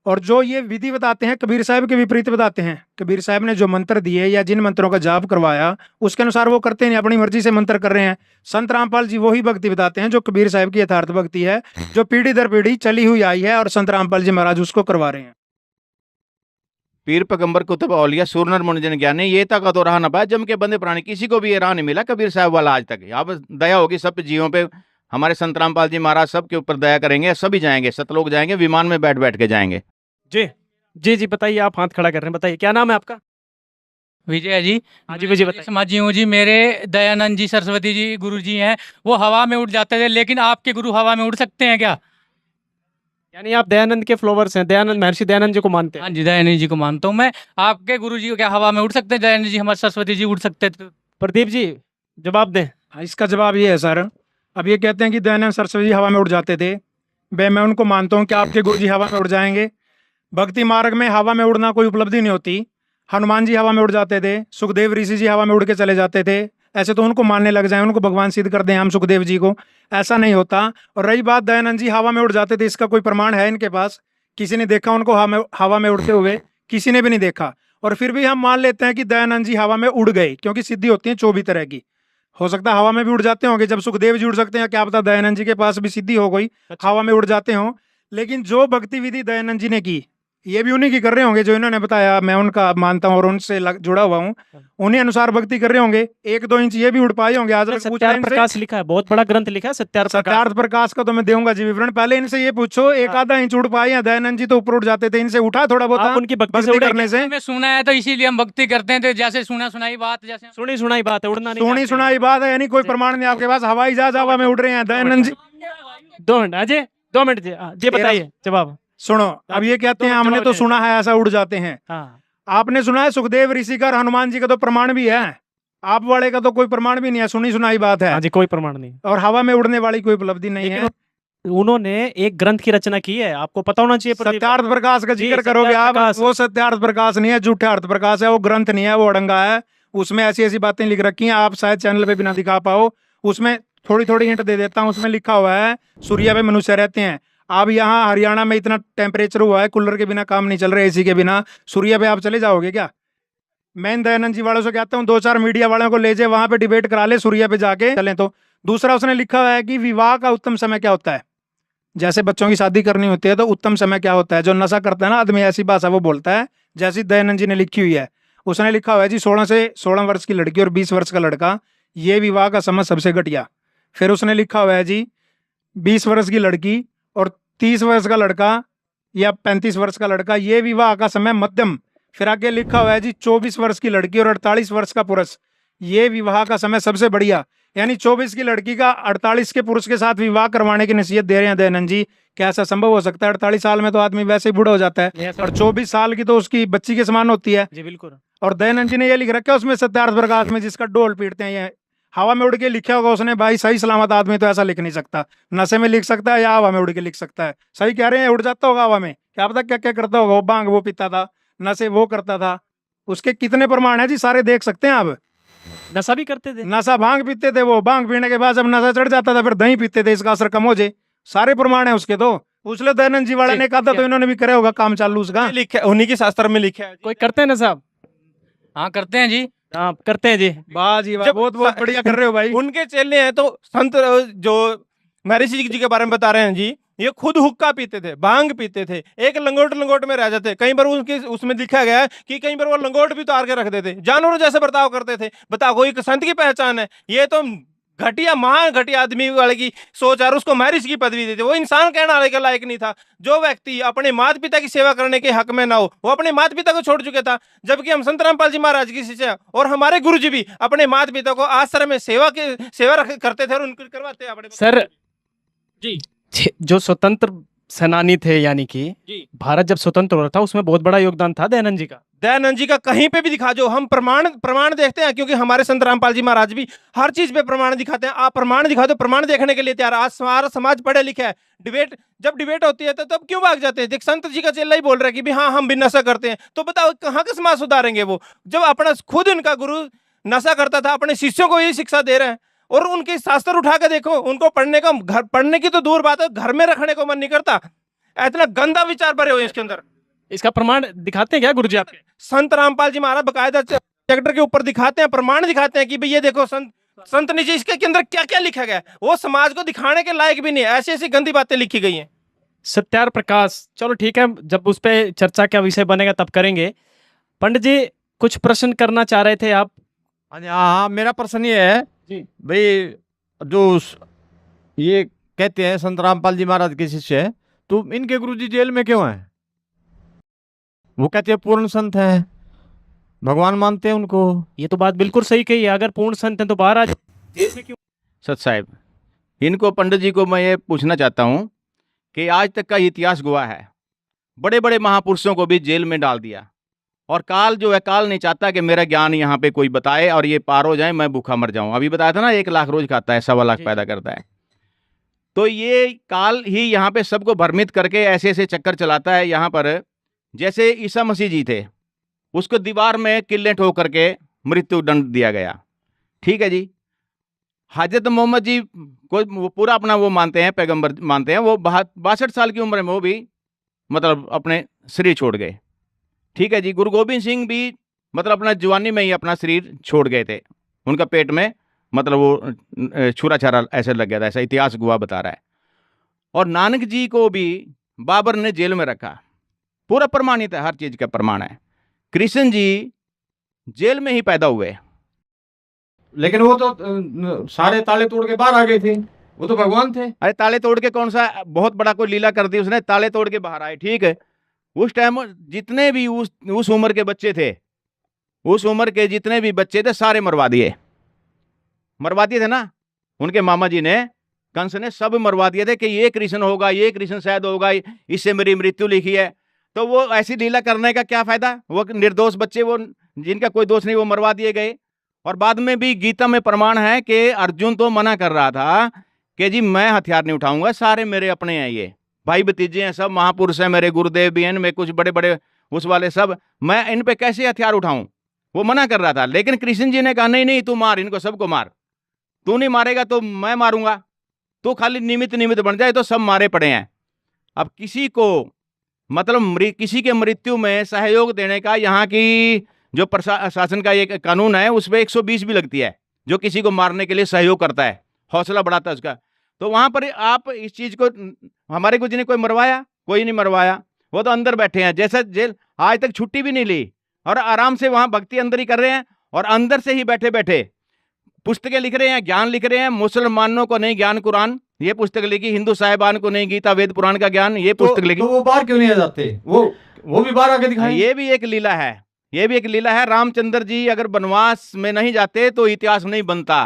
और जो ये विधि बताते हैं कबीर साहब के विपरीत बताते हैं। कबीर साहब ने जो मंत्र दिए या जिन मंत्रों का जाप करवाया उसके अनुसार वो करते नहीं, अपनी मर्जी से मंत्र कर रहे हैं। संत रामपाल जी वही भक्ति बताते हैं जो कबीर साहब की यथार्थ भक्ति है, जो पीढ़ी दर पीढ़ी चली हुई आई है, और संत रामपाल जी महाराज उसको करवा रहे हैं। पीर पैगंबर कुतुब औलिया सूरनर मुनिजन ज्ञानी, ये तक तो रहा न पाया जम के बंदे प्राणी, किसी को भी ये राह नहीं मिला कबीर साहब वाला आज तक। यहाँ पर दया होगी सब जीवों पे, हमारे संत रामपाल जी महाराज सब के ऊपर दया करेंगे, सभी जाएंगे, सतलोक जाएंगे, विमान में बैठ बैठ के जाएंगे। जी बताइए, आप हाथ खड़ा कर रहे हैं, बताइए क्या नाम है आपका? विजय जी। हाँ जी विजय बताइए। समाजी हूँ जी। मेरे दयानंद जी सरस्वती जी गुरु जी हैं, वो हवा में उड़ जाते थे, लेकिन आपके गुरु हवा में उड़ सकते हैं क्या? यानी आप दयानंद के फ्लोवर्स हैं, दयानंद महर्षि दयानंद जी को मानते हैं? हाँ जी दयानंद जी को मानता हूँ मैं। आपके गुरु जी क्या हवा में उड़ सकते हैं? दयानंद जी हमारे सरस्वती जी उड़ सकते थे। प्रदीप जी जवाब दें। इसका जवाब ये है सर, अब ये कहते हैं कि दयानंद सरस्वती जी हवा में उड़ जाते थे, मैं उनको मानता हूँ कि आपके गुरु जी हवा में उड़ जाएंगे। भक्ति मार्ग में हवा में उड़ना कोई उपलब्धि नहीं होती। हनुमान जी हवा में उड़ जाते थे, सुखदेव ऋषि जी हवा में उड़ के चले जाते थे। ऐसे तो उनको मानने लग जाए, उनको भगवान सिद्ध कर दें हम सुखदेव जी को, ऐसा नहीं होता। और रही बात दयानंद जी हवा में उड़ जाते थे, इसका कोई प्रमाण है इनके पास? किसी ने देखा उनको हवा में उड़ते हुए? किसी ने भी नहीं देखा। और फिर भी हम मान लेते हैं कि दयानंद जी हवा में उड़ गए, क्योंकि सिद्धि होती है 24 तरह की। हो सकता है हवा में भी उड़ जाते होंगे, जब सुखदेव जी उड़ सकते हैं, क्या पता दयानंद जी के पास भी सिद्धि हो गई, हवा में उड़ जाते हों। लेकिन जो भक्ति विधि दयानंद जी ने की, ये भी उन्हीं की कर रहे होंगे जो इन्होंने बताया, मैं उनका मानता हूँ और उनसे जुड़ा हुआ हूँ, उन्हीं अनुसार भक्ति कर रहे होंगे। 1-2 इंच ये भी उड़ पाए होंगे। आज सत्यार्थ प्रकाश लिखा है, बहुत बड़ा ग्रंथ लिखा है सत्यार्थ प्रकाश का, तो मैं दूंगा जी विवरण। पहले इनसे ये पूछो 1-आधा इंच उड़ पाए हैं? दयानंद जी तो ऊपर उड़ जाते थे, इनसे उठा थोड़ा बहुत उनकी भक्ति करने से। मैं सुना है तो इसीलिए हम भक्ति करते हैं, तो जैसे सुनाई बात, जैसे सुनी सुनाई बात है, उड़ना नहीं। सुनी सुनाई बात है, यानी कोई प्रमाण नहीं आपके पास? हवाई जहाज हवा में उड़ रहे हैं दयानंद जी। 2 मिनट अजय, 2 मिनट जी बताइए जवाब। सुनो, अब ये कहते हैं हमने तो सुना है ऐसा उड़ जाते हैं। आपने सुना है सुखदेव ऋषि का और हनुमान जी का तो प्रमाण भी है। आप वाले का तो कोई प्रमाण भी नहीं है, सुनी सुनाई बात है। हाँ जी, कोई प्रमाण नहीं। और हवा में उड़ने वाली कोई उपलब्धि नहीं है। उन्होंने एक ग्रंथ की रचना की है, आपको पता होना चाहिए। सत्यार्थ प्रकाश का जी, जिक्र करोगे आप, प्रकाश। वो सत्यार्थ प्रकाश नहीं है, झूठे अर्थ प्रकाश है, वो ग्रंथ नहीं है, वो अड़ंगा है। उसमें ऐसी ऐसी बातें लिख रखी हैं, आप शायद चैनल पे बिना दिखा पाओ। उसमें थोड़ी थोड़ी हिंट दे देता हूँ। उसमें लिखा हुआ है सूर्य पे मनुष्य रहते हैं। अब यहाँ हरियाणा में इतना टेम्परेचर हुआ है, कूलर के बिना काम नहीं चल रहा, एसी के बिना। सूर्य पे आप चले जाओगे क्या? मैं इन दयानंद जी वालों से कहता हूँ 2-4 मीडिया वालों को ले जाए, वहां पे डिबेट करा ले, सूर्य पे जाके चलें। तो दूसरा उसने लिखा हुआ है कि विवाह का उत्तम समय क्या होता है। जैसे बच्चों की शादी करनी होती है तो उत्तम समय क्या होता है। जो नशा करता है ना आदमी, ऐसी भाषा वो बोलता है जैसी दयानंद जी ने लिखी हुई है। उसने लिखा हुआ है जी 16 वर्ष की लड़की और 20 वर्ष का लड़का, ये विवाह का समय सबसे घटिया। फिर उसने लिखा हुआ है जी 20 वर्ष की लड़की और 30 वर्ष का लड़का या 35 वर्ष का लड़का, ये विवाह का समय मध्यम। फिर आगे लिखा हुआ है जी 24 वर्ष की लड़की और 48 वर्ष का पुरुष, ये विवाह का समय सबसे बढ़िया। यानी 24 की लड़की का 48 के पुरुष के साथ विवाह करवाने की नसीहत दे रहे हैं दयानंद जी। क्या ऐसा संभव हो सकता है? 48 साल में तो आदमी वैसे ही बूढ़ा हो जाता है, और 24 साल की तो उसकी बच्ची के समान होती है। जी बिल्कुल। और दयानंद जी ने ये लिख रखा है उसमें सत्यार्थ प्रकाश में, जिसका डोल पीटते हैं, ये हवा में उड़ के लिखा होगा उसने। भाई सही सलामत आदमी तो ऐसा लिख नहीं सकता, नशे में लिख सकता है या हवा में उड़ के लिख सकता है। सही कह रहे हैं, उड़ जाता होगा हवा में, क्या पता क्या क्या करता होगा। वो बांग वो पीता था, नशे वो करता था, उसके कितने प्रमाण है जी, सारे देख सकते हैं आप। नशा भी करते थे, नशा भांग पीते थे, वो भांग पीने के बाद जब नशा चढ़ जाता था फिर दही पीते थे, इसका असर कम हो जाए। सारे प्रमाण है उसके। तो उसले दयानंद जी वाले ने कहा था, तो इन्होंने भी करे होगा काम चालू उसका। लिखा उन्हीं के शास्त्र में लिखा है। कोई करते हैं ना साहब? हाँ करते हैं जी, हाँ करते हैं जी। वाह जी वाह, बहुत बहुत बढ़िया कर रहे हो भाई। उनके चेले हैं तो संत जो महर्षि जी के बारे में बता रहे हैं जी, ये खुद हुक्का पीते थे, भांग पीते थे, एक लंगोट में रह जाते। कई बार उनके उसमें लिखा गया है कि कई बार वो लंगोट भी उतार के रख देते, जानवरों जैसे बर्ताव करते थे। बताओ कोई संत की पहचान है? ये तो घटिया, महान घटिया आदमी वाले की सोच है, और उसको महर्षि की पदवी देते। वो इंसान कहने वाले के लायक नहीं था। जो व्यक्ति अपने माता पिता की सेवा करने के हक में ना हो, वो अपने माता पिता को छोड़ चुके था। जबकि हम संत रामपाल जी महाराज की शिष्य और हमारे गुरु जी भी अपने माता पिता को आश्रम में सेवा करते थे और उनको करवाते अपने। सर जी, जो स्वतंत्र सेनानी थे, यानी कि भारत जब स्वतंत्र हो रहा था, उसमें बहुत बड़ा योगदान था दयानंद जी का। दयानंद जी का कहीं पे भी दिखा, जो हम प्रमाण देखते हैं, क्योंकि हमारे संत रामपाल जी महाराज भी हर चीज पे प्रमाण दिखाते हैं। आप प्रमाण दिखा दो, प्रमाण देखने के लिए तैयार। आज हमारा समाज पढ़े लिखे है, जब डिबेट होती है तो तब क्यों भाग जाते हैं? देख, संत जी का चेला ही बोल रहा है कि भी हाँ हम भी नशा करते हैं, तो बताओ कहाँ का समाज सुधारेंगे वो, जब अपना खुद उनका गुरु नशा करता था, अपने शिष्यों को यही शिक्षा दे रहे हैं। और उनके शास्त्र उठा के देखो, उनको पढ़ने की तो दूर बात है, घर में रखने को मन नहीं करता। इतना गंदा विचार भरे हुए इसके अंदर। इसका प्रमाण दिखाते हैं क्या गुरुजी आपके? संत रामपाल जी महाराज बकायदा चैप्टर के ऊपर दिखाते हैं, प्रमाण दिखाते हैं कि भाई ये देखो संत निजी इसके अंदर क्या क्या लिखा गया है। वो समाज को दिखाने के लायक भी नहीं है, ऐसी ऐसी गंदी बातें लिखी गई हैं। सत्यार्थ प्रकाश, चलो ठीक है, जब उस पर चर्चा का विषय बनेगा तब करेंगे। पंडित जी कुछ प्रश्न करना चाह रहे थे आप? हाँ, मेरा प्रश्न ये है भाई, जो ये कहते हैं संत रामपाल जी महाराज के शिष्य है, तो इनके गुरुजी जेल में क्यों हैं? वो कहते हैं पूर्ण संत हैं, भगवान मानते हैं उनको। ये तो बात बिल्कुल सही कही है, अगर पूर्ण संत हैं तो बाहर आ जेल में क्यों? सत साहब, इनको पंडित जी को मैं ये पूछना चाहता हूँ कि आज तक का इतिहास गवाह है, बड़े बड़े महापुरुषों को भी जेल में डाल दिया, और काल जो है, काल नहीं चाहता कि मेरा ज्ञान यहाँ पे कोई बताए और ये पार हो जाए, मैं भूखा मर जाऊं। अभी बताया था ना 1 लाख रोज खाता है, 1.25 लाख पैदा करता है। तो ये काल ही यहाँ पे सबको भ्रमित करके ऐसे ऐसे चक्कर चलाता है। यहाँ पर जैसे ईसा मसीह जी थे, उसको दीवार में किल्ले ठोक करके मृत्यु दंड दिया गया, ठीक है जी। हजरत मोहम्मद जी को वो पूरा अपना वो मानते हैं, पैगंबर मानते हैं। वो 62 साल की उम्र में वो भी मतलब अपने शरीर छोड़ गए, ठीक है जी। गुरु गोविंद सिंह भी मतलब अपना जवानी में ही अपना शरीर छोड़ गए थे, उनका पेट में मतलब वो छुरा छारा ऐसे लग गया था, ऐसा इतिहास गवाह बता रहा है। और नानक जी को भी बाबर ने जेल में रखा, पूरा प्रमाणित है, हर चीज का प्रमाण है। कृष्ण जी जेल में ही पैदा हुए, लेकिन वो तो सारे ताले तोड़ के बाहर आ गए थे, वो तो भगवान थे। अरे ताले तोड़ के कौन सा बहुत बड़ा कोई लीला कर दी उसने, ताले तोड़ के बाहर आए, ठीक है। उस टाइम जितने भी उस उम्र के बच्चे थे, उस उम्र के जितने भी बच्चे थे सारे मरवा दिए थे ना। उनके मामा जी ने, कंस ने सब मरवा दिए थे कि ये कृष्ण होगा, ये कृष्ण शायद होगा, इससे मेरी मृत्यु लिखी है। तो वो ऐसी लीला करने का क्या फायदा? वो निर्दोष बच्चे, वो जिनका कोई दोष नहीं, वो मरवा दिए गए। और बाद में भी गीता में प्रमाण है कि अर्जुन तो मना कर रहा था कि जी मैं हथियार नहीं उठाऊंगा, सारे मेरे अपने हैं, ये भाई भतीजे हैं, सब महापुरुष हैं, मेरे गुरुदेव भी हैं, मैं कुछ बड़े बड़े उस वाले सब, मैं इन पे कैसे हथियार उठाऊं, वो मना कर रहा था। लेकिन कृष्ण जी ने कहा नहीं नहीं, तू मार, इनको सबको मार, तू नहीं मारेगा तो मैं मारूंगा, तो खाली निमित्त निमित्त बन जाए, तो सब मारे पड़े हैं। अब किसी को मतलब किसी के मृत्यु में सहयोग देने का यहाँ की जो प्रशासन का ये कानून है उसमें 120 भी लगती है, जो किसी को मारने के लिए सहयोग करता है, हौसला बढ़ाता है उसका। तो वहां पर आप इस चीज को, हमारे को जिन्हें कोई मरवाया, कोई नहीं मरवाया, वो तो अंदर बैठे हैं, जैसे जेल आज तक छुट्टी भी नहीं ली और आराम से वहां भक्ति अंदर ही कर रहे हैं, और अंदर से ही बैठे बैठे पुस्तकें लिख रहे हैं, ज्ञान लिख रहे हैं। मुसलमानों को नहीं ज्ञान कुरान, ये पुस्तक लिखी, हिंदू साहिबान को नहीं गीता वेद पुराण का ज्ञान, ये पुस्तक लिखी। तो वो बाहर क्यों नहीं आ जाते? वो भी बाहर आके दिखाएं। ये भी एक लीला है, ये भी एक लीला है। रामचंद्र जी अगर वनवास में नहीं जाते तो इतिहास नहीं बनता,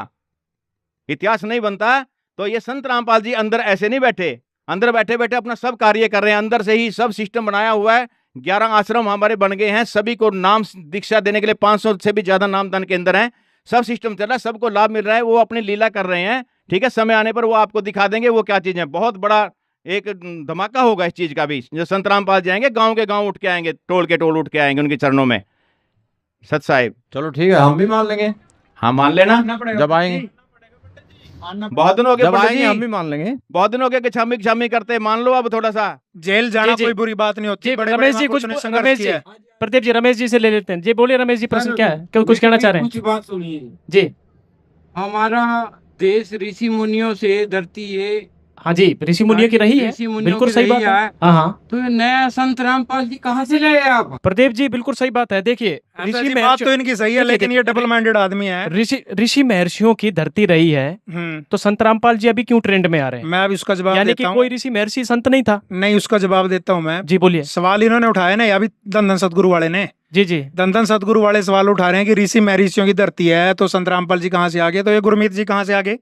इतिहास नहीं बनता। तो ये संत रामपाल जी अंदर ऐसे नहीं बैठे, अंदर बैठे बैठे अपना सब कार्य कर रहे हैं, अंदर से ही सब सिस्टम बनाया हुआ है। 11 आश्रम हमारे बन गए हैं, सभी को नाम दीक्षा देने के लिए 500 से भी ज्यादा नामदान केंद्र हैं, सब सिस्टम चल रहा है, सबको लाभ मिल रहा है। वो अपनी लीला कर रहे हैं, ठीक है। समय आने पर वो आपको दिखा देंगे वो क्या चीज है। बहुत बड़ा एक धमाका होगा इस चीज का भी। जो संत रामपाल जाएंगे गांव के गांव उठ के आएंगे, टोल के टोल उठ के आएंगे उनके चरणों में। सत साहिब चलो ठीक है, हम भी मान लेंगे। हाँ मान लेना, जब आएंगे, बहुत दिन हो गए जब पंडित आएंगे जी, हम भी मान लेंगे। बहुत दिन हो गए कि छामी छामी करते, मान लो अब थोड़ा सा। जेल जाना कोई बुरी बात नहीं होती। बड़े रमेश जी कुछ, रमेश जी, प्रदीप जी रमेश जी से ले लेते हैं। जी बोलिए रमेश जी, प्रश्न क्या है, क्यों कुछ कहना चाह रहे हैं? कुछ बात सुनिए जी। हमारा देश ऋषि मुनियों से धरती है, हाँ जी, ऋषि मुनियों की रही है, ऋषि मुनियों बिल्कुल की सही रही बात है। है। हाँ हाँ, तो ये नया संत रामपाल जी कहाँ से लाए आप? प्रदीप जी बिल्कुल सही बात है। देखिए ऋषि बात तो इनकी सही है, लेकिन ये डबल माइंडेड आदमी है। ऋषि महर्षियों की धरती रही है, तो संत रामपाल जी अभी क्यों ट्रेंड में आ रहे हैं? मैं अब इसका जवाब यानी कि देता हूँ। कोई ऋषि महर्षि संत नहीं था? नहीं, उसका जवाब देता हूँ मैं। जी बोलिए। सवाल इन्होंने उठाया ना, अभी दंदन सतगुरु वाले ने। जी जी, दंदन सतगुरु वाले सवाल उठा रहे हैं कि ऋषि महर्षियों की धरती है, तो संत रामपाल जी कहाँ से आ गए? तो ये गुरमीत जी कहाँ से आ गए?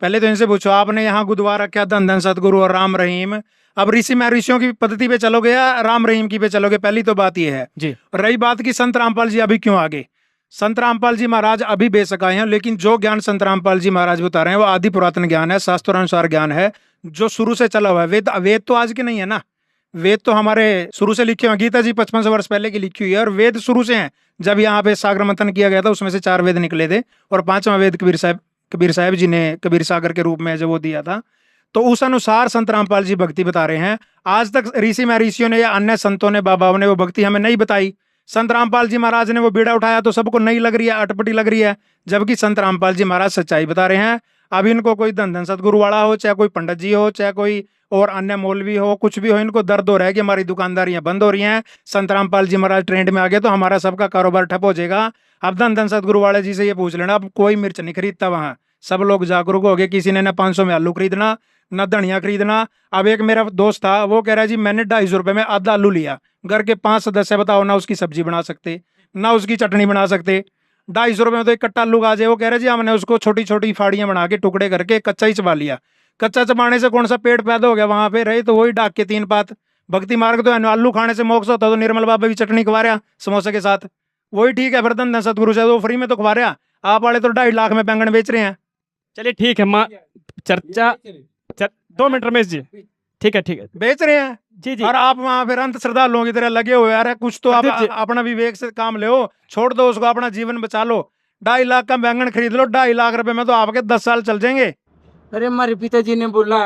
पहले तो इनसे पूछो, आपने यहाँ गुरुद्वारा रखा दंदन सतगुरु और राम रहीम, अब ऋषि महर्षियों की पद्धति पे चलोगे या राम रहीम की पे चलोगे? पहली तो बात ये है जी। रही बात की संत रामपाल जी अभी क्यों आगे? संत रामपाल जी महाराज अभी बेशक आए हैं, लेकिन जो ज्ञान संत रामपाल जी महाराज बता रहे हैं वो आदि पुरातन ज्ञान है, शास्त्रानुसार ज्ञान है, जो शुरू से चला हुआ है। वेद तो आज के नहीं है ना, वेद तो हमारे शुरू से लिखे हुए। गीता जी 55 वर्ष पहले की लिखी हुई है, और वेद शुरू से हैं। जब यहाँ पे सागर मंथन किया गया था उसमें से 4 वेद निकले थे, और 5वां वेद कबीर साहब जी ने कबीर सागर के रूप में जब वो दिया था, तो उस अनुसार संत रामपाल जी भक्ति बता रहे हैं। आज तक ऋषि महर्षियों ने या अन्य संतों ने, बाबाओं ने वो भक्ति हमें नहीं बताई। संत रामपाल जी महाराज ने वो बीड़ा उठाया तो सबको नई लग रही है, अटपटी लग रही है, जबकि संत रामपाल जी महाराज सच्चाई बता रहे हैं। अब इनको कोई धन सतगुरु वाला हो, चाहे कोई पंडित जी हो, चाहे कोई और अन्य मौलवी हो, कुछ भी हो, इनको दर्द हो रहा है कि हमारी दुकानदारियां बंद हो रही हैं। संत रामपाल जी महाराज ट्रेंड में आ गए तो हमारा सबका कारोबार ठप हो जाएगा। अब धन सतगुरु वाले जी से ये पूछ लेना, अब कोई मिर्च नहीं खरीदता वहाँ, सब लोग जागरूक हो गए। किसी ने ना 500 में आलू खरीदना, ना धनिया खरीदना। अब एक मेरा दोस्त था, वो कह रहा है जी मैंने 250 रुपए में आधा आलू लिया, घर के 5 सदस्य बताओ ना उसकी सब्जी बना सकते, ना उसकी चटनी बना सकते। 250 रुपए में तो एक कट्टा आलू आ जाए। वो कह रहे जी हमने उसको छोटी छोटी फाड़ियां बना के टुकड़े करके कच्चा ही चबा लिया। कच्चा चबाने से कौन सा पेट पैदा हो गया वहां पे? रहे तो वही डाक के 3 पात। भक्ति मार्ग तो आलू खाने से मोक्ष होता, तो निर्मल बाबा भी चटनी खवा रहा समोसे के साथ, वही ठीक है। फिर धन सतगुरु से वो फ्री में तो खवा रहा, आप वाले तो 2.5 लाख में बैंगन बेच रहे हैं। चलिए ठीक है, चर्चा 2 मिनट रमेश जी, ठीक है बेच रहे हैं जी जी। और आप वहाँ फिर अंत श्रद्धालुओं की तरह लगे हुए। यार कुछ तो आप अपना विवेक से काम ले, छोड़ दो उसको, अपना जीवन बचा लो। 2.5 लाख का बैंगन खरीद लो, 2.5 लाख रुपए में तो आपके 10 साल चल जाएंगे। अरे हमारे पिताजी ने बोला।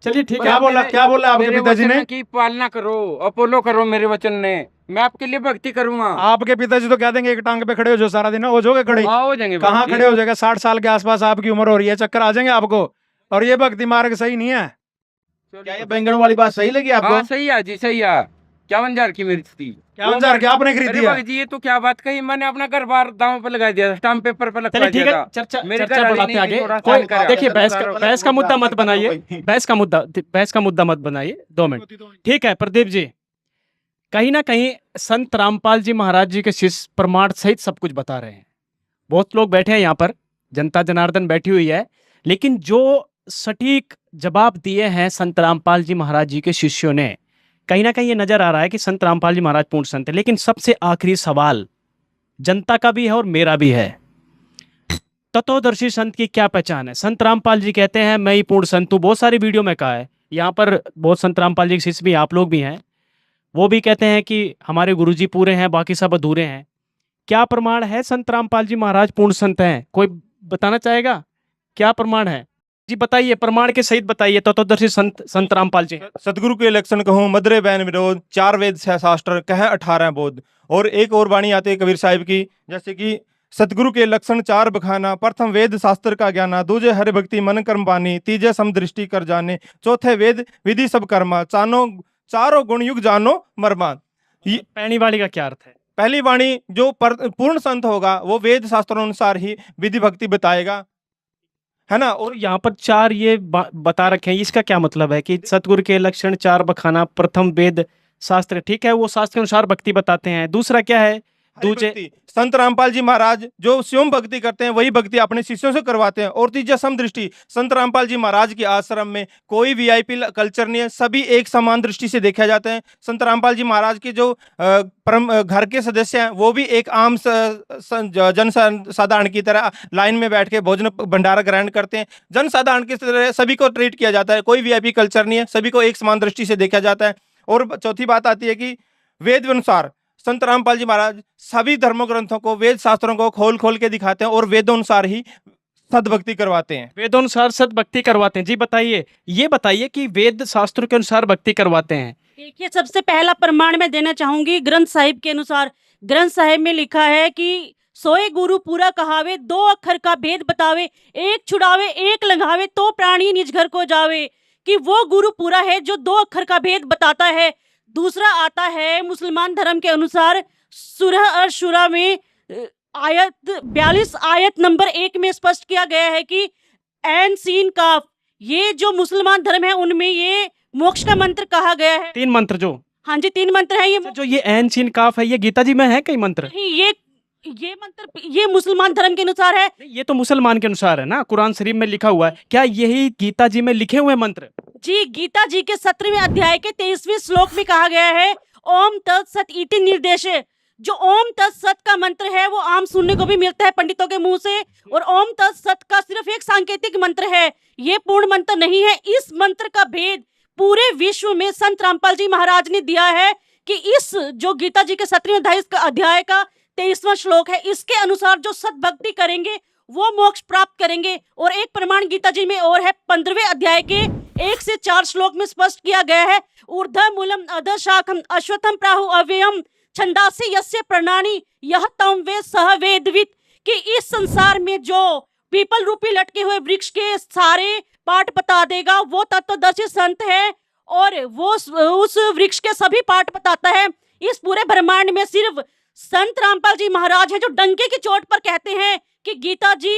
चलिए ठीक है, क्या बोला आपके पिताजी ने? की पालना करो, अपोलो करो, मेरे वचन ने, मैं आपके लिए भक्ति करूंगा। आपके पिताजी तो कह देंगे एक टांग पे खड़े हो जो सारा दिन, हो जाओगे खड़े? हो जाएंगे। कहाँ खड़े हो जाएगा? 60 साल के आसपास आपकी उम्र हो रही है, चक्कर आ जाएंगे आपको। और ये भक्ति मार्ग सही नहीं है। क्या ये बैंगन वाली बात सही लगी आपको? हाँ सही है जी, सही है। 51,000 की मिर्च थी। 51,000 की आपने खरीदी है? अरे जी ये तो क्या बात कही, मैंने अपना घर बार दांव पे लगा दिया, स्टाम्प पेपर पे लगा ठीक है, चर्चा बढ़ाते आगे। कोई देखिए बहस का मुद्दा मत बनाइए, बहस का मुद्दा मत बनाइए। 2 मिनट ठीक है। प्रदीप जी, कहीं ना कहीं संत रामपाल जी महाराज जी के शिष्य प्रमाण सहित सब कुछ बता रहे हैं। बहुत लोग बैठे हैं यहाँ पर, जनता जनार्दन बैठी हुई है, लेकिन जो सटीक जवाब दिए हैं संत रामपाल जी महाराज जी के शिष्यों ने, कहीं ना कहीं ये नजर आ रहा है कि संत रामपाल जी महाराज पूर्ण संत है। लेकिन सबसे आखिरी सवाल जनता का भी है और मेरा भी है, तत्वदर्शी संत की क्या पहचान है? संत रामपाल जी कहते हैं मैं ही पूर्ण संत हूँ, बहुत सारी वीडियो में कहा है। यहाँ पर बहुत संत रामपाल जी के शिष्य भी, आप लोग भी हैं, वो भी कहते हैं कि हमारे गुरुजी पूरे हैं, बाकी सब अधूरे हैं। क्या प्रमाण है संत रामपाल जी महाराज पूर्ण संत हैं? कोई बताना चाहेगा क्या प्रमाण है? जी बताइए, प्रमाण के सहित बताइए। तत्वदर्शी संत रामपाल जी। सतगुरु के लक्षण कहूँ मदरे बैन विरोध, 4 वेद 6 शास्त्र, कह 18 बोध। और एक और वाणी आती है कबीर साहिब की, जैसे कि सतगुरु के लक्षण 4 बखाना, प्रथम वेद शास्त्र का ज्ञाना, दूजे हरि भक्ति मन कर्म बानी, तीजे समदृष्टि कर जाने, चौथे वेद विधि सब कर्मा, चारों गुण युग जानो मर्मा। पहली वाणी का क्या अर्थ है? पहली वाणी जो पूर्ण संत होगा वो वेद शास्त्रों अनुसार ही विधि भक्ति बताएगा, है ना। और यहाँ पर 4 ये बता रखे हैं, इसका क्या मतलब है कि सतगुरु के लक्षण 4 बखाना, प्रथम वेद शास्त्र, ठीक है, वो शास्त्र के अनुसार भक्ति बताते हैं। दूसरा क्या है? दूजे संत रामपाल जी महाराज जो स्वयं भक्ति करते हैं वही भक्ति अपने शिष्यों से करवाते हैं। और तीजा समदृष्टि, संत रामपाल जी महाराज के आश्रम में कोई वीआईपी कल्चर नहीं है, सभी एक समान दृष्टि से देखे जाते हैं। संत रामपाल जी महाराज के जो परम घर के सदस्य हैं वो भी एक आम जन साधारण की तरह लाइन में बैठ के भोजन भंडारा ग्रहण करते हैं। जन साधारण की तरह सभी को ट्रीट किया जाता है, कोई वीआईपी कल्चर नहीं है, सभी को एक समान दृष्टि से देखा जाता है। और चौथी बात आती है कि वेद अनुसार संत रामपाल जी महाराज सभी धर्म ग्रंथों को, वेद शास्त्रों को खोल खोल के दिखाते हैं और वेदोनुसार ही सदभक्ति करवाते हैं। वेदोनुसार सदभक्ति करवाते हैं। जी बताइए, ये बताइए कि वेद शास्त्रों के अनुसार भक्ति करवाते हैं। देखिए, सबसे पहला प्रमाण मैं देना चाहूंगी ग्रंथ साहिब के अनुसार। ग्रंथ साहिब में लिखा है कि सोए गुरु पूरा कहावे, 2 अक्षर का भेद बतावे, एक छुड़ावे एक लंघावे, तो प्राणी निज घर को जावे। कि वो गुरु पूरा है जो 2 अक्षर का भेद बताता है। दूसरा आता है मुसलमान धर्म के अनुसार सूरह अश-शुरा में आयत 42 आयत नंबर 1 में स्पष्ट किया गया है कि ऐन सीन काफ, ये जो मुसलमान धर्म है उनमें ये मोक्ष का मंत्र कहा गया है। 3 मंत्र जो, हाँ जी 3 मंत्र है। ये जो ये ऐन सीन काफ है, ये गीता जी में है कई मंत्र? नहीं, ये मंत्र ये मुसलमान धर्म के अनुसार है। ये तो मुसलमान के अनुसार है ना, कुरान शरीफ में लिखा हुआ है। क्या यही गीता जी में लिखे हुए मंत्र? जी, गीता जी के 17वें अध्याय के 23वें श्लोक में कहा गया है ओम तत्सत इति निर्देश। जो ओम तत्सत का मंत्र है वो आम सुनने को भी मिलता है पंडितों के मुंह से, और ओम तत्सत का सिर्फ एक सांकेतिक मंत्र है, ये पूर्ण मंत्र नहीं है। इस मंत्र का भेद पूरे विश्व में संत रामपाल जी महाराज ने दिया है कि इस जो गीता जी के 17वें अध्याय का 23वां श्लोक है, इसके अनुसार जो सद्भक्ति करेंगे वो मोक्ष प्राप्त करेंगे। और एक प्रमाण गीता जी में और है, 15वें अध्याय के 1 से 4 श्लोक में स्पष्ट किया गया है ऊर्ध्व मूलम अधः शाखम अश्वत्थम प्राहु अव्ययम छंदासी यस्य प्रणानी यह तम वे सह वेदवित। कि इस संसार में जो पीपल रूपी लटके हुए वृक्ष के सारे पाठ बता देगा वो तत्वदर्शी संत है, और वो उस वृक्ष के सभी पाठ बताता है। इस पूरे ब्रह्मांड में सिर्फ संत रामपाल जी महाराज है जो डंके की चोट पर कहते हैं कि गीता जी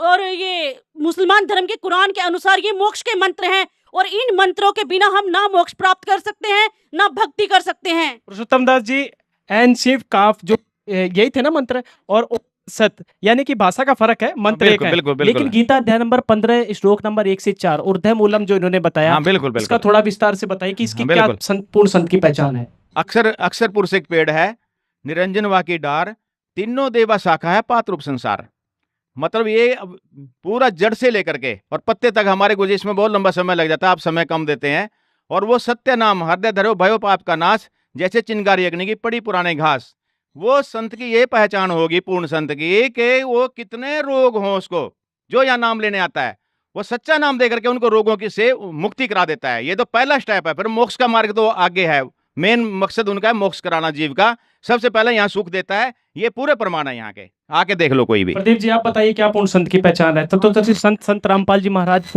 और ये मुसलमान धर्म के कुरान के अनुसार ये मोक्ष के मंत्र हैं, और इन मंत्रों के बिना हम ना मोक्ष प्राप्त कर सकते हैं ना भक्ति कर सकते हैं। पुरुषोत्तम दास जी, एन शिव काफ जो यही थे ना मंत्र, और सत यानी कि भाषा का फर्क है, मंत्र एक है। लेकिन गीता अध्याय नंबर 15 श्लोक नंबर 1 से 4 ऊर्ध्व मूलम जो इन्होंने बताया, इसका थोड़ा विस्तार से बताइए कि इसकी क्या पूर्ण संत की पहचान है। अक्षर पुरुष एक पेड़ है, निरंजन वा की डार, तीनों देवा शाखा है, पात रूप संसार। मतलब ये पूरा जड़ से लेकर के और पत्ते तक हमारे गुरु, इसमें बहुत लंबा समय लग जाता है, आप समय कम देते हैं। और वो सत्य नाम हृदय धरो भयो पाप का नाश, जैसे चिंगारी अग्नि की पड़ी पुराने घास। वो संत की ये पहचान होगी पूर्ण संत की कि वो कितने रोग हों उसको, जो यहाँ नाम लेने आता है वो सच्चा नाम दे करके उनको रोगों की से मुक्ति करा देता है। ये तो पहला स्टेप है, फिर मोक्ष का मार्ग तो आगे है। मेन मकसद उनका है मोक्ष कराना जीव का। सबसे पहले यहाँ सुख देता है, ये पूरे प्रमाण है यहाँ के, आके देख लो कोई भी। प्रदीप जी आप बताइए क्या पूर्ण संत की पहचान है? तो संत रामपाल जी महाराज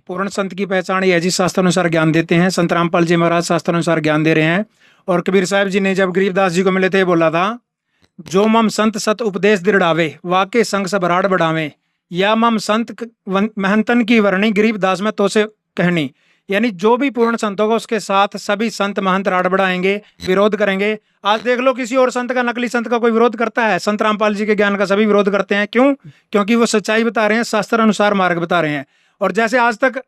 पूर्ण संत की पहचान ये जी शास्त्रानुसार ज्ञान देते हैं। संत रामपाल जी महाराज शास्त्रानुसार ज्ञान दे रहे हैं। और कबीर साहब जी ने जब गरीबदास जी को मिले थे बोला था, जो मम संत सत उपदेश दृढ़ावे वाके संग सब राड़ बढ़ावे, या मम संत महंतन की वर्णी गरीबदास में तो से कहनी। यानी जो भी पूर्ण संत होगा उसके साथ सभी संत महंत राड़ बढ़ाएंगे, विरोध करेंगे। आज देख लो किसी और संत का, नकली संत का कोई विरोध करता है? संत रामपाल जी के ज्ञान का सभी विरोध करते हैं। क्यों? क्योंकि वो सच्चाई बता रहे हैं, शास्त्र अनुसार मार्ग बता रहे हैं। और जैसे आज तक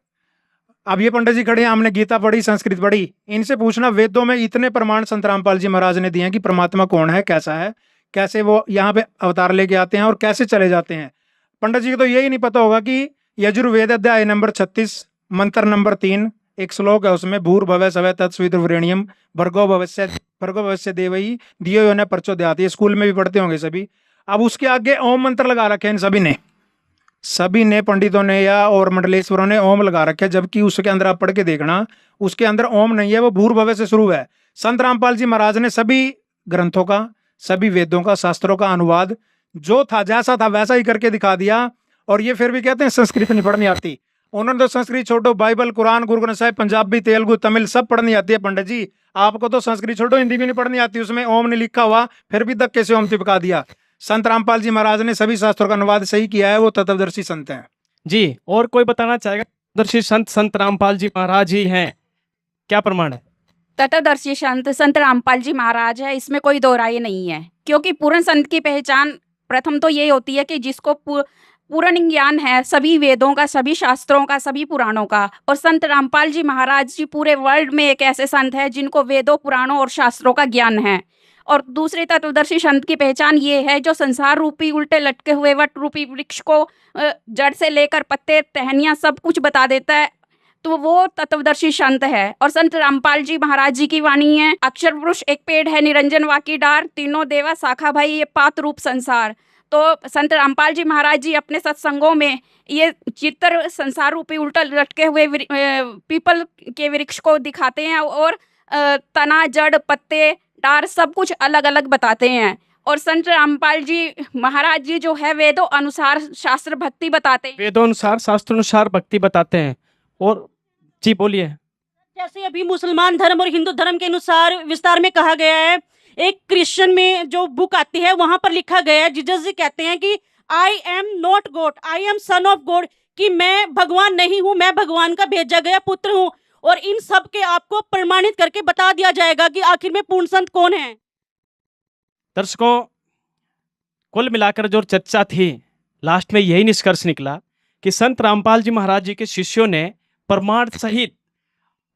अब ये पंडित जी खड़े हैं, हमने गीता पढ़ी, संस्कृत पढ़ी, इनसे पूछना वेदों में इतने प्रमाण संत रामपाल जी महाराज ने दिए हैं कि परमात्मा कौन है, कैसा है, कैसे वो यहाँ पे अवतार लेके आते हैं और कैसे चले जाते हैं। पंडित जी को तो यही नहीं पता होगा कि यजुर्वेद अध्याय नंबर 36 मंत्र नंबर 3 एक श्लोक है, उसमें भूर्भुवः स्वः तत्सवितुर्वरेण्यम भर्गो भवस्य देवई दियो यो न प्रचोदयात्। ये स्कूल में भी पढ़ते होंगे सभी। अब उसके आगे ओम मंत्र लगा रखे हैं इन सभी ने पंडितों ने या और मंडलेश्वरों ने ओम लगा रखे, जबकि उसके अंदर आप पढ़ के देखना उसके अंदर ओम नहीं है, वो भूर्भुवः से शुरू है। संत रामपाल जी महाराज ने सभी ग्रंथों का, सभी वेदों का, शास्त्रों का अनुवाद जो था जैसा था वैसा ही करके दिखा दिया। और ये फिर भी कहते हैं संस्कृत नहीं पढ़नी आती। उन्होंने तो संस्कृत छोड़ो, बाइबल, कुरान, गुरु ग्रंथ साहिब, पंजाबी, तेलुगु, तमिल सब पढ़नी आती है पंडित जी। आपको तो संस्कृत छोड़ो, हिंदी भी नहीं पढ़नी आती, उसमें ओम नहीं लिखा हुआ, फिर भी धक्के से ओम चिपका दिया। संत रामपाल जी महाराज ने सभी शास्त्रों का अनुवाद सही किया है, वो तत्वदर्शी संत हैं जी। और कोई बताना चाहेगा? तत्वदर्शी संत रामपाल जी महाराज ही हैं, क्या प्रमाण है? तत्वदर्शी संत रामपाल जी महाराज है, इसमें कोई दो राय नहीं है। क्योंकि पूर्ण संत की पहचान प्रथम तो ये होती है कि जिसको पूर्ण ज्ञान है सभी वेदों का, सभी शास्त्रों का, सभी पुराणों का। और संत रामपाल जी महाराज जी पूरे वर्ल्ड में एक ऐसे संत हैं जिनको वेदों, पुराणों और शास्त्रों का ज्ञान है। और दूसरे तत्वदर्शी संत की पहचान ये है जो संसार रूपी उल्टे लटके हुए वट रूपी वृक्ष को जड़ से लेकर पत्ते, टहनियाँ सब कुछ बता देता है, तो वो तत्वदर्शी संत है। और संत रामपाल जी महाराज जी की वाणी है, अक्षर पुरुष एक पेड़ है, निरंजन वाकी डार, तीनों देवा शाखा भाई, ये पात रूप संसार। तो संत रामपाल जी महाराज जी अपने सत्संगों में ये चित्र संसार रूपी उल्टा लटके हुए पीपल के वृक्ष को दिखाते हैं और तना, जड़, पत्ते, डार सब कुछ अलग अलग बताते हैं। और संत रामपाल जी महाराज जी जो है वेदों अनुसार शास्त्र भक्ति बताते हैं, वेदों अनुसार, शास्त्र अनुसार भक्ति बताते हैं। और जी बोलिए। जैसे अभी मुसलमान धर्म और हिंदू धर्म के अनुसार विस्तार में कहा गया है, एक क्रिश्चियन में जो बुक आती है वहां पर लिखा गया है, जीसस जी कहते हैं कि I am not God, I am son of God, कि मैं भगवान नहीं हूं, मैं भगवान का भेजा गया पुत्र हूं। और इन सब के आपको प्रमाणित करके बता दिया जाएगा कि आखिर में पूर्ण संत कौन है। दर्शकों, कुल मिलाकर जो चर्चा थी, लास्ट में यही निष्कर्ष निकला कि संत रामपाल जी महाराज जी के शिष्यों ने प्रमाण सहित,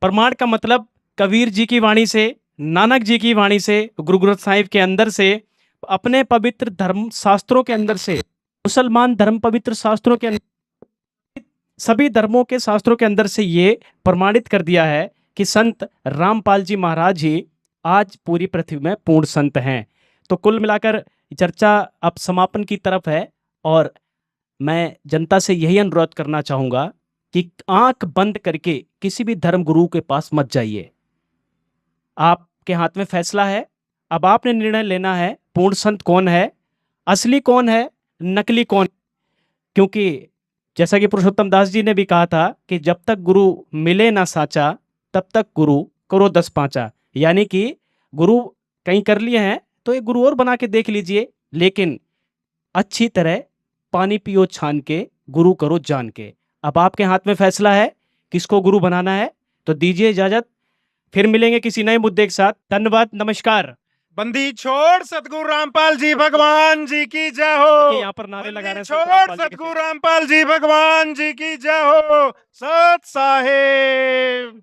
प्रमाण का मतलब कबीर जी की वाणी से, नानक जी की वाणी से, गुरु ग्रंथ साहिब के अंदर से, अपने पवित्र धर्म शास्त्रों के अंदर से, मुसलमान धर्म पवित्र शास्त्रों के अंदर, सभी धर्मों के शास्त्रों के अंदर से ये प्रमाणित कर दिया है कि संत रामपाल जी महाराज ही आज पूरी पृथ्वी में पूर्ण संत हैं। तो कुल मिलाकर चर्चा अब समापन की तरफ है और मैं जनता से यही अनुरोध करना चाहूँगा कि आंख बंद करके किसी भी धर्म गुरु के पास मत जाइए। आपके हाथ में फैसला है, अब आपने निर्णय लेना है पूर्ण संत कौन है, असली कौन है, नकली कौन। क्योंकि जैसा कि पुरुषोत्तम दास जी ने भी कहा था कि जब तक गुरु मिले ना साचा तब तक गुरु करो 10 पाँचा। यानी कि गुरु कहीं कर लिए हैं तो एक गुरु और बना के देख लीजिए, लेकिन अच्छी तरह पानी पियो छान के, गुरु करो जान के। अब आपके हाथ में फैसला है किसको गुरु बनाना है। तो दीजिए इजाजत, फिर मिलेंगे किसी नए मुद्दे के साथ। धन्यवाद, नमस्कार। बंदी छोड़ सतगुरु रामपाल जी भगवान जी की जय हो। यहाँ पर नारे लगा रहे हैं, छोड़ सतगुरु रामपाल जी भगवान जी की जय हो। सत साहेब।